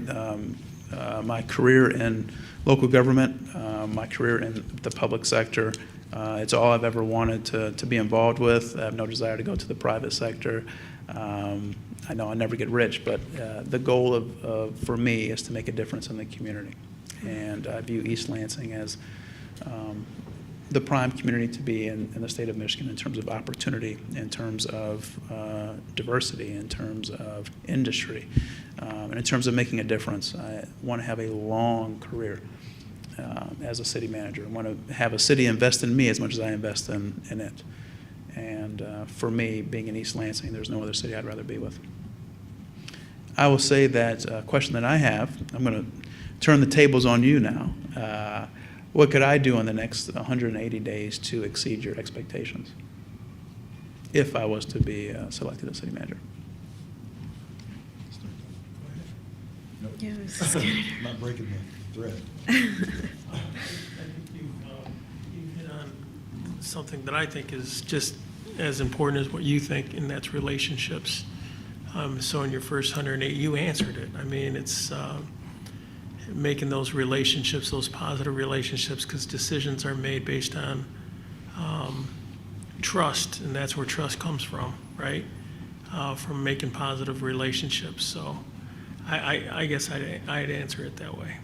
my career in local government, my career in the public sector. It's all I've ever wanted to be involved with. I have no desire to go to the private sector. I know I'll never get rich, but the goal for me is to make a difference in the community. And I view East Lansing as the prime community to be in the state of Michigan in terms of opportunity, in terms of diversity, in terms of industry, and in terms of making a difference. I want to have a long career as a city manager. I want to have a city invest in me as much as I invest in it. And for me, being in East Lansing, there's no other city I'd rather be with. I will say that question that I have, I'm going to turn the tables on you now. What could I do in the next 180 days to exceed your expectations if I was to be selected as city manager? Yeah, I was Not breaking the thread. I think you've hit on something that I think is just as important as what you think, and that's relationships. So in your first 108, you answered it. I mean, it's making those relationships, those positive relationships, because decisions are made based on trust, and that's where trust comes from, right? From making positive relationships. So I guess I'd answer it that way.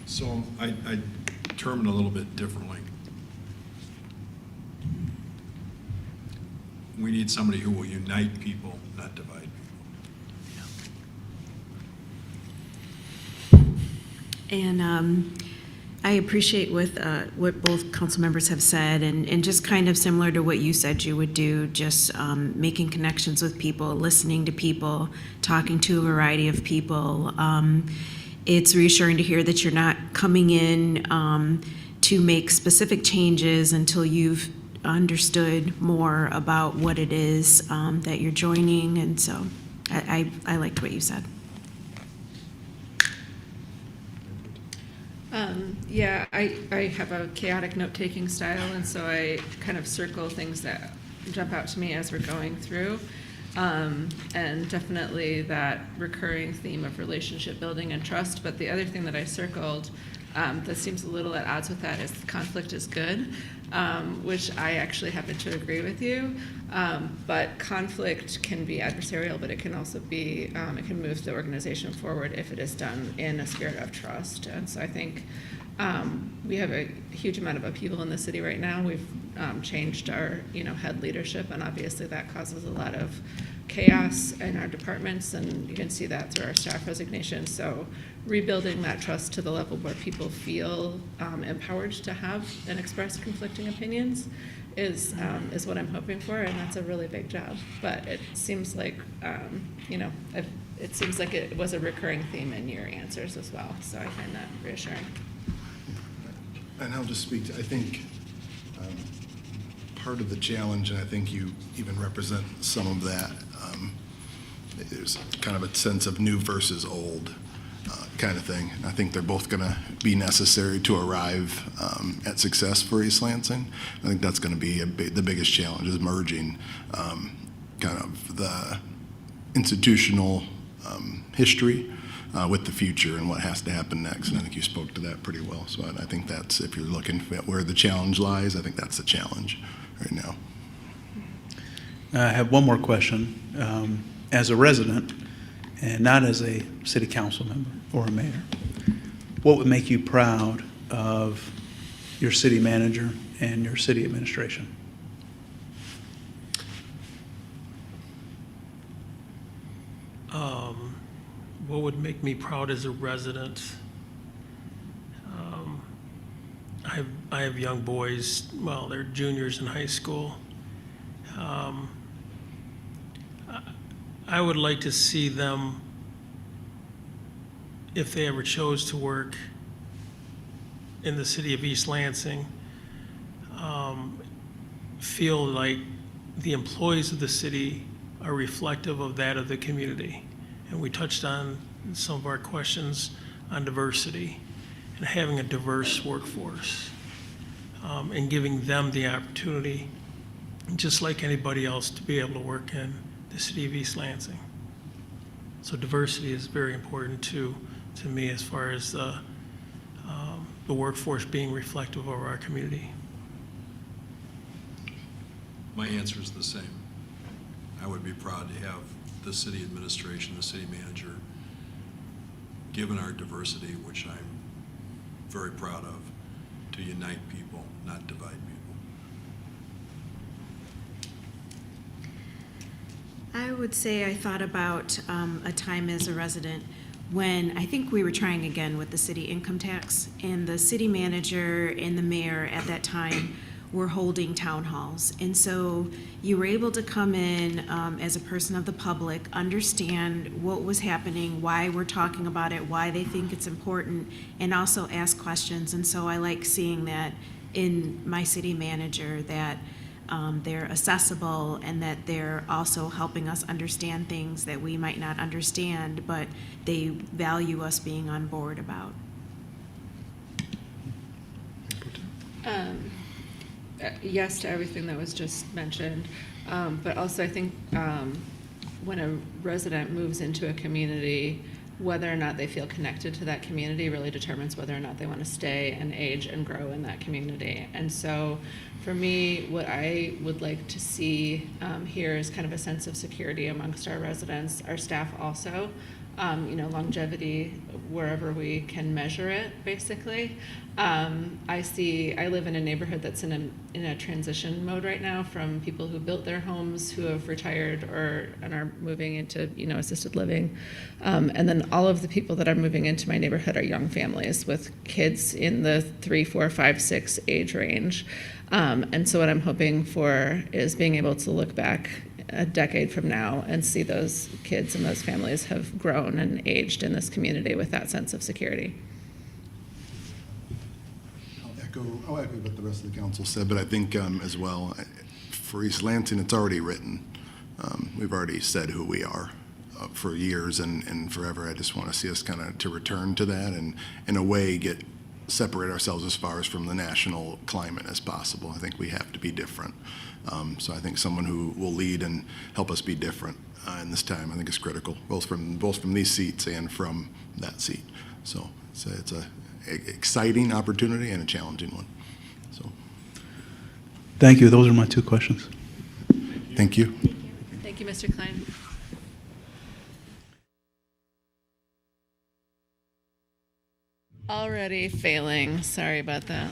So I term it a little bit differently. We need somebody who will unite people, not divide people. And I appreciate what both council members have said, and just kind of similar to what you said you would do, just making connections with people, listening to people, talking to a variety of people. It's reassuring to hear that you're not coming in to make specific changes until you've understood more about what it is that you're joining, and so I liked what you said. Yeah, I have a chaotic note-taking style, and so I kind of circle things that jump out to me as we're going through. And definitely that recurring theme of relationship building and trust. But the other thing that I circled that seems a little at odds with that is conflict is good, which I actually happen to agree with you. But conflict can be adversarial, but it can also be, it can move the organization forward if it is done in a spirit of trust. And so I think we have a huge amount of upheaval in the city right now. We've changed our, head leadership, and obviously that causes a lot of chaos in our departments, and you can see that through our staff resignations. So rebuilding that trust to the level where people feel empowered to have and express conflicting opinions is what I'm hoping for, and that's a really big job. But it seems like, it seems like it was a recurring theme in your answers as well. So I find that reassuring. And I'll just speak to, I think, part of the challenge, and I think you even represent some of that, there's kind of a sense of new versus old kind of thing. I think they're both going to be necessary to arrive at success for East Lansing. I think that's going to be the biggest challenge, is merging kind of the institutional history with the future and what has to happen next. And I think you spoke to that pretty well. So I think that's, if you're looking at where the challenge lies, I think that's the challenge right now. I have one more question. As a resident, and not as a city council member or a mayor, what would make you proud of your city manager and your city administration? What would make me proud as a resident? I have young boys. Well, they're juniors in high school. I would like to see them, if they ever chose to work in the city of East Lansing, feel like the employees of the city are reflective of that of the community. And we touched on some of our questions on diversity and having a diverse workforce, and giving them the opportunity, just like anybody else, to be able to work in the city of East Lansing. So diversity is very important to me as far as the workforce being reflective of our community. My answer is the same. I would be proud to have the city administration, the city manager, given our diversity, which I'm very proud of, to unite people, not divide people. I would say I thought about a time as a resident when I think we were trying again with the city income tax, and the city manager and the mayor at that time were holding town halls. And so you were able to come in as a person of the public, understand what was happening, why we're talking about it, why they think it's important, and also ask questions. And so I like seeing that in my city manager, that they're accessible and that they're also helping us understand things that we might not understand, but they value us being on board about. Yes to everything that was just mentioned, but also I think when a resident moves into a community, whether or not they feel connected to that community really determines whether or not they want to stay and age and grow in that community. And so for me, what I would like to see here is kind of a sense of security amongst our residents, our staff also, longevity wherever we can measure it, basically. I live in a neighborhood that's in a transition mode right now, from people who built their homes, who have retired and are moving into, assisted living. And then all of the people that are moving into my neighborhood are young families with kids in the 3, 4, 5, 6 age range. And so what I'm hoping for is being able to look back a decade from now and see those kids and those families have grown and aged in this community with that sense of security. I'll echo what the rest of the council said, but I think as well, for East Lansing, it's already written. We've already said who we are for years and forever. I just want to see us kind of to return to that and in a way separate ourselves as far as from the national climate as possible. I think we have to be different. So I think someone who will lead and help us be different in this time, I think is critical, both from these seats and from that seat. So it's a exciting opportunity and a challenging one. So Thank you. Those are my 2 questions. thank you. Thank you, Mr. Klein. Already failing. Sorry about that.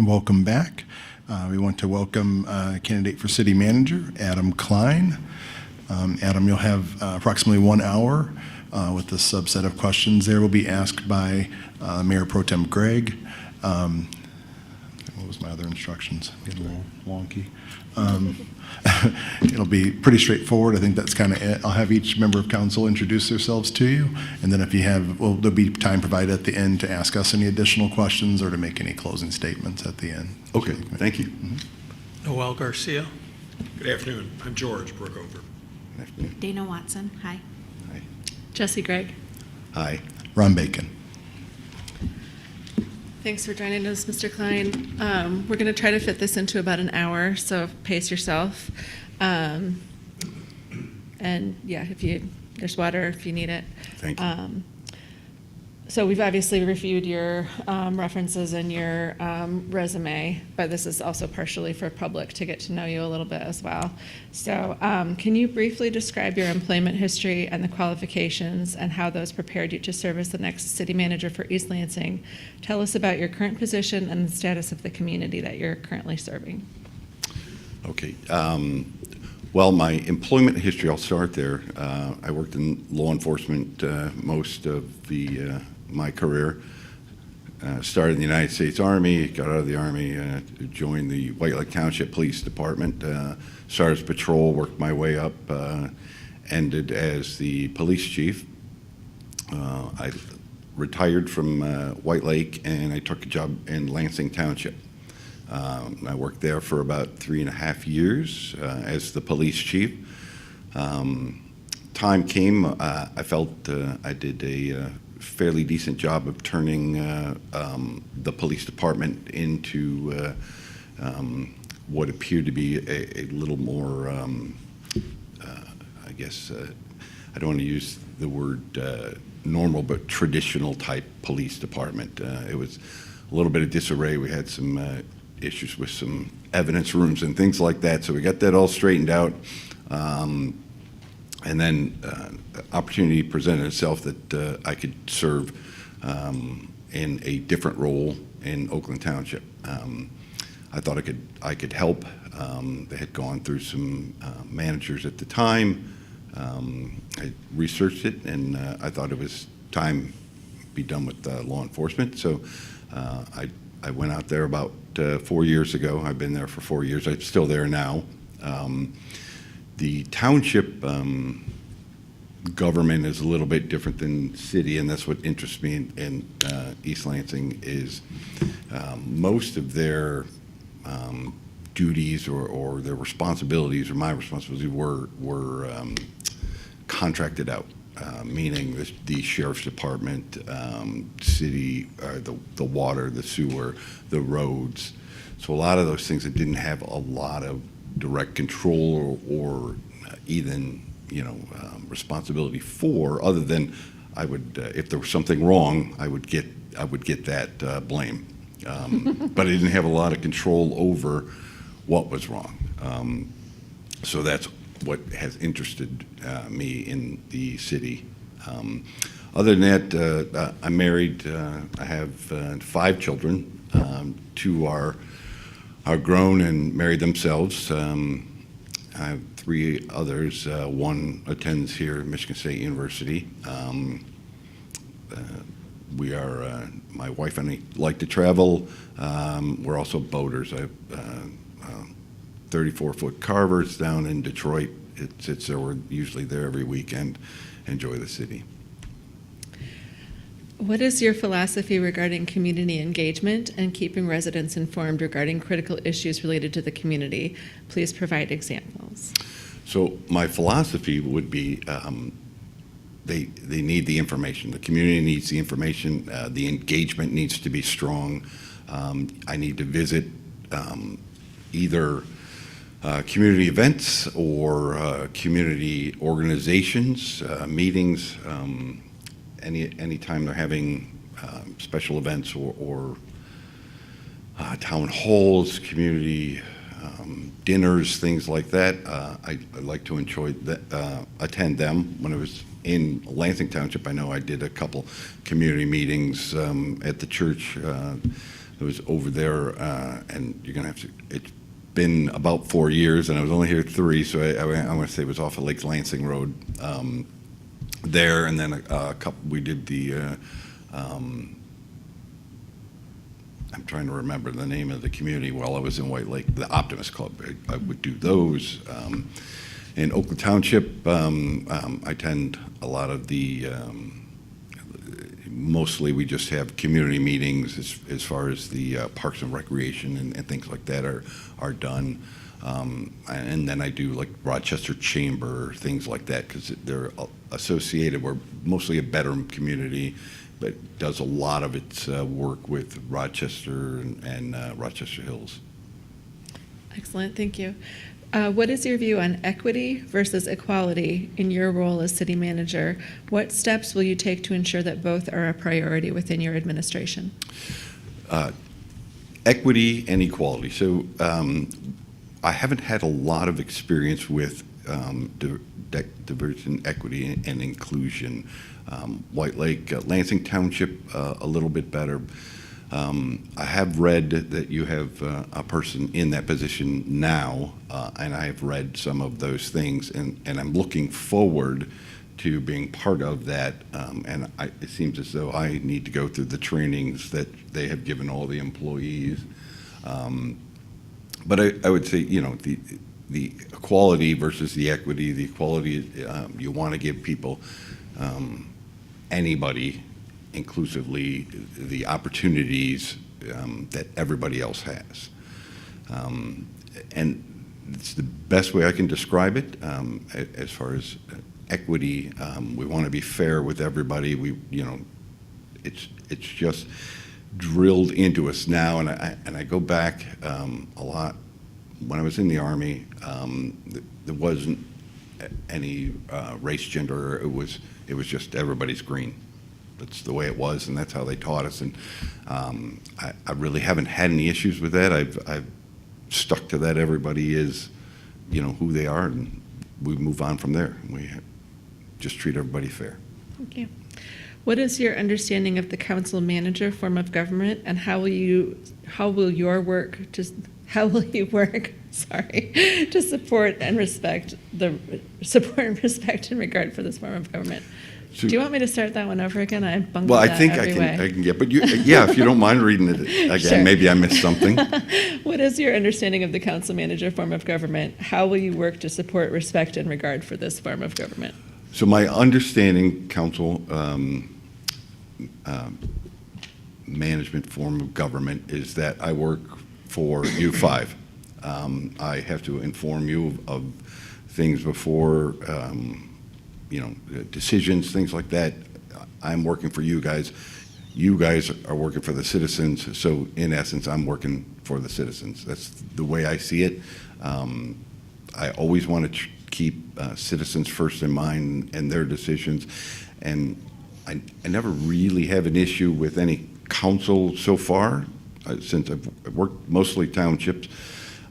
welcome back. We want to welcome candidate for city manager, Adam Klein. Adam, you'll have approximately 1 hour with the subset of questions there will be asked by Mayor Pro Tem Gregg. What was my other instructions? Getting a little wonky. It'll be pretty straightforward. I think that's kind of it. I'll have each member of council introduce themselves to you, and then if you have, well, there'll be time provided at the end to ask us any additional questions or to make any closing statements at the end. Okay, thank you. Noel Garcia. Good afternoon. I'm George Brookover. Dana Watson, hi. Jesse Gregg. Hi. Ron Bacon. Thanks for joining us, Mr. Klein. We're going to try to fit this into about an hour, so pace yourself. And yeah, there's water if you need it. Thank you. So we've obviously reviewed your references and your resume, but this is also partially for public to get to know you a little bit as well. So can you briefly describe your employment history and the qualifications and how those prepared you to serve as the next city manager for East Lansing? Tell us about your current position and the status of the community that you're currently serving. Okay. Well, my employment history, I'll start there. I worked in law enforcement most of my career. Started in the United States Army, got out of the Army, joined the White Lake Township Police Department, started as patrol, worked my way up, ended as the police chief. I retired from White Lake and I took a job in Lansing Township. I worked there for about 3.5 years as the police chief. Time came, I felt I did a fairly decent job of turning the police department into what appeared to be a little more, I guess, I don't want to use the word normal, but traditional type police department. It was a little bit of disarray. We had some issues with some evidence rooms and things like that, so we got that all straightened out. And then opportunity presented itself that I could serve in a different role in Oakland Township. I thought I could help. They had gone through some managers at the time. I researched it, and I thought it was time to be done with law enforcement. So I went out there about 4 years ago. I've been there for 4 years. I'm still there now. The township government is a little bit different than city, and that's what interests me in East Lansing is most of their duties or their responsibilities or my responsibilities were contracted out, meaning the sheriff's department, city, the water, the sewer, the roads. So a lot of those things that didn't have a lot of direct control or even responsibility for, other than I would if there was something wrong, I would get that blame, but I didn't have a lot of control over what was wrong. So that's what has interested me in the city. Other than that, I'm married. I have 5 children. 2 are grown and married themselves. I have 3 others. 1 attends here at Michigan State University. We are, my wife and I like to travel. We're also boaters. I have 34-foot carvers down in Detroit. It's we're usually there every weekend. Enjoy the city. What is your philosophy regarding community engagement and keeping residents informed regarding critical issues related to the community? Please provide examples. So my philosophy would be they need the information. The community needs the information. The engagement needs to be strong. I need to visit either community events or community organizations, meetings, anytime they're having special events or town halls, community dinners, things like that. I like to attend them. When I was in Lansing Township, I know I did a couple community meetings at the church It was over there, and you're going to have to, it's been about 4 years, and I was only here 3, so I want to say it was off of Lake Lansing Road there, and then a couple, we did the, I'm trying to remember the name of the community while I was in White Lake, the Optimist Club. I would do those. In Oakland Township, I attend a lot of the, mostly we just have community meetings as far as the Parks and Recreation and things like that are done. And then I do like Rochester Chamber, things like that, because they're associated. We're mostly a veteran community, but does a lot of its work with Rochester and Rochester Hills. Excellent, thank you. What is your view on equity versus equality in your role as city manager? What steps will you take to ensure that both are a priority within your administration? Equity and equality. So I haven't had a lot of experience with diversity, equity, and inclusion. White Lake, Lansing Township, a little bit better. I have read that you have a person in that position now, and I have read some of those things, and I'm looking forward to being part of that. And it seems as though I need to go through the trainings that they have given all the employees. But I would say, you know, the equality versus the equity. The equality, you want to give people, anybody, inclusively, the opportunities that everybody else has. And it's the best way I can describe it. As far as equity, we want to be fair with everybody. You know, it's just drilled into us now, and I go back a lot. When I was in the Army, there wasn't any race, gender. It was just everybody's green. That's the way it was, and that's how they taught us. And I really haven't had any issues with that. I've stuck to that. Everybody is, you know, who they are, and we move on from there. We just treat everybody fair. Thank you. What is your understanding of the council manager form of government, and how will you work to support and respect and regard for this form of government? So, do you want me to start that one over again? I bungled well, I that think every way. I can get, but yeah, if you don't mind reading it again, Sure. Maybe I missed something. What is your understanding of the council manager form of government? How will you work to support respect and regard for this form of government? So my understanding, council management form of government is that I work for U5. I have to inform you of things before, you know, decisions, things like that. I'm working for you guys. You guys are working for the citizens. So in essence, I'm working for the citizens. That's the way I see it. I always want to keep citizens first in mind and their decisions. And I never really have an issue with any council so far, since I've worked mostly townships,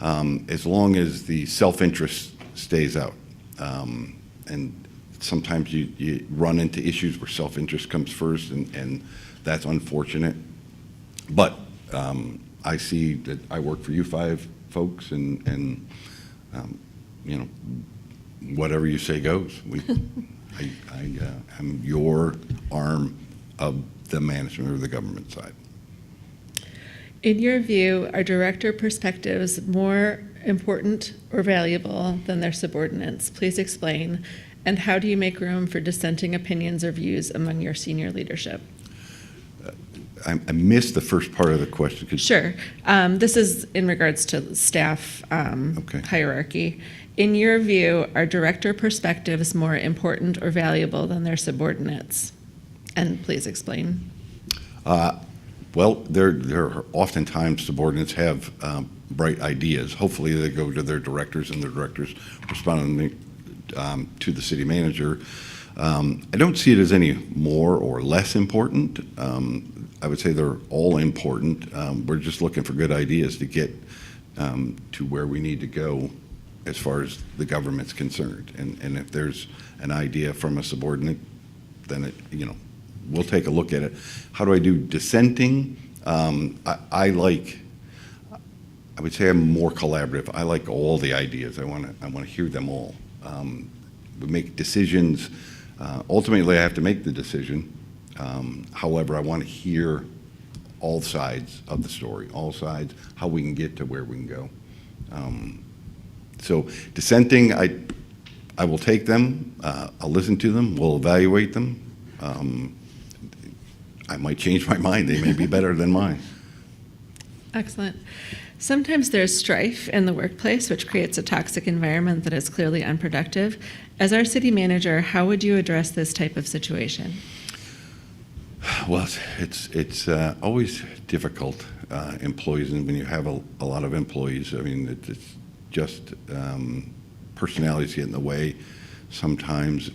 as long as the self-interest stays out. And sometimes you run into issues where self-interest comes first, and that's unfortunate. But I see that I work for you 5 folks, and you know, whatever you say goes. I'm your arm of the management or the government side. In your view, are director perspectives more important or valuable than their subordinates? Please explain. And how do you make room for dissenting opinions or views among your senior leadership? I missed the first part of the question. Sure. This is in regards to staff Okay. hierarchy. In your view, are director perspectives more important or valuable than their subordinates? And please explain. Well, there are oftentimes subordinates have bright ideas. Hopefully they go to their directors, and their directors respond to the city manager. I don't see it as any more or less important. I would say they're all important. We're just looking for good ideas to get to where we need to go as far as the government's concerned. And if there's an idea from a subordinate, then we'll take a look at it. How do I do dissenting? I would say I'm more collaborative. I like all the ideas. I want to hear them all. We make decisions. Ultimately, I have to make the decision. However, I want to hear all sides of the story, all sides, how we can get to where we can go. So dissenting, I will take them. I'll listen to them. We'll evaluate them. I might change my mind. They may be better than mine. Excellent. Sometimes there's strife in the workplace, which creates a toxic environment that is clearly unproductive. As our city manager, how would you address this type of situation? Well, it's always difficult, employees, and when you have a lot of employees, I mean, it's just personalities get in the way. Sometimes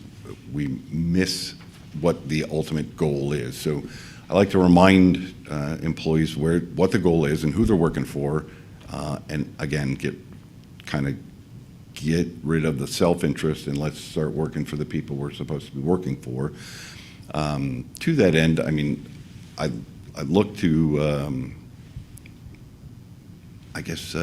we miss what the ultimate goal is. So I like to remind employees what the goal is and who they're working for, and again, get rid of the self-interest and let's start working for the people we're supposed to be working for. To that end, I mean, I look to, I guess,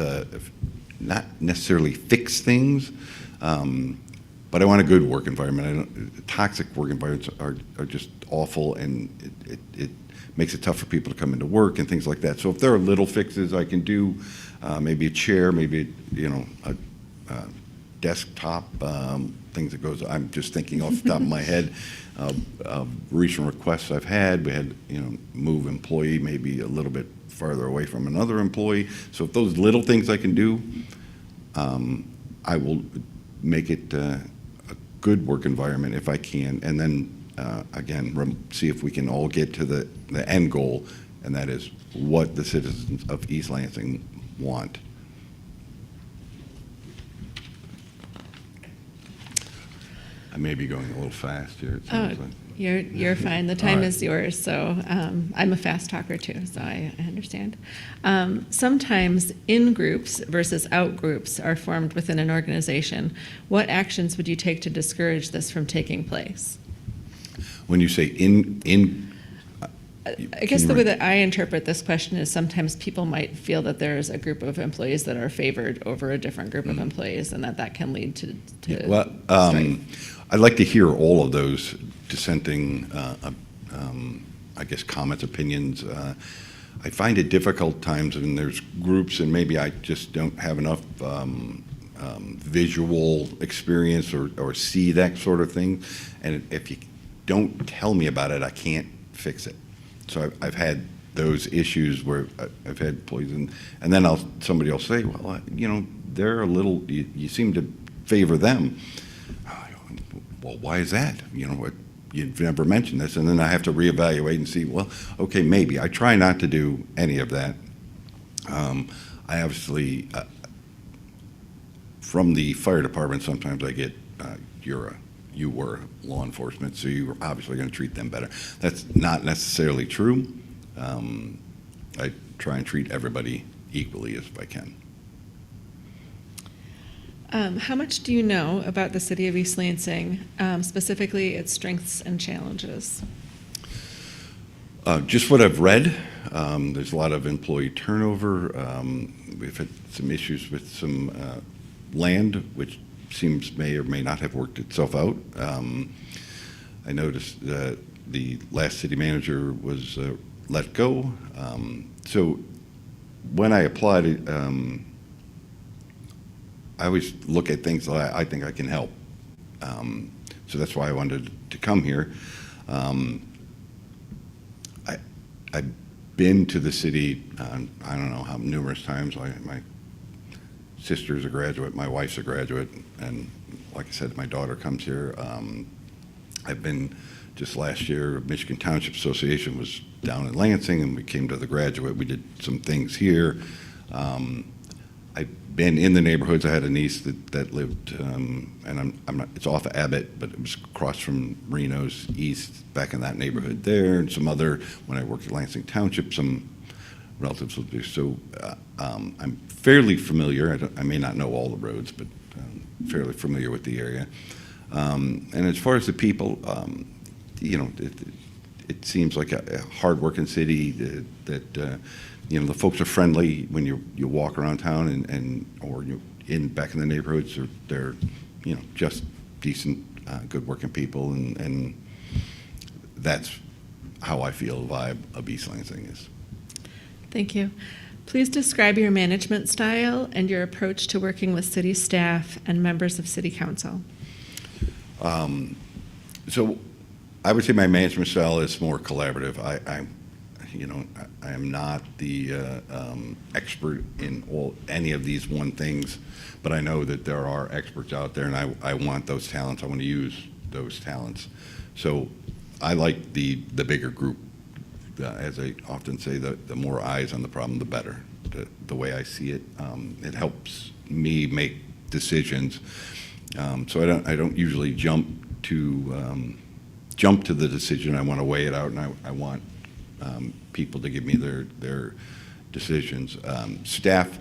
not necessarily fix things, but I want a good work environment. Toxic work environments are just awful, and it makes it tough for people to come into work and things like that. So if there are little fixes I can do, maybe a chair, maybe a desktop, things that goes. I'm just thinking off the top of my head. Recent requests I've had, we had move employee maybe a little bit farther away from another employee. So if those little things I can do, I will make it a good work environment if I can, and then again see if we can all get to the end goal, and that is what the citizens of East Lansing want. I may be going a little fast here. It sounds like. You're fine. The time is yours. So I'm a fast talker too, so I understand. Sometimes in-groups versus out-groups are formed within an organization. What actions would you take to discourage this from taking place? When you say I guess the way that I interpret this question is sometimes people might feel that there's a group of employees that are favored over a different group of employees, and that can lead to strife. I'd like to hear all of those dissenting, I guess, comments, opinions. I find it difficult times when there's groups and maybe I just don't have enough visual experience or see that sort of thing. And if you don't tell me about it, I can't fix it. So I've had those issues where I've had employees, and then somebody will say, well, they're a little, you seem to favor them. Well, why is that? You've never mentioned this, and then I have to reevaluate and see, well, okay, maybe. I try not to do any of that. I obviously, from the fire department, sometimes I get, you were law enforcement, so you were obviously going to treat them better. That's not necessarily true. I try and treat everybody equally if I can. How much do you know about the city of East Lansing, specifically its strengths and challenges? Just what I've read. There's a lot of employee turnover. We've had some issues with some land, which seems may or may not have worked itself out. I noticed that the last city manager was let go. So when I applied, I always look at things that I think I can help. So that's why I wanted to come here. I've been to the city, I don't know how numerous times. My sister's a graduate, my wife's a graduate, and like I said, my daughter comes here. I've been just last year, Michigan Township Association was down in Lansing, and we came to the graduate. We did some things here. I've been in the neighborhoods. I had a niece that lived, and I'm not, it's off of Abbott, but it was across from Reno's east, back in that neighborhood there, and some other, when I worked at Lansing Township, some relatives lived there. So I'm fairly familiar. I may not know all the roads, but fairly familiar with the area. And as far as the people, it seems like a hard-working city that you know, the folks are friendly when you walk around town or you back in the neighborhoods. They're you know, just decent, good working people, and that's how I feel the vibe of East Lansing is. Thank you. Please describe your management style and your approach to working with city staff and members of city council. So I would say my management style is more collaborative. I am not the expert in any of these one things, but I know that there are experts out there, and I want those talents. I want to use those talents. So I like the bigger group. As I often say, the more eyes on the problem, the better. The way I see it, it helps me make decisions. So I don't usually jump to the decision. I want to weigh it out, and I want people to give me their decisions. Staff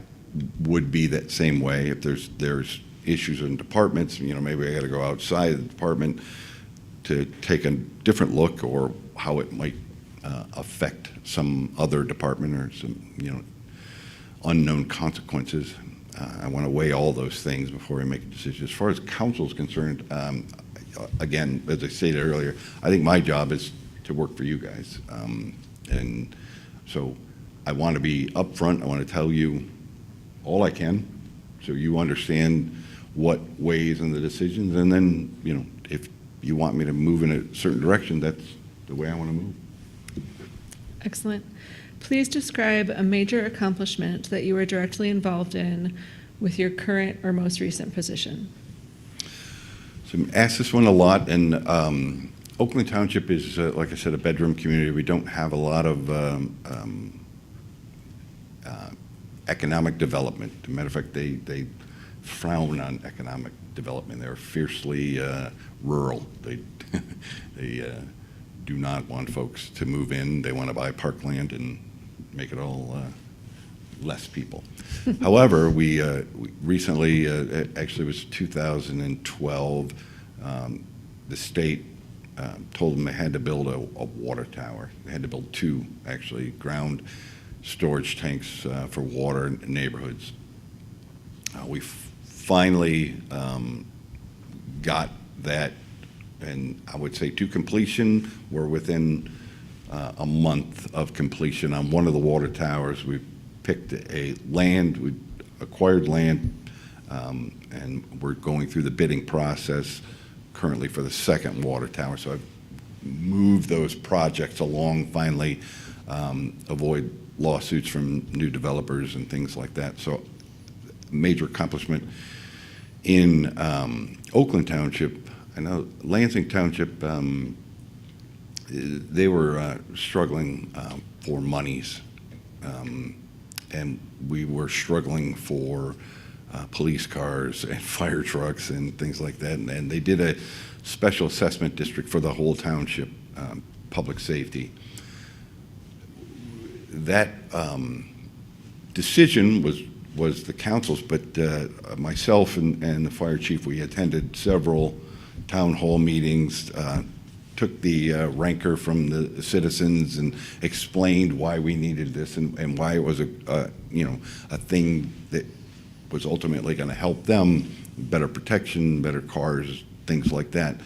would be that same way. If there's issues in departments, you know, maybe I got to go outside the department to take a different look, or how it might affect some other department, or some, you know, unknown consequences. I want to weigh all those things before I make a decision. As far as council is concerned, again, as I stated earlier, I think my job is to work for you guys. And so I want to be upfront. I want to tell you all I can, so you understand what weighs in the decisions. And then, you know, if you want me to move in a certain direction, that's the way I want to move. Excellent. Please describe a major accomplishment that you were directly involved in with your current or most recent position. So I'm asked this one a lot, and Oakland Township is, like I said, a bedroom community. We don't have a lot of economic development. As a matter of fact, they frown on economic development. They're fiercely rural. They do not want folks to move in. They want to buy parkland and make it all less people. However, we recently, actually it was 2012, the state told them they had to build a water tower. They had to build two, actually, ground storage tanks for water in neighborhoods. We finally got that, and I would say to completion. We're within a month of completion on one of the water towers. We picked we acquired land, and we're going through the bidding process currently for the second water tower. So I've moved those projects along finally, avoid lawsuits from new developers and things like that. So major accomplishment in Oakland Township. I know Lansing Township, they were struggling for monies, and we were struggling for police cars and fire trucks and things like that. And they did a special assessment district for the whole township, public safety. That decision was the council's, but myself and the fire chief, we attended several town hall meetings, took the rancor from the citizens and explained why we needed this and why it was a thing that was ultimately going to help them, better protection, better cars, things like that.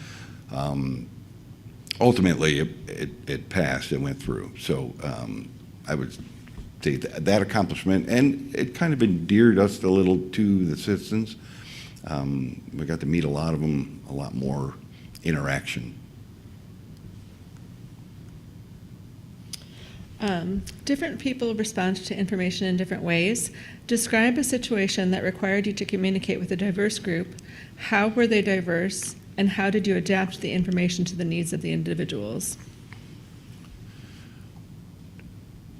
Ultimately, it passed and went through. So I would say that accomplishment, and it kind of endeared us a little to the citizens. We got to meet a lot of them, a lot more interaction. Different people respond to information in different ways. Describe a situation that required you to communicate with a diverse group. How were they diverse, and how did you adapt the information to the needs of the individuals?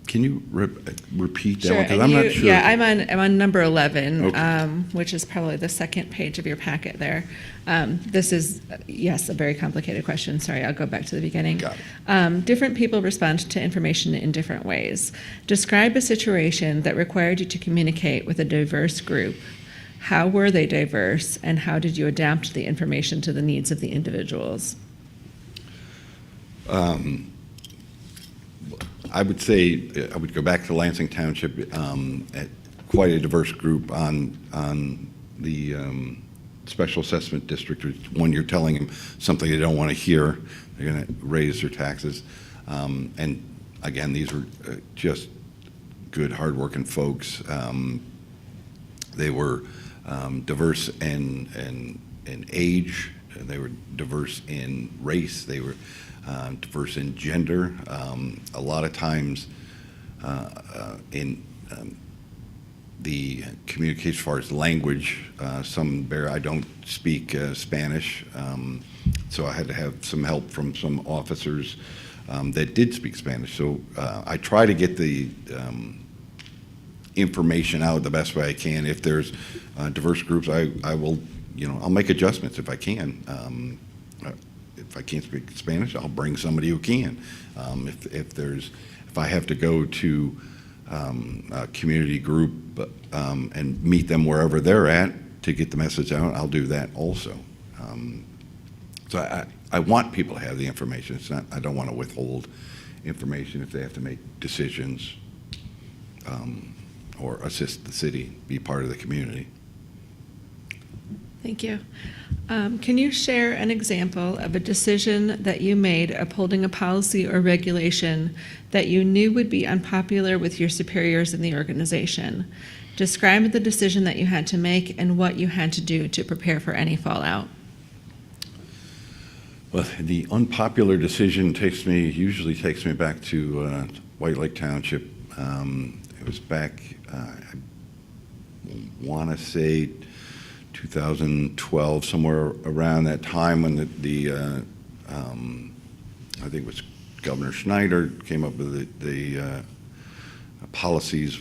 Can you repeat that Sure, one? Because and I'm not sure. Yeah, I'm on number 11, Okay. which is probably the second page of your packet there. This is, yes, a very complicated question. Sorry, I'll go back to the beginning. Got Different people respond to information in different ways. Describe a situation that required you to communicate with a diverse group. How were they diverse, and how did you adapt the information to the needs of the individuals? I would say I would go back to Lansing Township, at quite a diverse group on the special assessment district. When you're telling them something they don't want to hear, they're going to raise their taxes. And again, these were just good, hardworking folks. They were diverse in age. They were diverse in race. They were diverse in gender. A lot of times in the communication as far as language, I don't speak Spanish, so I had to have some help from some officers that did speak Spanish. So I try to get the information out the best way I can. If there's diverse groups, I will, I'll make adjustments if I can. If I can't speak Spanish, I'll bring somebody who can. If I have to go to a community group and meet them wherever they're at to get the message out, I'll do that also. So I want people to have the information. It's not, I don't want to withhold information if they have to make decisions or assist the city, be part of the community. Thank you. Can you share an example of a decision that you made upholding a policy or regulation that you knew would be unpopular with your superiors in the organization? Describe the decision that you had to make and what you had to do to prepare for any fallout. Well, the unpopular decision usually takes me back to White Lake Township. It was back, I want to say 2012, somewhere around that time when I think it was Governor Schneider came up with the policies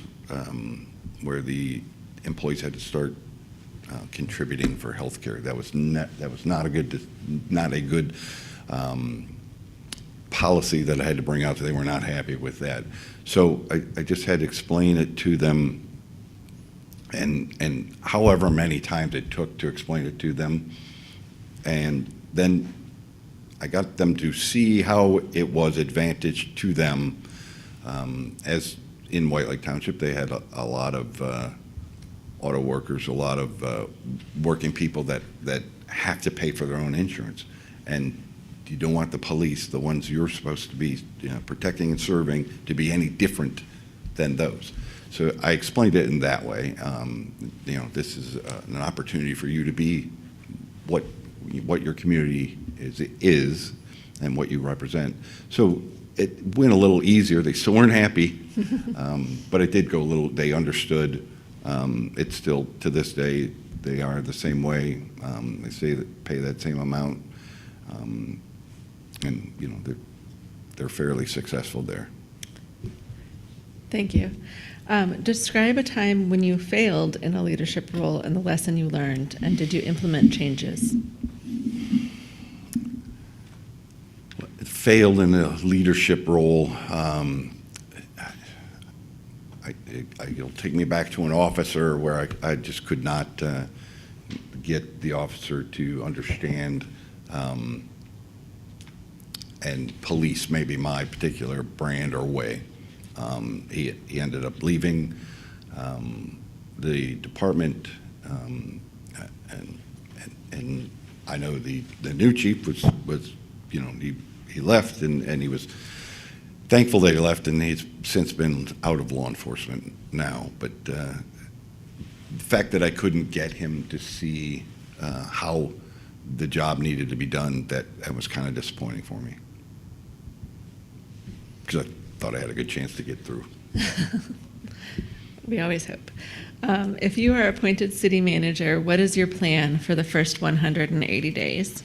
where the employees had to start contributing for health care. That was not a good policy that I had to bring out. They were not happy with that. So I just had to explain it to them, and however many times it took to explain it to them. And then I got them to see how it was advantage to them. As in White Lake Township, they had a lot of auto workers, a lot of working people that have to pay for their own insurance. And you don't want the police, the ones you're supposed to be protecting and serving, to be any different than those. So I explained it in that way. This is an opportunity for you to be what your community is and what you represent. So it went a little easier. They still weren't happy, but it did go a little, they understood. It's still, to this day, they are the same way. They say that pay that same amount. And they're fairly successful there. Thank you. Describe a time when you failed in a leadership role and the lesson you learned, and did you implement changes? Failed in a leadership role. It'll take me back to an officer where I just could not get the officer to understand and police maybe my particular brand or way. He ended up leaving the department, and I know the new chief was he left, and he was thankful that he left, and he's since been out of law enforcement now. But the fact that I couldn't get him to see how the job needed to be done, that was kind of disappointing for me, because I thought I had a good chance to get through. We always hope. If you are appointed city manager, what is your plan for the first 180 days?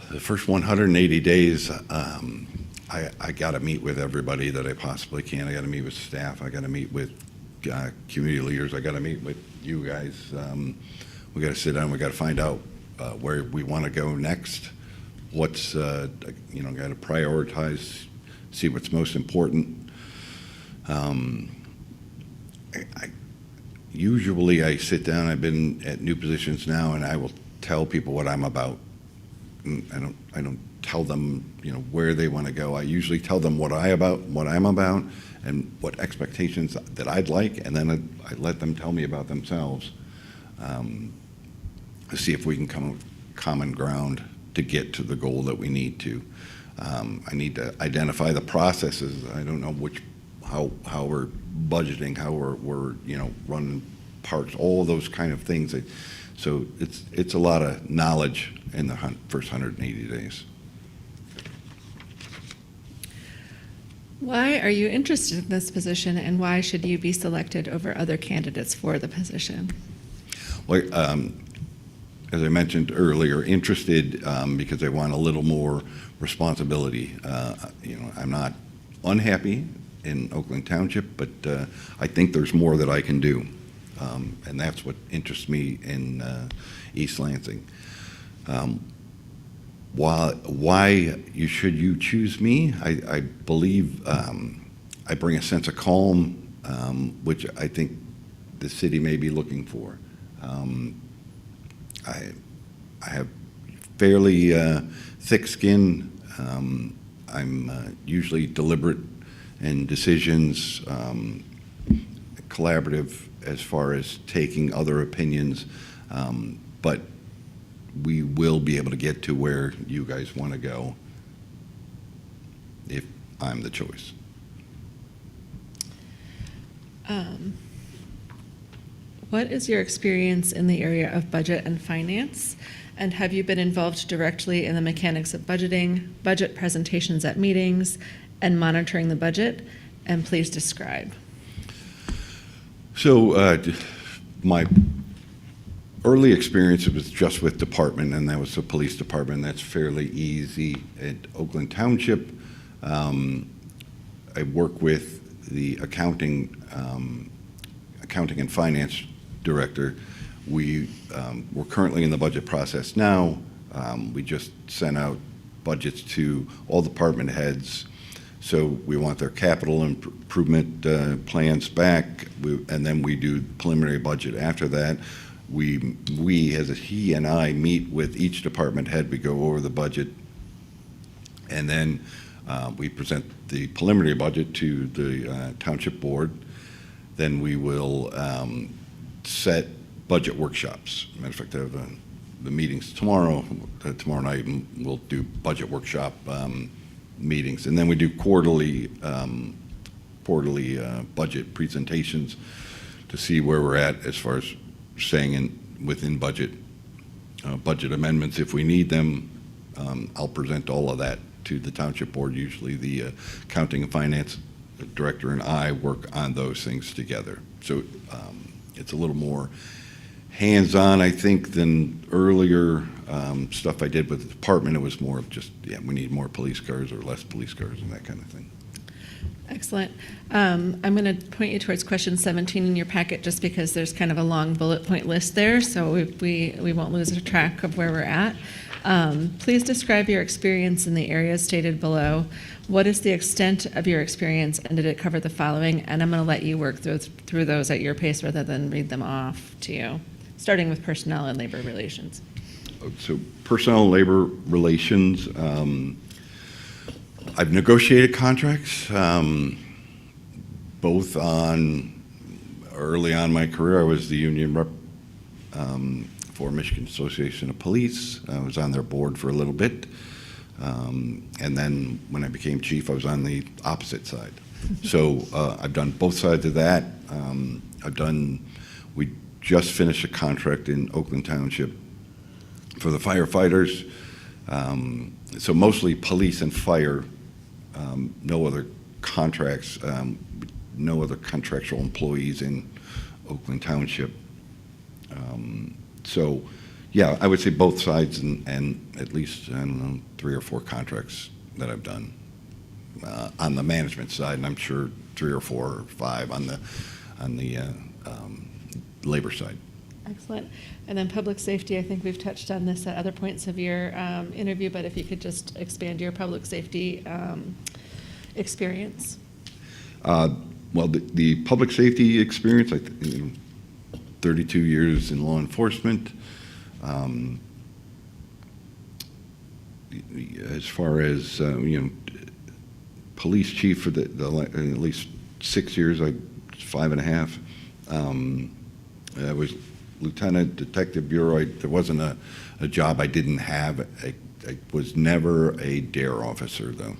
The first 180 days, I got to meet with everybody that I possibly can. I got to meet with staff. I got to meet with community leaders. I got to meet with you guys. We got to sit down. We got to find out where we want to go next. What's got to prioritize, see what's most important. Usually I sit down. I've been at new positions now, and I will tell people what I'm about. I don't tell them, where they want to go. I usually tell them what I'm about, and what expectations that I'd like, and then I let them tell me about themselves, to see if we can come with common ground to get to the goal that we need to. I need to identify the processes. I don't know how we're budgeting, how we're running parks, all those kind of things. So it's a lot of knowledge in the first 180 days. Why are you interested in this position, and why should you be selected over other candidates for the position? Well, as I mentioned earlier, interested because I want a little more responsibility. I'm not unhappy in Oakland Township, but I think there's more that I can do, and that's what interests me in East Lansing. Why should you choose me? I believe I bring a sense of calm, which I think the city may be looking for. I have fairly thick skin. I'm usually deliberate in decisions, collaborative as far as taking other opinions, but we will be able to get to where you guys want to go if I'm the choice. What is your experience in the area of budget and finance? And have you been involved directly in the mechanics of budgeting, budget presentations at meetings, and monitoring the budget? And please describe. So my early experience was just with department, and that was the police department. That's fairly easy. At Oakland Township, I work with the accounting and finance director. We're currently in the budget process now. We just sent out budgets to all department heads. So we want their capital improvement plans back, and then we do preliminary budget after that. We, as he and I, meet with each department head. We go over the budget, and then we present the preliminary budget to the township board. Then we will set budget workshops. Matter of fact, I have the meetings tomorrow. Tomorrow night we'll do budget workshop meetings, and then we do quarterly budget presentations to see where we're at as far as staying within budget amendments if we need them. I'll present all of that to the township board. Usually the accounting and finance director and I work on those things together. So it's a little more hands-on, I think, than earlier stuff I did with the department. It was more of just, we need more police cars or less police cars and that kind of thing. Excellent. I'm going to point you towards question 17 in your packet just because there's kind of a long bullet point list there, so we won't lose track of where we're at. Please describe your experience in the areas stated below. What is the extent of your experience, and did it cover the following? And I'm going to let you work through those at your pace rather than read them off to you, starting with personnel and labor relations. So personnel and labor relations, I've negotiated contracts, both early on in my career. I was the union rep for Michigan Association of Police. I was on their board for a little bit. And then when I became chief, I was on the opposite side. So I've done both sides of that. We just finished a contract in Oakland Township for the firefighters. So mostly police and fire, no other contracts, no other contractual employees in Oakland Township. So, yeah, I would say both sides and at least, 3 or 4 contracts that I've done on the management side, and I'm sure 3 or 4 or 5 on the labor side. Excellent. And then public safety, I think we've touched on this at other points of your interview, but if you could just expand your public safety experience. Well, the public safety experience, 32 years in law enforcement. as far as, police chief for at least 6 years, 5.5. I was Lieutenant Detective Bureau. There wasn't a job I didn't have. I was never a DARE officer, though.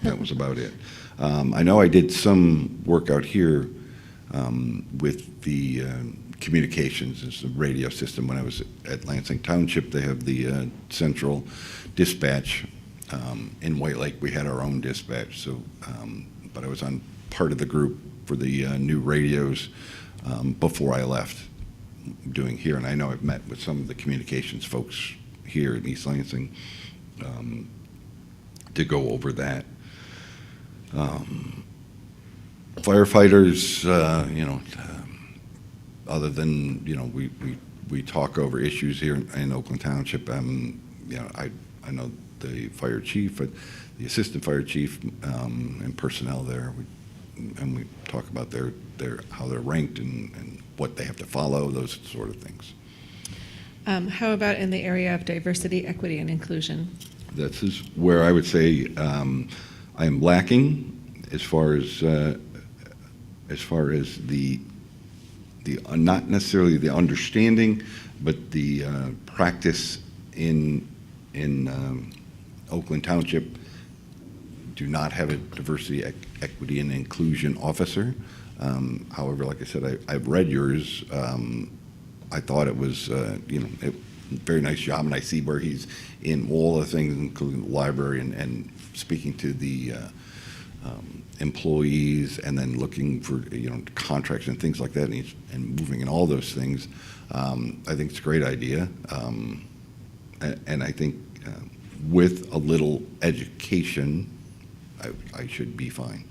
That was about it. I know I did some work out here with the communications, it's the radio system. When I was at Lansing Township, they have the central dispatch. In White Lake, we had our own dispatch, so, but I was on part of the group for the new radios before I left doing here, and I know I've met with some of the communications folks here in East Lansing to go over that. Firefighters, other than, we talk over issues here in Oakland Township. I know the fire chief, the assistant fire chief, and personnel there, and we talk about how they're ranked and what they have to follow, those sort of things. How about in the area of diversity, equity, and inclusion? This is where I would say I am lacking as far as the not necessarily the understanding, but the practice in Oakland Township. Do not have a diversity, equity, and inclusion officer. However, like I said, I've read yours. I thought it was, very nice job, and I see where he's in all the things, including the library and speaking to the employees, and then looking for contracts and things like that, and moving in all those things. I think it's a great idea, and I think with a little education, I should be fine.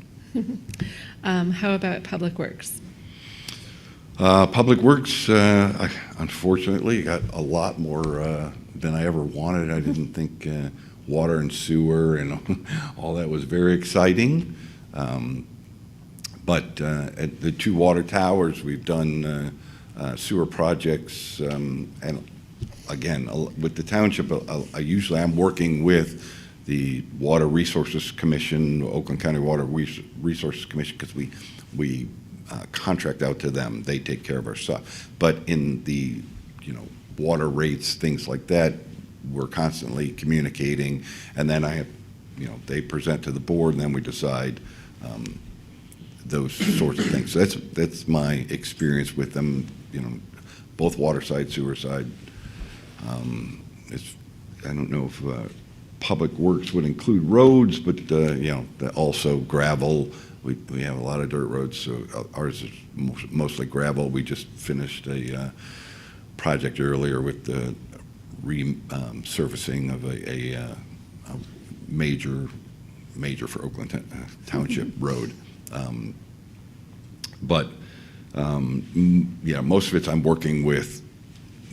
How about Public Works? Public Works, I unfortunately got a lot more than I ever wanted. I didn't think water and sewer and all that was very exciting. But at the 2 water towers, we've done sewer projects. And again, with the township, usually I'm working with the Water Resources Commission, Oakland County Water Resources Commission, because we contract out to them. They take care of our stuff. But in the water rates, things like that, we're constantly communicating, and then they present to the board, and then we decide those sorts of things. So that's my experience with them. Both water side, sewer side. I don't know if Public Works would include roads, but also gravel. We have a lot of dirt roads, so ours is mostly gravel. We just finished a project earlier with the resurfacing of a major for Oakland Township road. Most of it I'm working with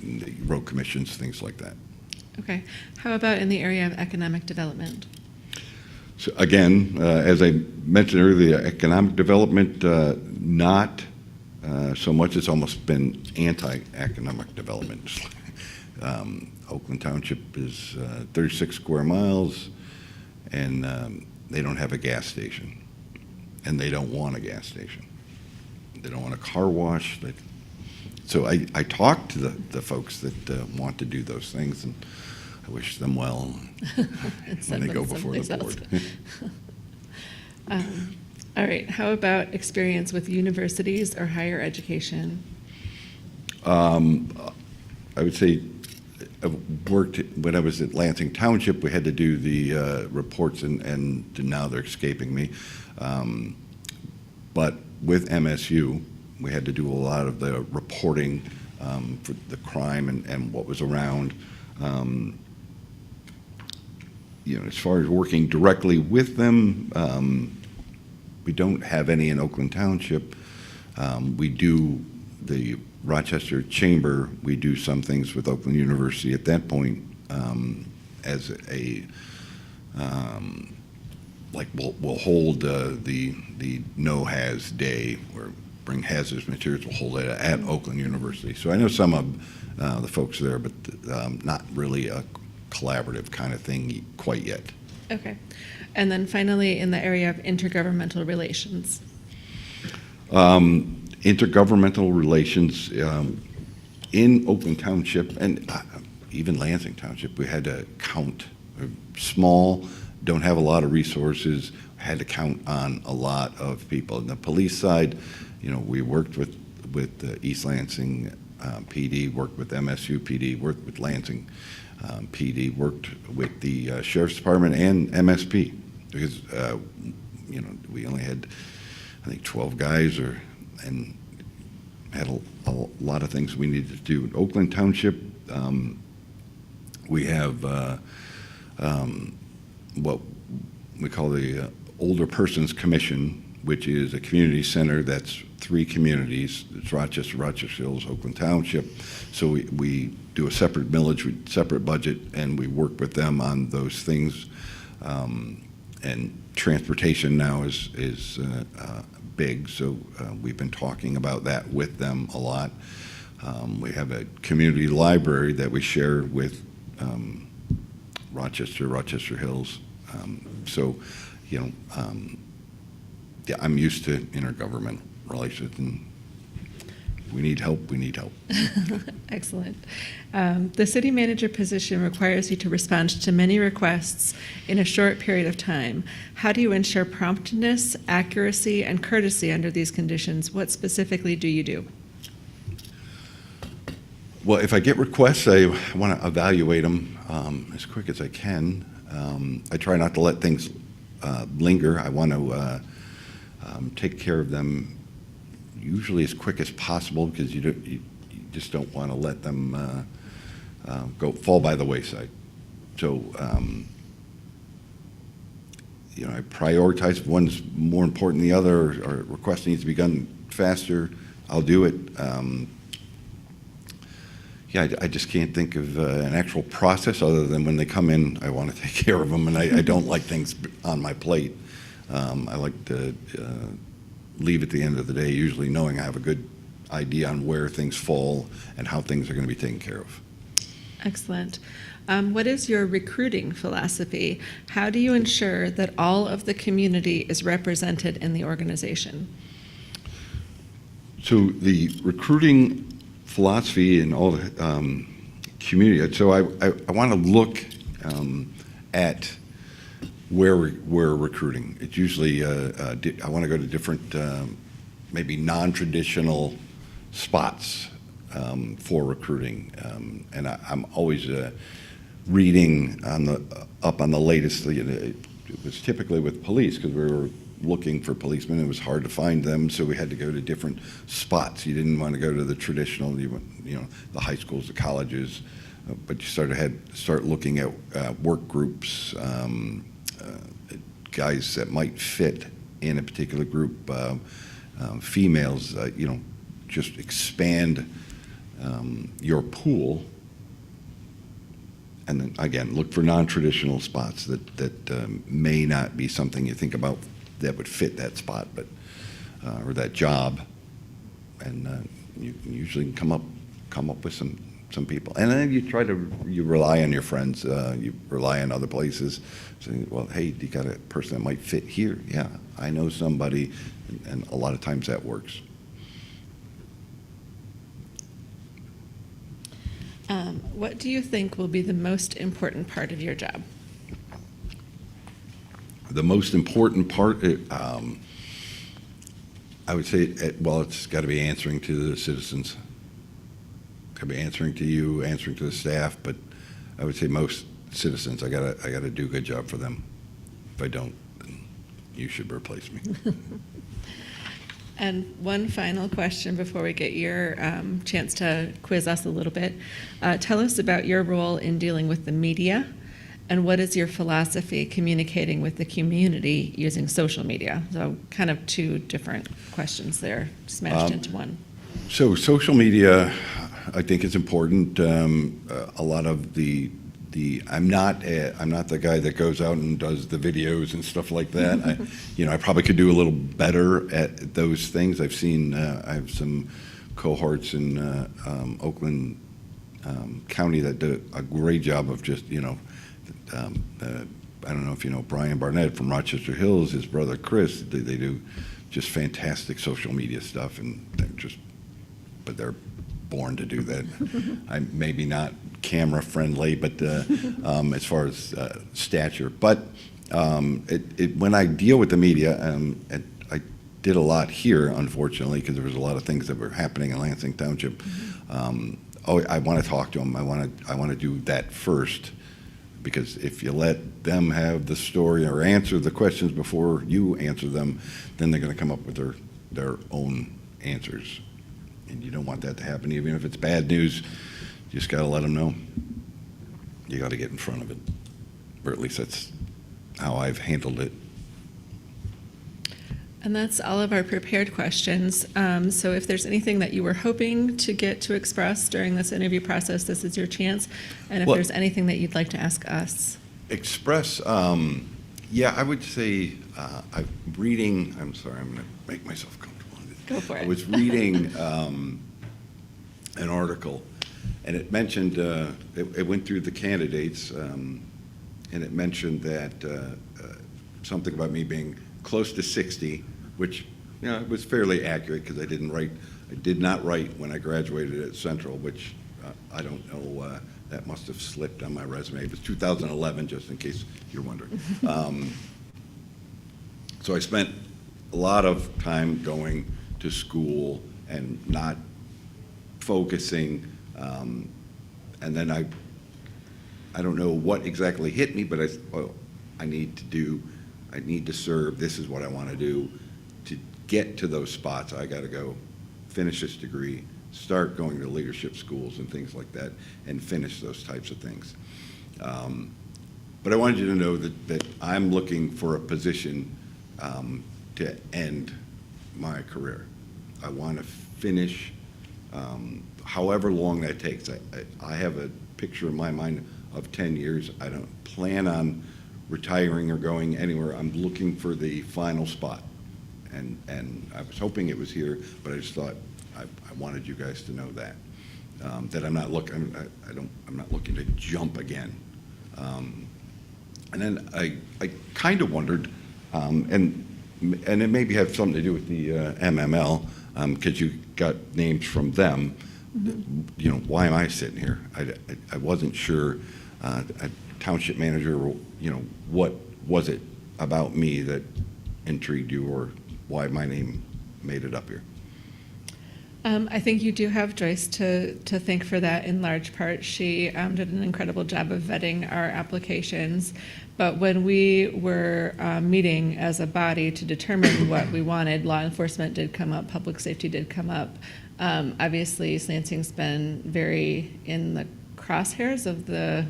the road commissions, things like that. Okay. How about in the area of economic development? So again, as I mentioned earlier, economic development, not so much. It's almost been anti-economic development. Oakland Township is 36 square miles, and they don't have a gas station, and they don't want a gas station. They don't want a car wash. So I talk to the folks that want to do those things, and I wish them well when they go before the board. All right. How about experience with universities or higher education? I would say I worked when I was at Lansing Township. We had to do the reports, and now they're escaping me. But with MSU, we had to do a lot of the reporting for the crime and what was around. As far as working directly with them, we don't have any in Oakland Township. We do the Rochester Chamber. We do some things with Oakland University at that point as a we'll hold the no-haz day, where bring hazardous materials. We'll hold it at Oakland University. So I know some of the folks there, but not really a collaborative kind of thing quite yet. Okay. And then finally, in the area of intergovernmental relations. Intergovernmental relations in Oakland Township and even Lansing Township, we had to count. Small, don't have a lot of resources, had to count on a lot of people. On the police side, you know, we worked with East Lansing PD, worked with MSU PD, worked with Lansing PD, worked with the Sheriff's Department and MSP, because you know, we only had, I think, 12 guys, and had a lot of things we needed to do. In Oakland Township, we have what we call the Older Persons Commission, which is a community center that's 3 communities. It's Rochester, Rochester Hills, Oakland Township. So we do a separate millage, separate budget, and we work with them on those things. And transportation now is big, so we've been talking about that with them a lot. We have a community library that we share with Rochester Hills. So, you know, yeah, I'm used to intergovernmental relations, and we need help, we need help. Excellent. The city manager position requires you to respond to many requests in a short period of time. How do you ensure promptness, accuracy, and courtesy under these conditions? What specifically do you do? Well, if I get requests, I want to evaluate them as quick as I can. I try not to let things linger. I want to take care of them usually as quick as possible, because you just don't want to let them fall by the wayside. So, you know, I prioritize. If one's more important than the other, or request needs to be done faster, I'll do it. Yeah, I just can't think of an actual process other than when they come in, I want to take care of them, and I don't like things on my plate. I like to leave at the end of the day, usually knowing I have a good idea on where things fall and how things are going to be taken care of. Excellent. What is your recruiting philosophy? How do you ensure that all of the community is represented in the organization? So the recruiting philosophy and all the community, so I want to look at where we're recruiting. It's usually, I want to go to different, maybe non-traditional spots for recruiting. And I'm always reading up on the latest. It was typically with police, because we were looking for policemen. It was hard to find them, so we had to go to different spots. You didn't want to go to the traditional, you know, the high schools, the colleges, but you start looking at work groups, guys that might fit in a particular group, females, you know, just expand your pool. And then again, look for non-traditional spots that may not be something you think about that would fit that spot, but or that job, and you usually can come up with some people. And then you rely on your friends, you rely on other places, saying, well, hey, you got a person that might fit here? Yeah, I know somebody, and a lot of times that works. What do you think will be the most important part of your job? The most important part, I would say, well, it's got to be answering to the citizens. Got to be answering to you, answering to the staff, but I would say most citizens, I gotta do a good job for them. If I don't, then you should replace me. And one final question before we get your chance to quiz us a little bit. Tell us about your role in dealing with the media, and what is your philosophy communicating with the community using social media? So kind of 2 different questions there smashed into one. So social media, I think, is important. A lot of the I'm not the guy that goes out and does the videos and stuff like that. I probably could do a little better at those things. I've seen I have some cohorts in Oakland county that did a great job of just, I don't know if you know Brian Barnett from Rochester Hills, his brother Chris, they do just fantastic social media stuff, and but they're born to do that. I'm maybe not camera friendly, but as far as stature. But when I deal with the media, I did a lot here, unfortunately, because there was a lot of things that were happening in Lansing Township. I want to talk to them. I want to do that first, because if you let them have the story or answer the questions before you answer them, then they're going to come up with their own answers. And you don't want that to happen. Even if it's bad news, you just got to let them know. You got to get in front of it. Or at least that's how I've handled it. And that's all of our prepared questions. So if there's anything that you were hoping to get to express during this interview process, this is your chance. And if Well, there's anything that you'd like to ask us. Express, yeah, I would say I'm reading, I'm sorry, I'm going to make myself comfortable. Go for it. I was reading an article, and it mentioned, it went through the candidates, and it mentioned that something about me being close to 60, which it was fairly accurate, because I did not write when I graduated at Central, which I don't know, that must have slipped on my resume. It was 2011, just in case you're wondering. So I spent a lot of time going to school and not focusing, and then I don't know what exactly hit me, but I need to serve. This is what I want to do. To get to those spots, I got to go finish this degree, start going to leadership schools and things like that, and finish those types of things. But I wanted you to know that I'm looking for a position to end my career. I want to finish however long that takes. I have a picture in my mind of 10 years. I don't plan on retiring or going anywhere. I'm looking for the final spot. And I was hoping it was here, but I just thought I wanted you guys to know that. That I'm not looking to jump again. And then I kind of wondered, and it maybe have something to do with the MML, because you got names from them. Mm-hmm. Why am I sitting here? I wasn't sure. A township manager, what was it about me that intrigued you, or why my name made it up here? I think you do have Joyce to thank for that in large part. She did an incredible job of vetting our applications. But when we were meeting as a body to determine what we wanted, law enforcement did come up, public safety did come up. Obviously, East Lansing's been very in the crosshairs of the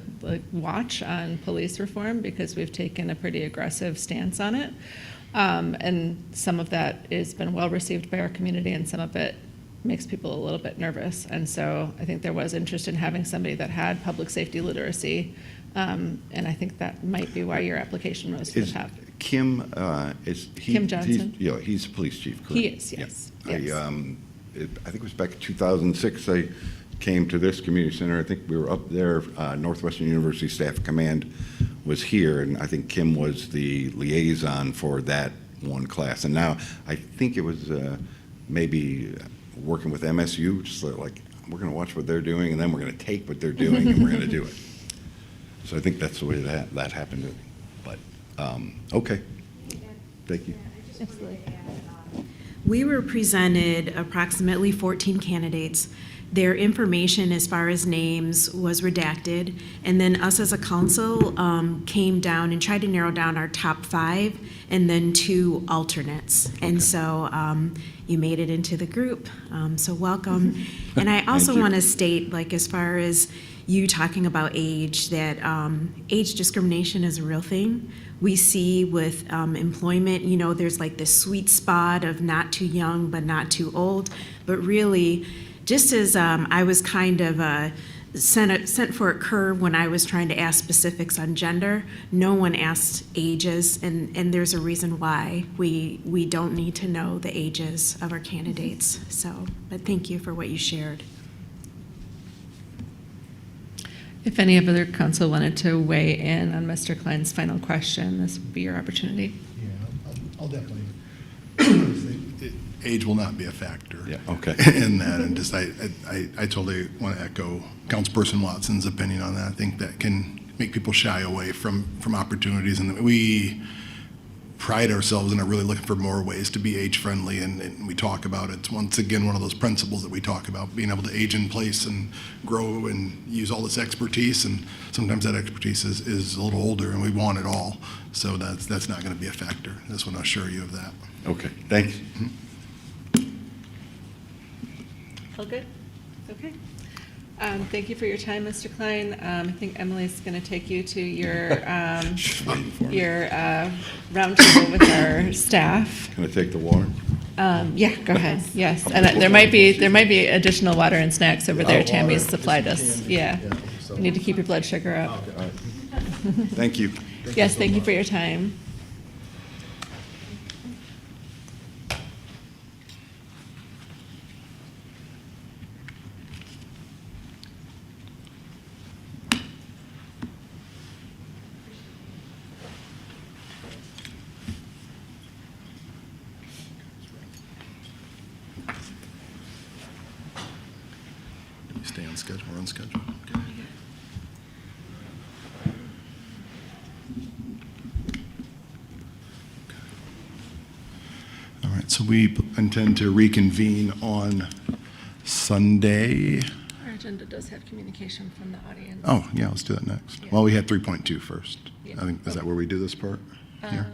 watch on police reform, because we've taken a pretty aggressive stance on it. And some of that has been well received by our community, and some of it makes people a little bit nervous. And so I think there was interest in having somebody that had public safety literacy, and I think that might be why your application rose to the top. Kim, Kim Johnson? He's the police chief, correct? He is, yes. Yeah. Yes. I think it was back in 2006, I came to this community center. I think we were up there, Northwestern University Staff Command was here, and I think Kim was the liaison for that one class. And now I think it was maybe working with MSU, just like, we're going to watch what they're doing, and then we're going to take what they're doing, and we're going to do it. So I think that's the way that happened. But, okay. Thank you. Absolutely. We were presented approximately 14 candidates. Their information as far as names was redacted, and then us as a council came down and tried to narrow down our top 5 and then 2 alternates. And so you made it into the group, so welcome. And I also want to state, as far as you talking about age, that age discrimination is a real thing. We see with employment, there's this sweet spot of not too young but not too old, but really, just as I was kind of sent for a curve when I was trying to ask specifics on gender, no one asked ages, and there's a reason why. We don't need to know the ages of our candidates. So, but thank you for what you shared. If any other council wanted to weigh in on Mr. Klein's final question, this would be your opportunity. Yeah, I'll definitely say age will not be a factor. Yeah, okay. In that, and just I totally want to echo Councilperson Watson's opinion on that. I think that can make people shy away from opportunities, and we pride ourselves and are really looking for more ways to be age friendly, and we talk about it. It's once again one of those principles that we talk about, being able to age in place and grow and use all this expertise, and sometimes that expertise is a little older and we want it all. So that's not going to be a factor. I just want to assure you of that. Okay, thanks. All good? Okay. Thank you for your time, Mr. Klein. I think Emily's going to take you to your roundtable with our staff. Can I take the water? Yeah, go ahead. Yes, and there might be additional water and snacks over there. Tammy's supplied us. Yeah, you need to keep your blood sugar up. Thank you. Yes, thank you for your time. Stay on schedule. We're on schedule. Okay. All right, so we intend to reconvene on Sunday. Our agenda does have communication from the audience. Oh, yeah, let's do that next. Yeah. Well, we had 3.2 first. Yeah. I think, is that where we do this part? Here?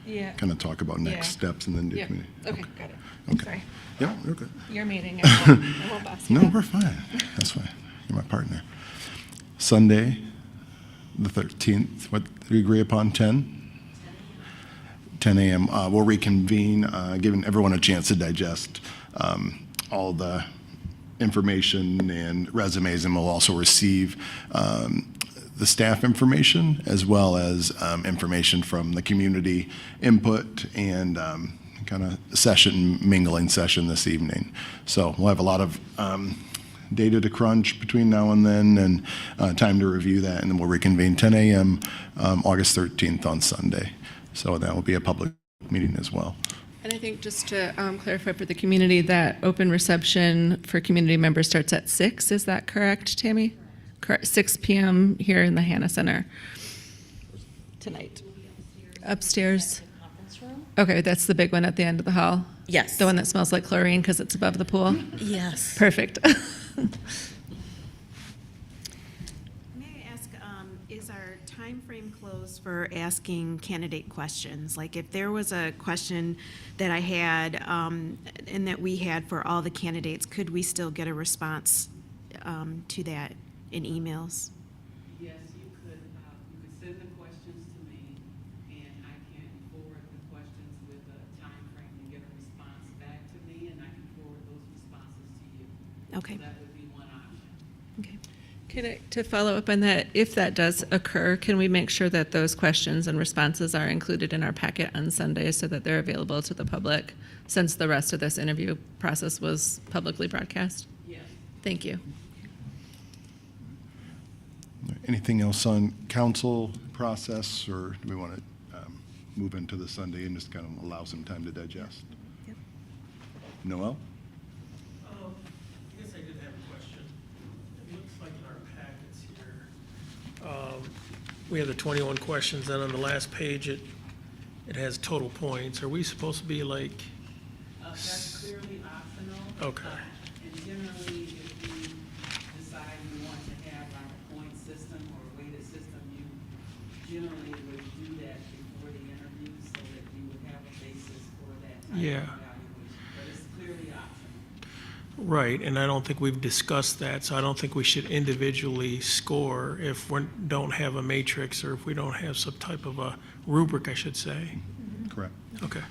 Yeah. Kind of talk about next Yeah. steps and then do Yeah. community. Okay, got it. Okay. Sorry. Yeah, you're good. Your meeting. I won't boss you. No, we're fine. That's fine. You're my partner. Sunday, the 13th, what do we agree upon, 10? 10 a.m. We'll reconvene, giving everyone a chance to digest all the information and resumes, and we'll also receive the staff information as well as information from the community input and kind of mingling session this evening. So we'll have a lot of data to crunch between now and then, and time to review that, and then we'll reconvene 10 a.m. August 13th on Sunday. So that will be a public meeting as well. And I think just to clarify for the community, that open reception for community members starts at 6. Is that correct, Tammy? Correct. 6 p.m. here in the Hannah Center tonight. Upstairs. Okay, that's the big one at the end of the hall? Yes. The one that smells like chlorine because it's above the pool? Yes. Perfect. May I ask, is our time frame closed for asking candidate questions? Like if there was a question that I had and that we had for all the candidates, could we still get a response to that in emails? Yes, you could send the questions to me, and I can forward the questions with a time frame to get a response back to me, and I can forward those responses to you. Okay. So that would be one option. Okay. To follow up on that, if that does occur, can we make sure that those questions and responses are included in our packet on Sunday so that they're available to the public, since the rest of this interview process was publicly broadcast? Yes. Thank you. Anything else on council process, or do we want to move into the Sunday and just kind of allow some time to digest? Yep. Noel? I guess I did have a question. It looks like in our packets here, we have the 21 questions, and on the last page, it has total points. Are we supposed to be like? That's clearly optional. Okay. And generally, if you decide you want to have like a point system or a weighted system, you generally would do that before the interview so that you would have a basis for that type of Yeah. evaluation. But it's clearly optional. Right, and I don't think we've discussed that, so I don't think we should individually score if we don't have a matrix or if we don't have some type of a rubric, I should say. Correct. Okay.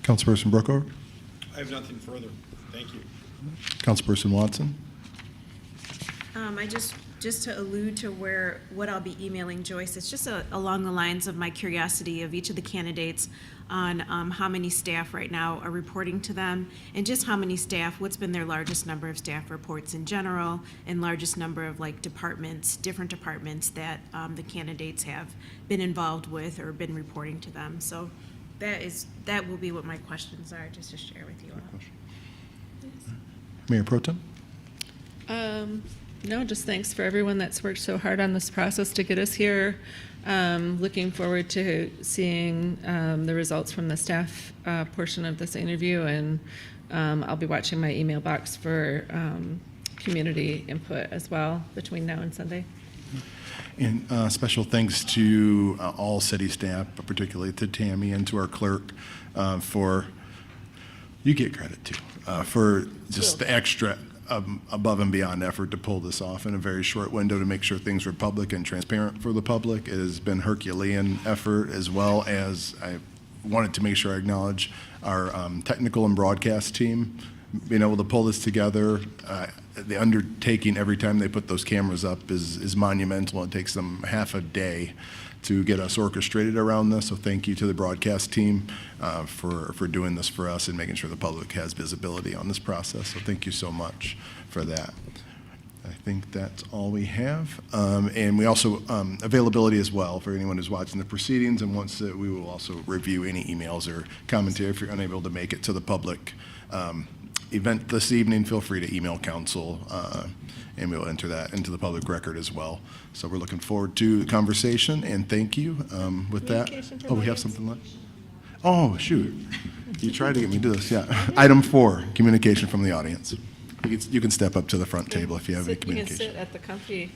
Councilperson Brookover? I have nothing further. Thank you. Councilperson Watson? I just just to allude to what I'll be emailing Joyce, it's just along the lines of my curiosity of each of the candidates on how many staff right now are reporting to them, and just how many staff, what's been their largest number of staff reports in general, and largest number of like departments, different departments that the candidates have been involved with or been reporting to them. So that will be what my questions are, just to share with you all. Mayor Pro Tem? No, just thanks for everyone that's worked so hard on this process to get us here. Looking forward to seeing the results from the staff portion of this interview, and I'll be watching my email box for community input as well between now and Sunday. And special thanks to all city staff, but particularly to Tammy and to our clerk for, you get credit too, for just the extra above and beyond effort to pull this off in a very short window to make sure things were public and transparent for the public. It has been Herculean effort, as well as I wanted to make sure I acknowledge our technical and broadcast team being able to pull this together. The undertaking every time they put those cameras up is monumental. It takes them half a day to get us orchestrated around this. So thank you to the broadcast team for doing this for us and making sure the public has visibility on this process. So thank you so much for that. I think that's all we have. And we also, availability as well for anyone who's watching the proceedings and wants to, we will also review any emails or commentary if you're unable to make it to the public event this evening. Feel free to email council and we'll enter that into the public record as well. So we're looking forward to the conversation, and thank you. With that, oh, we have something left? Oh, shoot. You tried to get me to do this, yeah. Item 4, communication from the audience. You can step up to the front table if you have any communication. You can sit at the comfy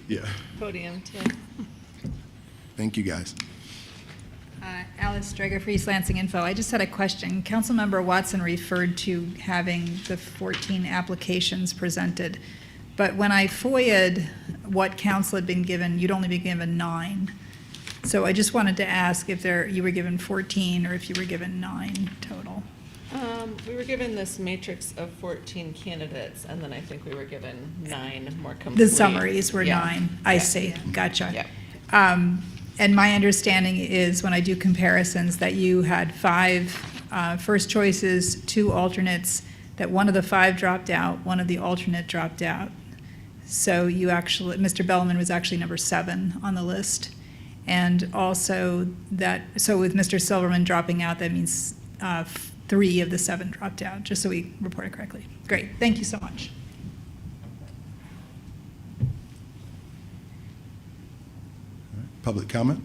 podium too. Thank you, guys. Alice Drager for East Lansing Info. I just had a question. Councilmember Watson referred to having the 14 applications presented, but when I FOIA'd what council had been given, you'd only been given 9. So I just wanted to ask if you were given 14 or if you were given 9 total. We were given this matrix of 14 candidates, and then I think we were given 9 more complete. The summaries were 9. I see. Gotcha. Yeah. And my understanding is when I do comparisons that you had 5 first choices, 2 alternates, that one of the 5 dropped out, one of the alternate dropped out. So you actually, Mr. Belleman was actually number 7 on the list. And also that, so with Mr. Silverman dropping out, that means 3 of the 7 dropped out, just so we report it correctly. Great, thank you so much. Public comment?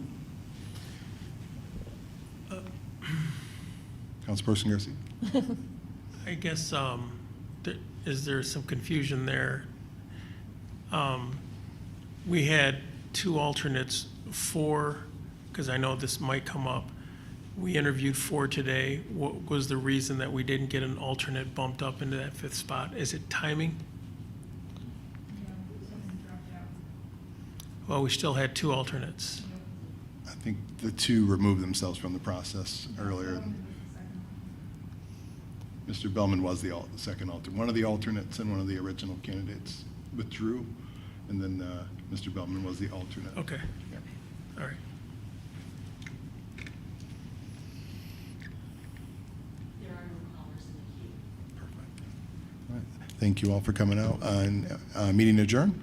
Councilperson Garcia. I guess, is there some confusion there? We had 2 alternates, 4, because I know this might come up. We interviewed 4 today. What was the reason that we didn't get an alternate bumped up into that 5th spot? Is it timing? Well, we still had 2 alternates. I think the 2 removed themselves from the process earlier. Mr. Belleman was the second alternate. One of the alternates and one of the original candidates withdrew, and then Mr. Belleman was the alternate. Okay. Yeah. All right. There are no callers in the queue. Perfect. All right. Thank you all for coming out. And meeting adjourned.